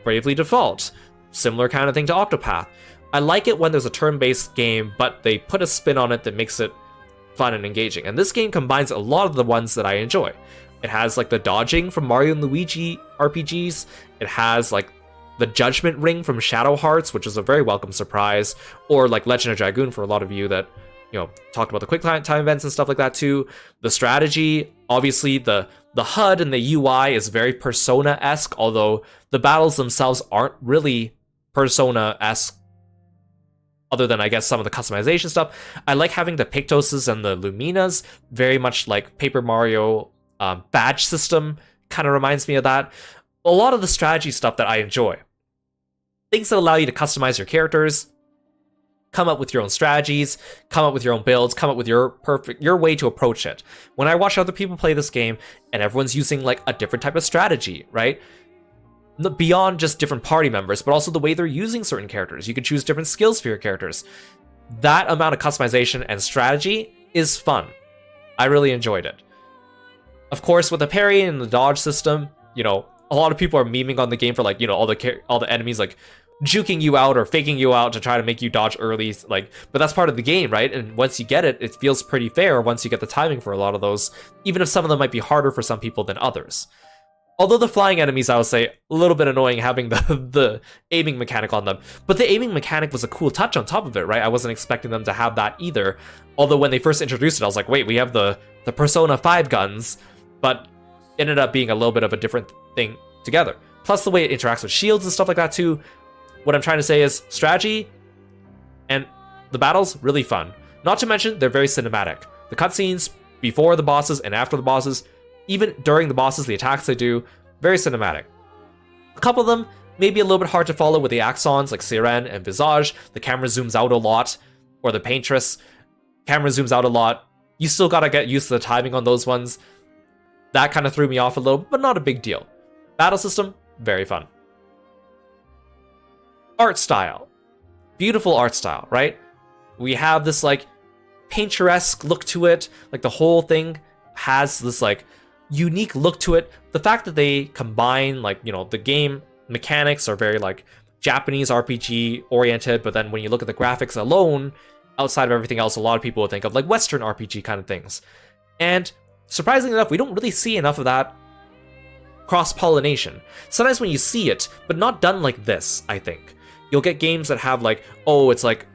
Bravely Default, similar kind of thing to Octopath. I like it when there's a turn-based game, but they put a spin on it that makes it fun and engaging. And this game combines a lot of the ones that I enjoy. It has like the dodging from Mario and Luigi RPGs. It has like the Judgment Ring from Shadow Hearts, which is a very welcome surprise, or like Legend of Dragoon for a lot of you that, you know, talked about the quick time events and stuff like that too. The strategy, obviously the HUD and the UI is very Persona-esque, although the battles themselves aren't really Persona-esque, other than I guess some of the customization stuff. I like having the Pictoses and the Luminas, very much like Paper Mario badge system, kind of reminds me of that. A lot of the strategy stuff that I enjoy. Things that allow you to customize your characters, come up with your own strategies, come up with your own builds, come up with your way to approach it. When I watch other people play this game and everyone's using like a different type of strategy, right? Beyond just different party members, but also the way they're using certain characters. You can choose different skills for your characters. That amount of customization and strategy is fun. I really enjoyed it. Of course, with the parry and the dodge system, you know, a lot of people are memeing on the game for like, you know, all the enemies like juking you out or faking you out to try to make you dodge early, like, but that's part of the game, right? And once you get it, it feels pretty fair once you get the timing for a lot of those, even if some of them might be harder for some people than others. Although the flying enemies, I would say, a little bit annoying having the aiming mechanic on them. But the aiming mechanic was a cool touch on top of it, right? I wasn't expecting them to have that either. Although when they first introduced it, I was like, wait, we have the Persona 5 guns, but ended up being a little bit of a different thing together. Plus the way it interacts with shields and stuff like that too. What I'm trying to say is strategy and the battles, really fun. Not to mention, they're very cinematic. The cutscenes before the bosses and after the bosses, even during the bosses, the attacks they do, very cinematic. A couple of them maybe a little bit hard to follow with the Axons like Siren and Visage. The camera zooms out a lot, or the Paintress. Camera zooms out a lot. You still gotta get used to the timing on those ones. That kind of threw me off a little, but not a big deal. Battle system, very fun. Art style. Beautiful art style, right? We have this like painteresque look to it. Like the whole thing has this like unique look to it. The fact that they combine like, you know, the game mechanics are very like Japanese RPG oriented, but then when you look at the graphics alone, outside of everything else, a lot of people would think of like Western RPG kind of things. And surprisingly enough, we don't really see enough of that cross-pollination. Sometimes when you see it, but not done like this, I think. You'll get games that have like, oh, it's like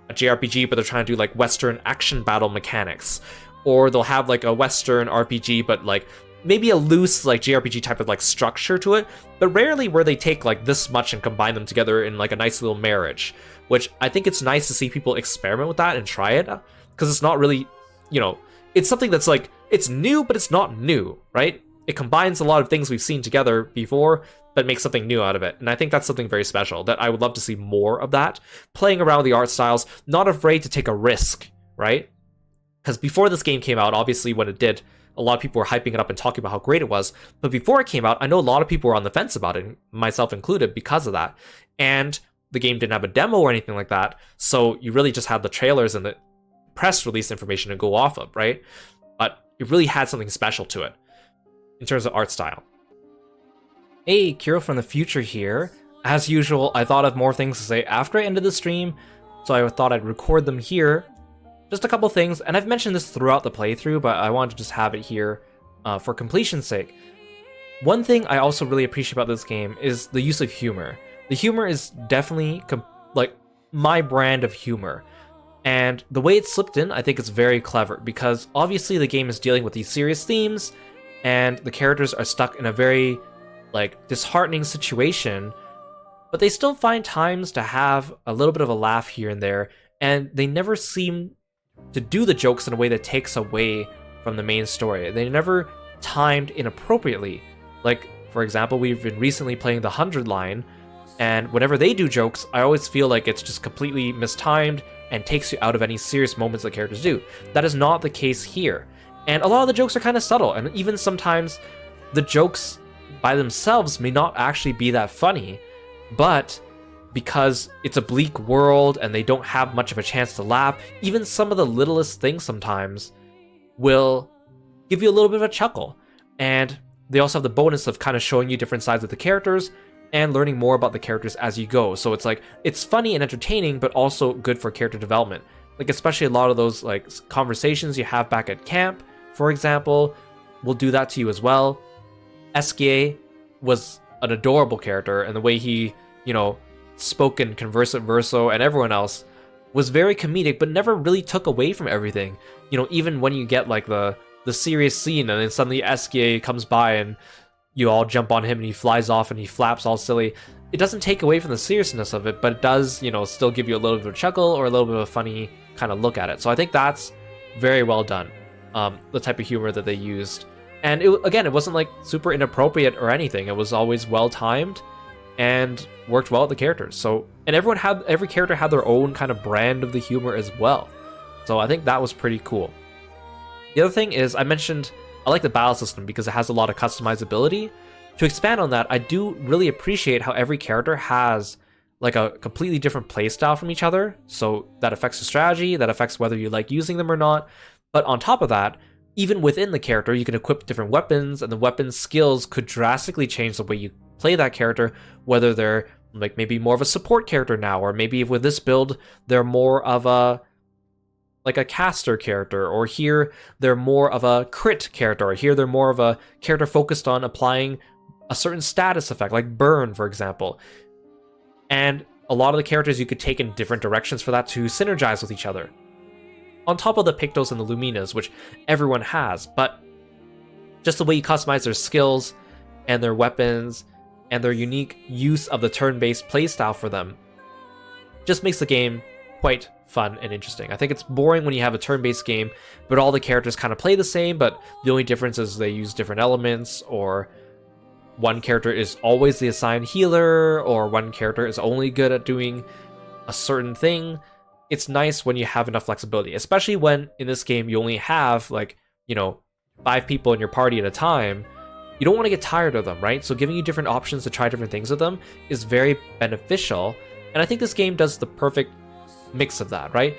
a JRPG, but they're trying to do like Western action battle mechanics. Or they'll have like a Western RPG, but like maybe a loose like JRPG type of like structure to it, but rarely where they take like this much and combine them together in like a nice little marriage, which I think it's nice to see people experiment with that and try it, because it's not really, you know, it's something that's like, it's new, but it's not new, right? It combines a lot of things we've seen together before, but makes something new out of it. And I think that's something very special, that I would love to see more of that. Playing around with the art styles, not afraid to take a risk, right? Because before this game came out, obviously when it did, a lot of people were hyping it up and talking about how great it was. But before it came out, I know a lot of people were on the fence about it, myself included, because of that. And the game didn't have a demo or anything like that, so you really just had the trailers and the press release information to go off of, right? But it really had something special to it in terms of art style. Hey, Kiro from the future here. As usual, I thought of more things to say after I ended the stream, so I thought I'd record them here. Just a couple things, and I've mentioned this throughout the playthrough, but I wanted to just have it here for completion's sake. One thing I also really appreciate about this game is the use of humor. The humor is definitely like my brand of humor. And the way it's slipped in, I think it's very clever, because obviously the game is dealing with these serious themes, and the characters are stuck in a very like disheartening situation but they still find times to have a little bit of a laugh here and there, and they never seem to do the jokes in a way that takes away from the main story. They never timed inappropriately. Like, for example, we've been recently playing the 100 line, and whenever they do jokes, I always feel like it's just completely mistimed and takes you out of any serious moments the characters do. That is not the case here. And a lot of the jokes are kind of subtle, and even sometimes the jokes by themselves may not actually be that funny, but because it's a bleak world and they don't have much of a chance to laugh, even some of the littlest things sometimes will give you a little bit of a chuckle. And they also have the bonus of kind of showing you different sides of the characters and learning more about the characters as you go. So it's like, it's funny and entertaining, but also good for character development. Like, especially a lot of those like conversations you have back at camp, for example, will do that to you as well. Esquier was an adorable character, and the way he, you know, spoke and conversed with Verso and everyone else was very comedic, but never really took away from everything. You know, even when you get like the serious scene and then suddenly Esquier comes by and you all jump on him and he flies off and he flaps all silly, it doesn't take away from the seriousness of it, but it does, you know, still give you a little bit of a chuckle or a little bit of a funny kind of look at it. So I think that's very well done, the type of humor that they used. And again, it wasn't like super inappropriate or anything. It was always well timed and worked well with the characters. So, and every character had their own kind of brand of the humor as well. So I think that was pretty cool. The other thing is, I mentioned I like the battle system because it has a lot of customizability. To expand on that, I do really appreciate how every character has like a completely different playstyle from each other. So that affects the strategy, that affects whether you like using them or not. But on top of that, even within the character, you can equip different weapons, and the weapon skills could drastically change the way you play that character, whether they're like maybe more of a support character now, or maybe with this build, they're more of a caster character, or here they're more of a crit character, or here they're more of a character focused on applying a certain status effect, like burn, for example. And a lot of the characters you could take in different directions for that to synergize with each other. On top of the Pictos and the Luminas, which everyone has, but just the way you customize their skills and their weapons and their unique use of the turn-based playstyle for them just makes the game quite fun and interesting. I think it's boring when you have a turn-based game, but all the characters kind of play the same, but the only difference is they use different elements, or one character is always the assigned healer, or one character is only good at doing a certain thing. It's nice when you have enough flexibility, especially when in this game you only have like, you know, 5 people in your party at a time. You don't want to get tired of them, right? So giving you different options to try different things with them is very beneficial. And I think this game does the perfect mix of that, right?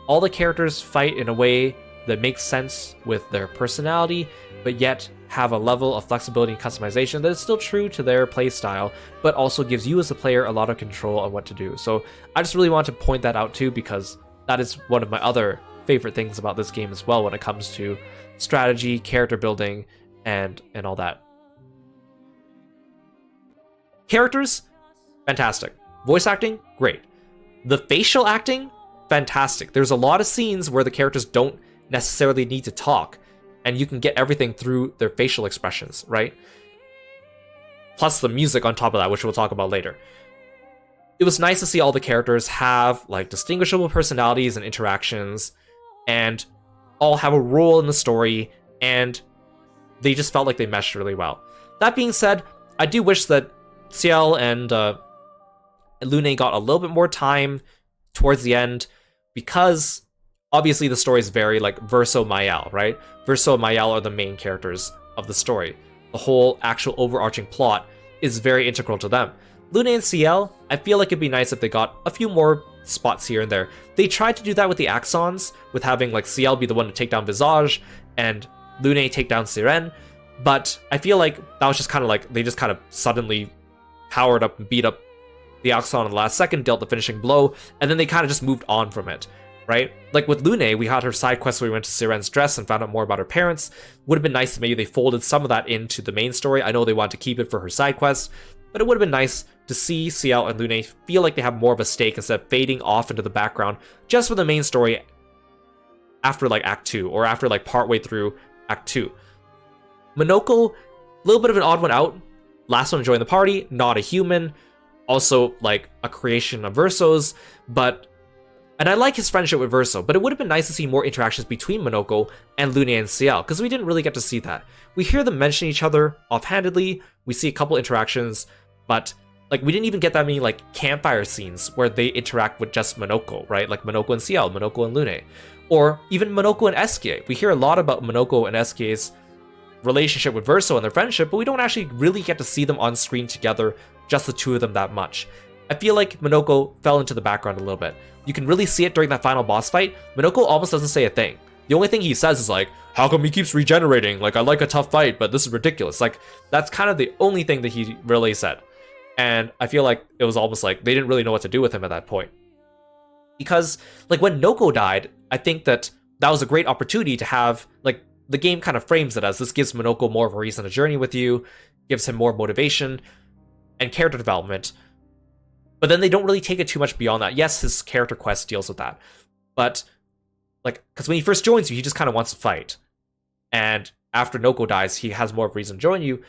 All the characters fight in a way that makes sense with their personality, but yet have a level of flexibility and customization that is still true to their playstyle, but also gives you as a player a lot of control on what to do. So I just really want to point that out too, because that is one of my other favorite things about this game as well when it comes to strategy, character building, and all that. Characters, fantastic. Voice acting, great. The facial acting, fantastic. There's a lot of scenes where the characters don't necessarily need to talk, and you can get everything through their facial expressions, right? Plus the music on top of that, which we'll talk about later. It was nice to see all the characters have like distinguishable personalities and interactions, and all have a role in the story, and they just felt like they meshed really well. That being said, I do wish that Ciel and Lune got a little bit more time towards the end, because obviously the story is very like Verso Mayel, right? Verso and Mayel are the main characters of the story. The whole actual overarching plot is very integral to them. Lune and Ciel, I feel like it'd be nice if they got a few more spots here and there. They tried to do that with the Axons, with having like Ciel be the one to take down Visage and Lune take down Siren, but I feel like that was just kind of like, they just kind of suddenly powered up and beat up the Axon in the last second, dealt the finishing blow, and then they kind of just moved on from it, right? Like with Lune, we had her side quest where we went to Siren's dress and found out more about her parents. Would have been nice if maybe they folded some of that into the main story. I know they want to keep it for her side quest, but it would have been nice to see Ciel and Lune feel like they have more of a stake instead of fading off into the background just for the main story after like Act 2, or after like partway through Act 2. Monoko, a little bit of an odd one out. Last one to join the party, not a human. also like a creation of Verso's, and I like his friendship with Verso, but it would have been nice to see more interactions between Monoko and Lune and Ciel, because we didn't really get to see that. We hear them mention each other offhandedly, we see a couple interactions, but like we didn't even get that many like campfire scenes where they interact with just Monoko, right? Like Monoko and Ciel, Monoko and Lune. Or even Monoko and Eskie. We hear a lot about Monoko and Eskie's relationship with Verso and their friendship, but we don't actually really get to see them on screen together, just the two of them that much. I feel like Monoko fell into the background a little bit. You can really see it during that final boss fight. Monoko almost doesn't say a thing. The only thing he says is like, how come he keeps regenerating? Like, I like a tough fight, but this is ridiculous. Like, that's kind of the only thing that he really said. And I feel like it was almost like they didn't really know what to do with him at that point. Because, like, when Noko died, I think that was a great opportunity to have, like, the game kind of frames it as this gives Monoko more of a reason to journey with you, gives him more motivation and character development. But then they don't really take it too much beyond that. Yes, his character quest deals with that. But, like, because when he first joins you, he just kind of wants to fight. And after Noko dies, he has more of a reason to join you.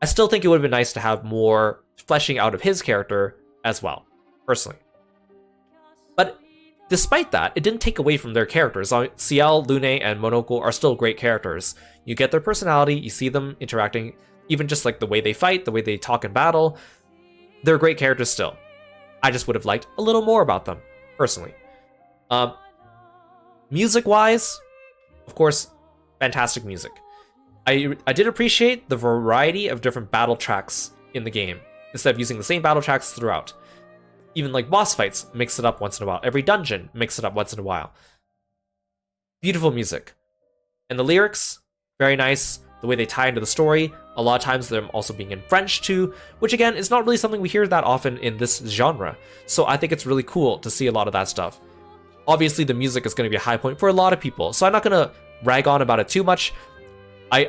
I still think it would have been nice to have more fleshing out of his character as well, personally. But despite that, it didn't take away from their characters. Ciel, Lune, and Monoko are still great characters. You get their personality, you see them interacting, even just like the way they fight, the way they talk in battle. They're great characters still. I just would have liked a little more about them, personally. Music-wise, of course, fantastic music. I did appreciate the variety of different battle tracks in the game, instead of using the same battle tracks throughout. Even like boss fights, mix it up once in a while. Every dungeon, mix it up once in a while. Beautiful music. And the lyrics, very nice. The way they tie into the story, a lot of times them also being in French too, which again is not really something we hear that often in this genre. So I think it's really cool to see a lot of that stuff. Obviously the music is going to be a high point for a lot of people, so I'm not going to rag on about it too much. I'm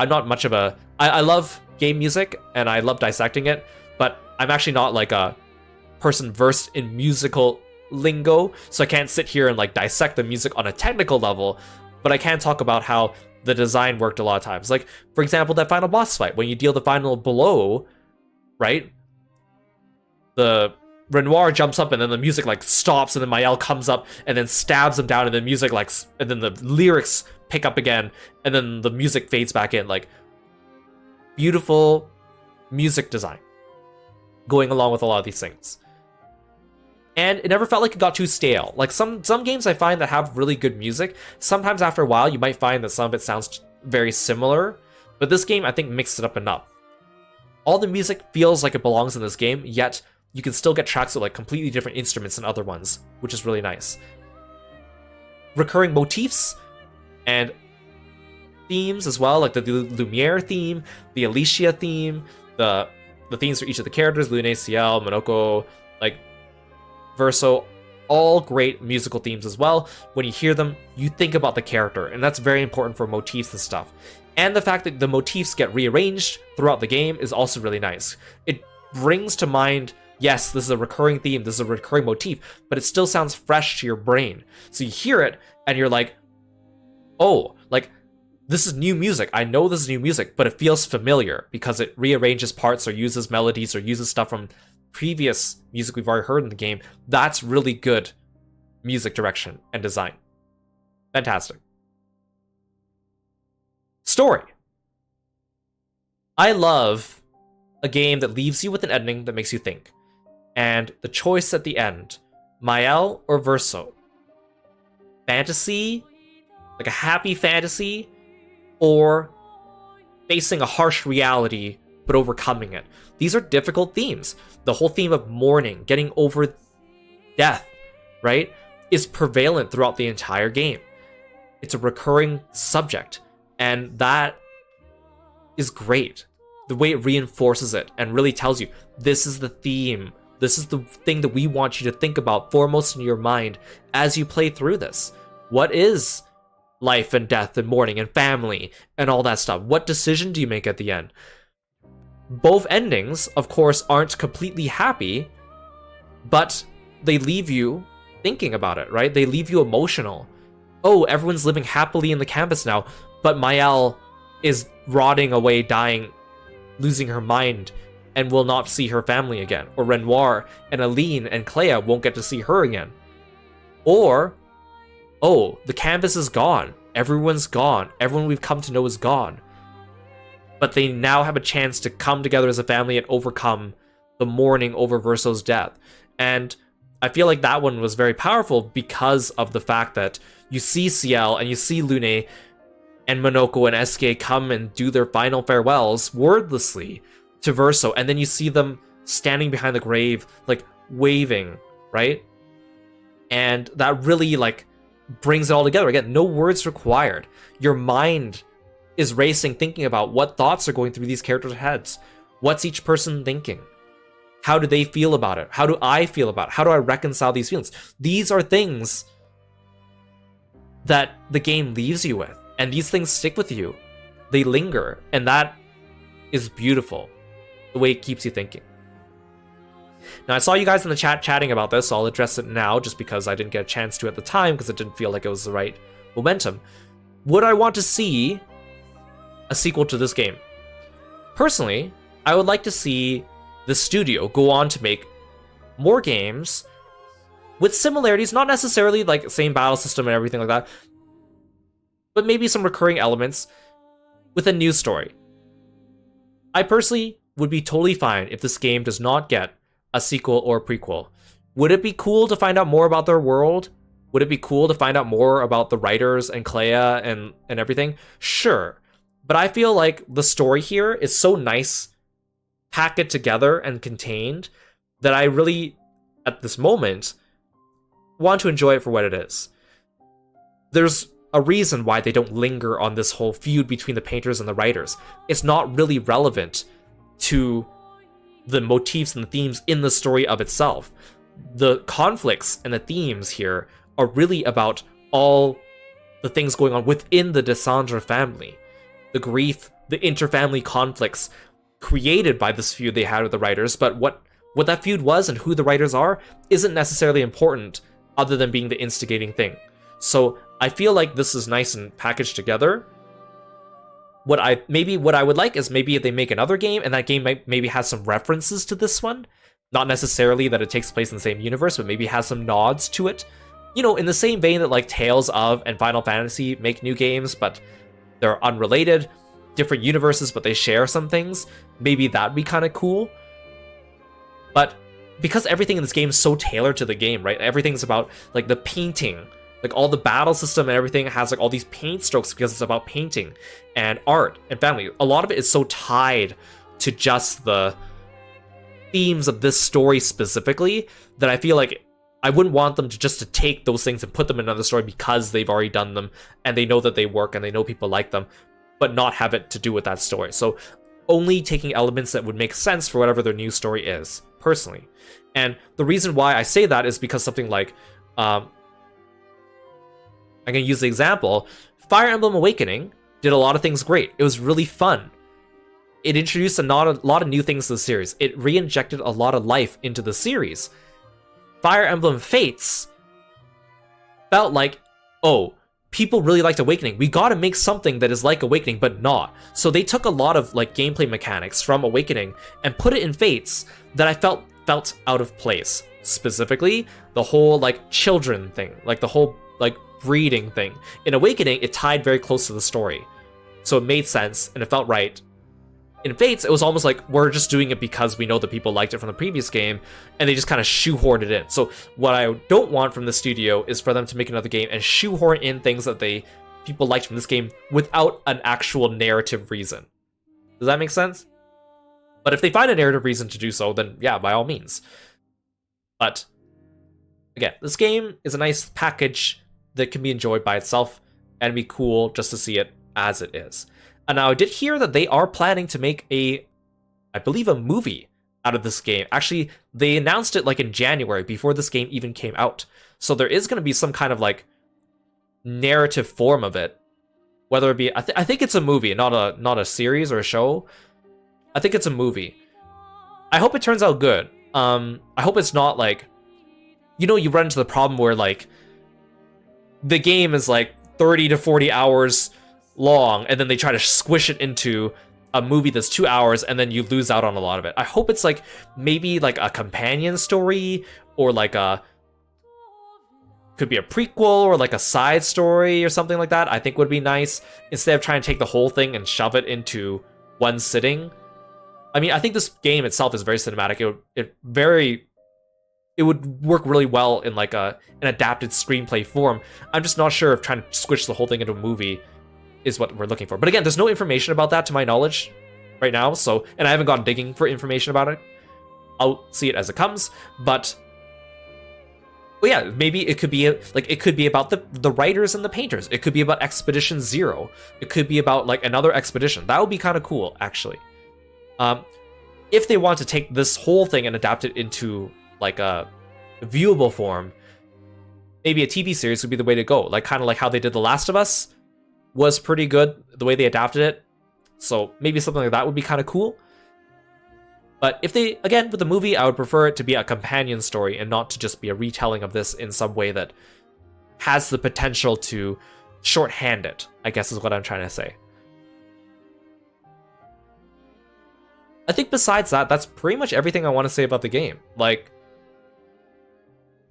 not much of a... I love game music and I love dissecting it, but I'm actually not like a person versed in musical lingo, so I can't sit here and like dissect the music on a technical level, but I can talk about how the design worked a lot of times. Like, for example, that final boss fight, when you deal the final blow, right? The Renoir jumps up and then the music like stops and then Mael comes up and then stabs him down and then music like, and then the lyrics pick up again and then the music fades back in. Like, beautiful music design going along with a lot of these things. And it never felt like it got too stale. Like some games I find that have really good music, sometimes after a while you might find that some of it sounds very similar, but this game I think mixed it up enough. All the music feels like it belongs in this game, yet you can still get tracks with like completely different instruments than other ones, which is really nice. Recurring motifs and themes as well, like the Lumiere theme, the Alicia theme, the themes for each of the characters, Lune, Ciel, Monoko, like Verso, all great musical themes as well. When you hear them, you think about the character, and that's very important for motifs and stuff. And the fact that the motifs get rearranged throughout the game is also really nice. It brings to mind, yes, this is a recurring theme, this is a recurring motif, but it still sounds fresh to your brain. So you hear it, and you're like, oh, like, this is new music. I know this is new music, but it feels familiar because it rearranges parts or uses melodies or uses stuff from previous music we've already heard in the game. That's really good music direction and design. Fantastic. Story. I love a game that leaves you with an ending that makes you think. And the choice at the end, Mael or Verso? Fantasy, like a happy fantasy, or facing a harsh reality but overcoming it. These are difficult themes. The whole theme of mourning, getting over death, right, is prevalent throughout the entire game. It's a recurring subject, and that is great. The way it reinforces it and really tells you, this is the theme. This is the thing that we want you to think about foremost in your mind as you play through this. What is life and death and mourning and family and all that stuff? What decision do you make at the end? Both endings, of course, aren't completely happy, but they leave you thinking about it, right? They leave you emotional. Oh, everyone's living happily in the campus now, but Mael is rotting away, dying, losing her mind and will not see her family again. Or Renoir and Aline and Clea won't get to see her again. Or, oh, the canvas is gone. Everyone's gone. Everyone we've come to know is gone. But they now have a chance to come together as a family and overcome the mourning over Verso's death. And I feel like that one was very powerful because of the fact that you see Ciel and you see Lune and Monoko and SK come and do their final farewells wordlessly to Verso, and then you see them standing behind the grave, like, waving, right? And that really, like, brings it all together. Again, no words required. Your mind is racing, thinking about what thoughts are going through these characters' heads. What's each person thinking? How do they feel about it? How do I feel about it? How do I reconcile these feelings? These are things that the game leaves you with, and these things stick with you. They linger, and that is beautiful, the way it keeps you thinking. Now, I saw you guys in the chat chatting about this, so I'll address it now, just because I didn't get a chance to at the time, because it didn't feel like it was the right momentum. Would I want to see a sequel to this game? Personally, I would like to see the studio go on to make more games with similarities, not necessarily like same battle system and everything like that, but maybe some recurring elements with a new story. I personally would be totally fine if this game does not get a sequel or a prequel. Would it be cool to find out more about their world? Would it be cool to find out more about the writers and Clea and everything? Sure. But I feel like the story here is so nice, packed together and contained, that I really, at this moment, want to enjoy it for what it is. There's a reason why they don't linger on this whole feud between the painters and the writers. It's not really relevant to the motifs and the themes in the story of itself. The conflicts and the themes here are really about all the things going on within the Descendre family. The grief, the interfamily conflicts created by this feud they had with the writers, but what that feud was and who the writers are isn't necessarily important other than being the instigating thing. So I feel like this is nice and packaged together. What I would like is maybe if they make another game and that game maybe has some references to this one. Not necessarily that it takes place in the same universe, but maybe has some nods to it. You know, in the same vein that like Tales of and Final Fantasy make new games, but they're unrelated, different universes, but they share some things. Maybe that'd be kind of cool. But because everything in this game is so tailored to the game, right? Everything's about like the painting, like all the battle system and everything has like all these paint strokes because it's about painting and art and family. A lot of it is so tied to just the themes of this story specifically that I feel like I wouldn't want them to take those things and put them in another story because they've already done them and they know that they work and they know people like them, but not have it to do with that story. So only taking elements that would make sense for whatever their new story is, personally. And the reason why I say that is because something like, I'm going to use the example, Fire Emblem Awakening did a lot of things great. It was really fun. It introduced a lot of new things to the series. It re-injected a lot of life into the series. Fire Emblem Fates felt like, oh, people really liked Awakening. We gotta make something that is like Awakening, but not. So they took a lot of like gameplay mechanics from Awakening and put it in Fates that I felt out of place. Specifically, the whole like children thing, like the whole like breeding thing. In Awakening, it tied very close to the story. So it made sense and it felt right. In Fates, it was almost like we're just doing it because we know that people liked it from the previous game, and they just kind of shoehorned it in. So what I don't want from the studio is for them to make another game and shoehorn in things that people liked from this game without an actual narrative reason. Does that make sense? But if they find a narrative reason to do so, then yeah, by all means. But again, this game is a nice package that can be enjoyed by itself and be cool just to see it as it is. And now I did hear that they are planning to make I believe a movie out of this game. Actually, they announced it like in January before this game even came out. So there is going to be some kind of like narrative form of it. Whether it be, I think it's a movie, not a series or a show. I think it's a movie. I hope it turns out good. I hope it's not like, you know, you run into the problem where like the game is like 30 to 40 hours long, and then they try to squish it into a movie that's 2 hours and then you lose out on a lot of it. I hope it's like maybe like a companion story, or like could be a prequel or like a side story or something like that. I think would be nice, instead of trying to take the whole thing and shove it into one sitting. I mean, I think this game itself is very cinematic. It would work really well in like an adapted screenplay form. I'm just not sure if trying to squish the whole thing into a movie is what we're looking for. But again, there's no information about that to my knowledge right now. So, and I haven't gone digging for information about it. I'll see it as it comes. But yeah, maybe it could be it could be about the writers and the painters. It could be about Expedition Zero. It could be about like another expedition. That would be kind of cool, actually. If they want to take this whole thing and adapt it into like a viewable form, maybe a TV series would be the way to go. Like kind of like how they did The Last of Us was pretty good, the way they adapted it. So maybe something like that would be kind of cool. But if they, again, with the movie, I would prefer it to be a companion story and not to just be a retelling of this in some way that has the potential to shorthand it, I guess is what I'm trying to say. I think besides that, that's pretty much everything I want to say about the game. Like,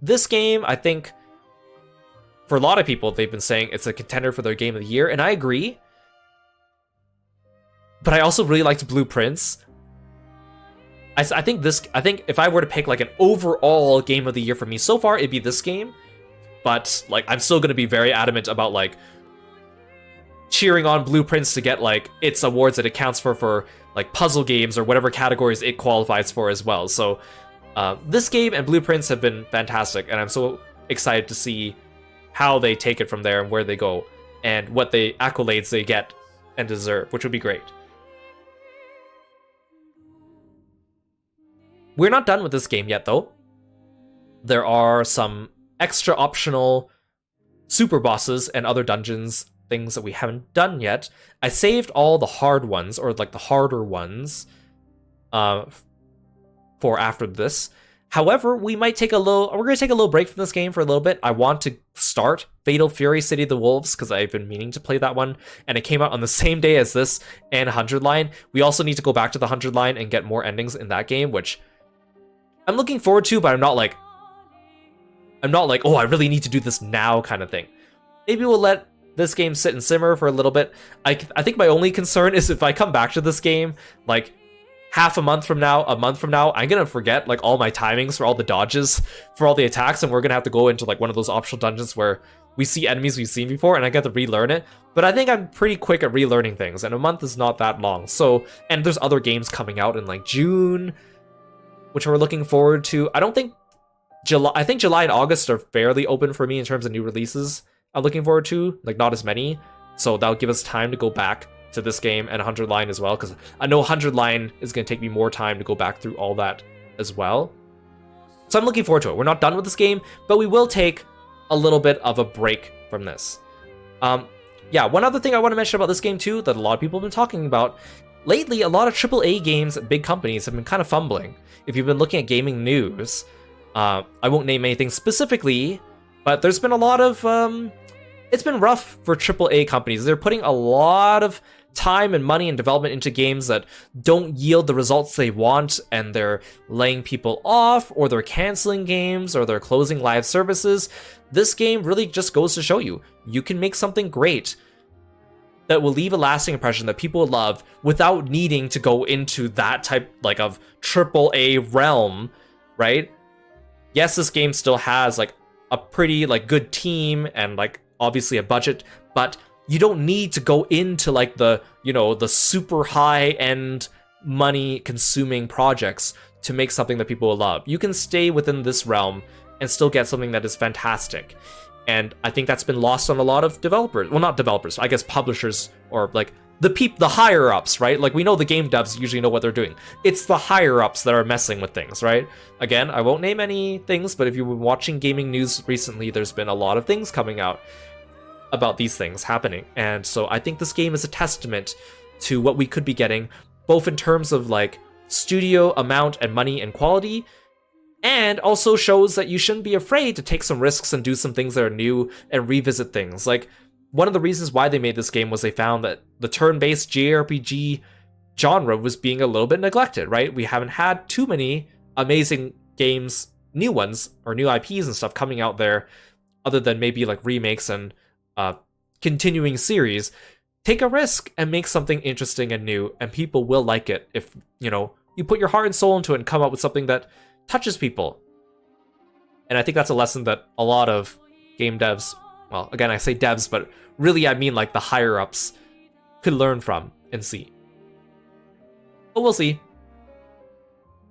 this game, I think, for a lot of people, they've been saying it's a contender for their game of the year, and I agree. But I also really liked Blueprints. I think if I were to pick like an overall game of the year for me so far, it'd be this game. But like, I'm still gonna be very adamant about like cheering on Blueprints to get like its awards that it counts for like puzzle games or whatever categories it qualifies for as well. So this game and Blueprints have been fantastic, and I'm so excited to see how they take it from there and where they go and what the accolades they get and deserve, which would be great. We're not done with this game yet, though. There are some extra optional super bosses and other dungeons, things that we haven't done yet. I saved all the hard ones, or like the harder ones, for after this. However, we're gonna take a little break from this game for a little bit. I want to start Fatal Fury City of the Wolves because I've been meaning to play that one, and it came out on the same day as this and 100 Line. We also need to go back to the 100 Line and get more endings in that game, which I'm looking forward to, but I'm not like, oh, I really need to do this now kind of thing. Maybe we'll let this game sit and simmer for a little bit. I think my only concern is if I come back to this game, like, half a month from now, I'm gonna forget like all my timings for all the dodges, for all the attacks, and we're gonna have to go into like one of those optional dungeons where we see enemies we've seen before, and I get to relearn it. But I think I'm pretty quick at relearning things, and a month is not that long. So, and there's other games coming out in like June, which we're looking forward to. I think July and August are fairly open for me in terms of new releases I'm looking forward to, like not as many. So that'll give us time to go back to this game and 100 Line as well, because I know 100 Line is going to take me more time to go back through all that as well. So I'm looking forward to it. We're not done with this game, but we will take a little bit of a break from this. Yeah, one other thing I want to mention about this game too, that a lot of people have been talking about. Lately, a lot of AAA games at big companies have been kind of fumbling. If you've been looking at gaming news, I won't name anything specifically, but there's been a lot of... it's been rough for AAA companies. They're putting a lot of time and money and development into games that don't yield the results they want, and they're laying people off, or they're canceling games, or they're closing live services. This game really just goes to show you, you can make something great that will leave a lasting impression that people will love without needing to go into that type like of AAA realm, right? Yes, this game still has like a pretty like good team and like obviously a budget, but you don't need to go into like the, you know, the super high end money consuming projects to make something that people will love. You can stay within this realm and still get something that is fantastic. And I think that's been lost on a lot of developers. Well, not developers, I guess publishers, or like the higher ups, right? Like we know the game devs usually know what they're doing. It's the higher ups that are messing with things, right? Again, I won't name any things, but if you've been watching gaming news recently, there's been a lot of things coming out about these things happening. And so I think this game is a testament to what we could be getting, both in terms of like studio amount and money and quality, and also shows that you shouldn't be afraid to take some risks and do some things that are new and revisit things. Like, one of the reasons why they made this game was they found that the turn-based JRPG genre was being a little bit neglected, right? We haven't had too many amazing games, new ones, or new IPs and stuff coming out there, other than maybe like remakes and continuing series. Take a risk and make something interesting and new, and people will like it if, you know, you put your heart and soul into it and come up with something that touches people. And I think that's a lesson that a lot of game devs, well, again, I say devs, but really I mean like the higher-ups, could learn from and see. But we'll see.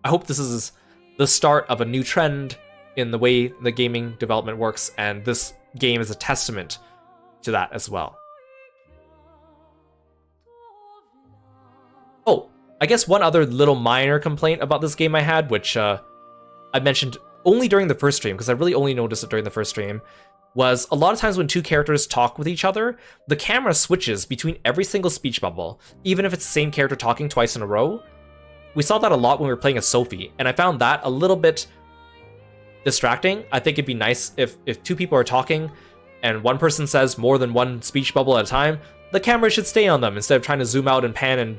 I hope this is the start of a new trend in the way the gaming development works, and this game is a testament to that as well. Oh, I guess one other little minor complaint about this game I had, which I mentioned only during the first stream, because I really only noticed it during the first stream, was a lot of times when two characters talk with each other, the camera switches between every single speech bubble, even if it's the same character talking twice in a row. We saw that a lot when we were playing as Sophie, and I found that a little bit distracting. I think it'd be nice if two people are talking and one person says more than one speech bubble at a time, the camera should stay on them instead of trying to zoom out and pan and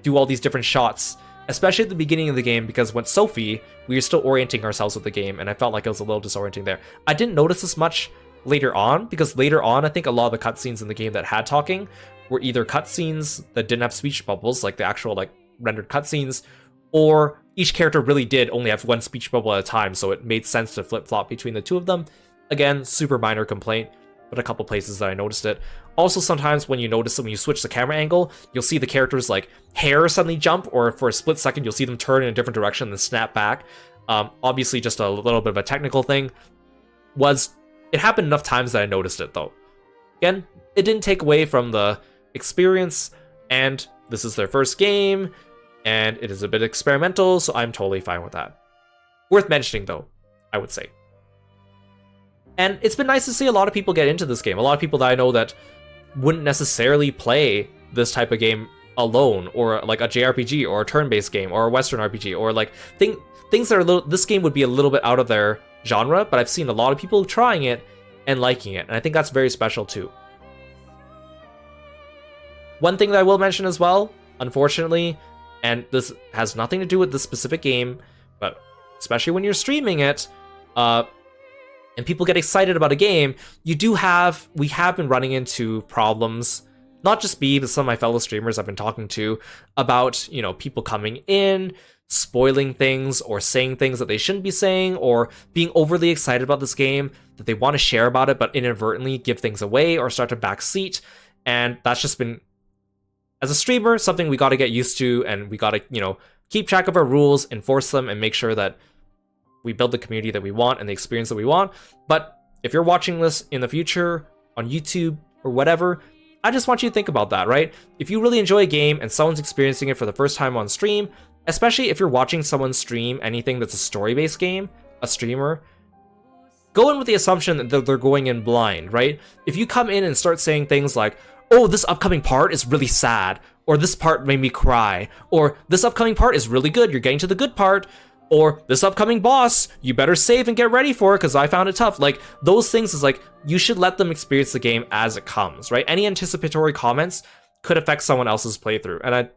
do all these different shots, especially at the beginning of the game, because when Sophie, we were still orienting ourselves with the game, and I felt like it was a little disorienting there. I didn't notice this much later on, because later on, I think a lot of the cutscenes in the game that had talking were either cutscenes that didn't have speech bubbles, like the actual like rendered cutscenes, or each character really did only have one speech bubble at a time, so it made sense to flip-flop between the two of them. Again, super minor complaint, but a couple places that I noticed it. Also, sometimes when you notice it, when you switch the camera angle, you'll see the character's like hair suddenly jump, or for a split second, you'll see them turn in a different direction and then snap back. Obviously, just a little bit of a technical thing. It happened enough times that I noticed it, though. Again, it didn't take away from the experience, and this is their first game, and it is a bit experimental, so I'm totally fine with that. Worth mentioning, though, I would say. And it's been nice to see a lot of people get into this game. A lot of people that I know that wouldn't necessarily play this type of game alone, or like a JRPG, or a turn-based game, or a Western RPG, or like things that are a little. This game would be a little bit out of their genre, but I've seen a lot of people trying it and liking it, and I think that's very special too. One thing that I will mention as well, unfortunately, and this has nothing to do with this specific game, but especially when you're streaming it, and people get excited about a game, we have been running into problems, not just me, but some of my fellow streamers I've been talking to, about, you know, people coming in, spoiling things, or saying things that they shouldn't be saying, or being overly excited about this game, that they want to share about it, but inadvertently give things away, or start to backseat, and that's just been, as a streamer, something we got to get used to, and we got to, you know, keep track of our rules, enforce them, and make sure that we build the community that we want and the experience that we want. But if you're watching this in the future on YouTube or whatever, I just want you to think about that, right? If you really enjoy a game and someone's experiencing it for the first time on stream, especially if you're watching someone stream anything that's a story-based game, a streamer, go in with the assumption that they're going in blind, right? If you come in and start saying things like, oh, this upcoming part is really sad, or this part made me cry, or this upcoming part is really good, you're getting to the good part, or this upcoming boss, you better save and get ready for it because I found it tough. Like, those things is like, you should let them experience the game as it comes, right? Any anticipatory comments could affect someone else's playthrough. And I,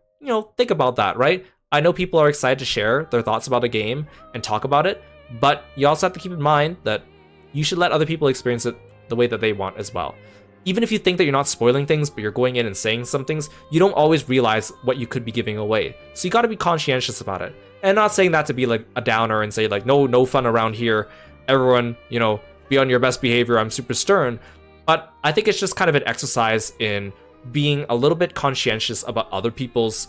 think about that, right? I know people are excited to share their thoughts about a game and talk about it, but you also have to keep in mind that you should let other people experience it the way that they want as well. Even if you think that you're not spoiling things, but you're going in and saying some things, you don't always realize what you could be giving away. So you got to be conscientious about it. And not saying that to be like a downer and say like, no fun around here. Everyone, be on your best behavior. I'm super stern. But I think it's just kind of an exercise in being a little bit conscientious about other people's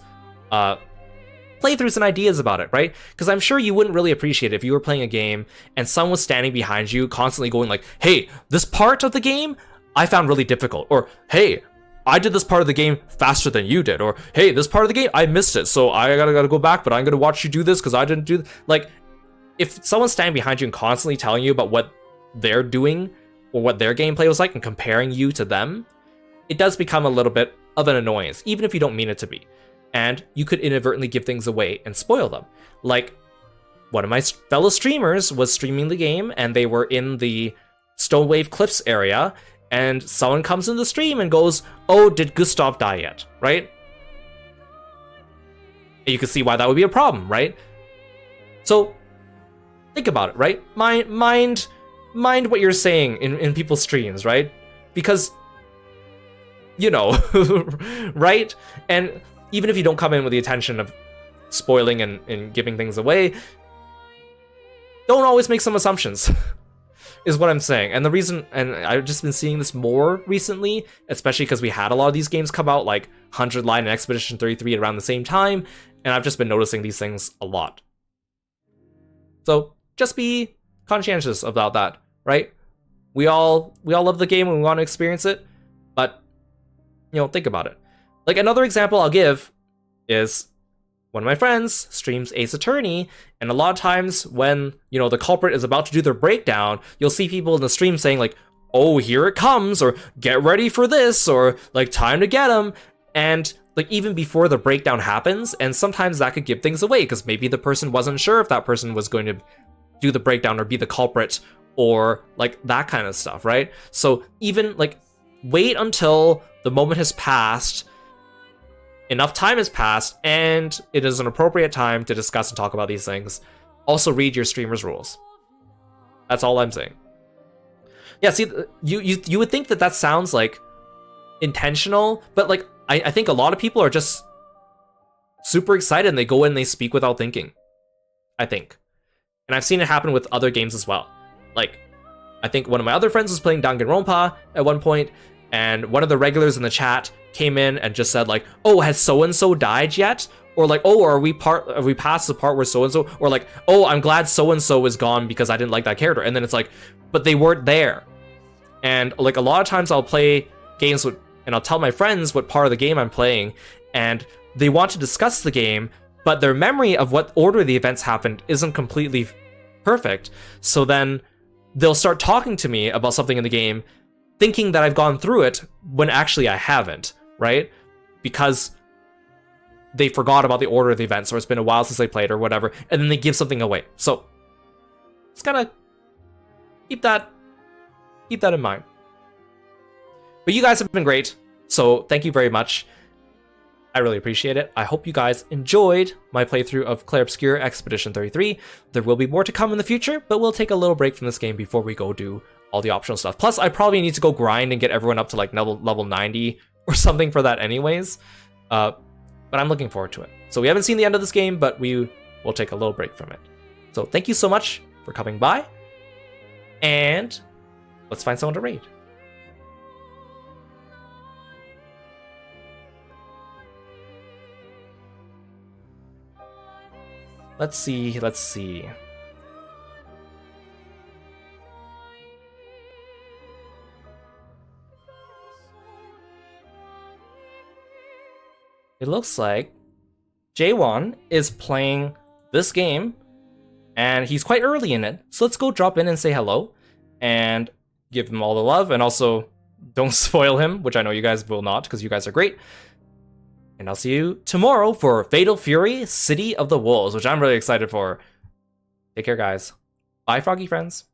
playthroughs and ideas about it, right? Because I'm sure you wouldn't really appreciate it if you were playing a game and someone was standing behind you constantly going like, hey, this part of the game I found really difficult, or hey, I did this part of the game faster than you did, or hey, this part of the game I missed it, so I gotta go back, but I'm gonna watch you do this because I didn't do like, if someone's standing behind you and constantly telling you about what they're doing or what their gameplay was like and comparing you to them, it does become a little bit of an annoyance, even if you don't mean it to be. And you could inadvertently give things away and spoil them. Like, one of my fellow streamers was streaming the game and they were in the Stonewave Cliffs area, and someone comes in the stream and goes, oh, did Gustav die yet, right? And you can see why that would be a problem, right? So think about it, right? Mind what you're saying in people's streams, right? Because, you know, right? And even if you don't come in with the intention of spoiling and giving things away, don't always make some assumptions, is what I'm saying. And the reason, and I've just been seeing this more recently, especially because we had a lot of these games come out, like 100 Line and Expedition 33 around the same time, and I've just been noticing these things a lot. So just be conscientious about that, right? We all love the game and we want to experience it, but, you know, think about it. Like, another example I'll give is one of my friends streams Ace Attorney, and a lot of times when, you know, the culprit is about to do their breakdown, you'll see people in the stream saying like, oh, here it comes, or get ready for this, or like, time to get him. And like, even before the breakdown happens, and sometimes that could give things away, because maybe the person wasn't sure if that person was going to do the breakdown or be the culprit, or like that kind of stuff, right? So even like, wait until the moment has passed, enough time has passed, and it is an appropriate time to discuss and talk about these things. Also read your streamer's rules. That's all I'm saying. Yeah, see, you would think that that sounds like intentional, but like, I think a lot of people are just super excited and they go in and they speak without thinking, I think. And I've seen it happen with other games as well. Like, I think one of my other friends was playing Danganronpa at one point, and one of the regulars in the chat came in and just said like, oh, has so-and-so died yet? Or like, oh, are we past the part where so-and-so? Or like, oh, I'm glad so-and-so is gone because I didn't like that character. And then it's like, but they weren't there. And like, a lot of times I'll play games with, and I'll tell my friends what part of the game I'm playing, and they want to discuss the game, but their memory of what order the events happened isn't completely perfect. So then they'll start talking to me about something in the game, thinking that I've gone through it when actually I haven't, right? Because they forgot about the order of the events, or it's been a while since they played or whatever, and then they give something away. So just gotta keep that in mind. But you guys have been great, so thank you very much. I really appreciate it. I hope you guys enjoyed my playthrough of Clair Obscur Expedition 33. There will be more to come in the future, but we'll take a little break from this game before we go do all the optional stuff. Plus, I probably need to go grind and get everyone up to like level 90 or something for that anyways. But I'm looking forward to it. So we haven't seen the end of this game, but we will take a little break from it. So thank you so much for coming by, and let's find someone to raid. Let's see. It looks like J1 is playing this game, and he's quite early in it. So let's go drop in and say hello, and give him all the love, and also don't spoil him, which I know you guys will not, because you guys are great. And I'll see you tomorrow for Fatal Fury, City of the Wolves, which I'm really excited for. Take care, guys. Bye, froggy friends.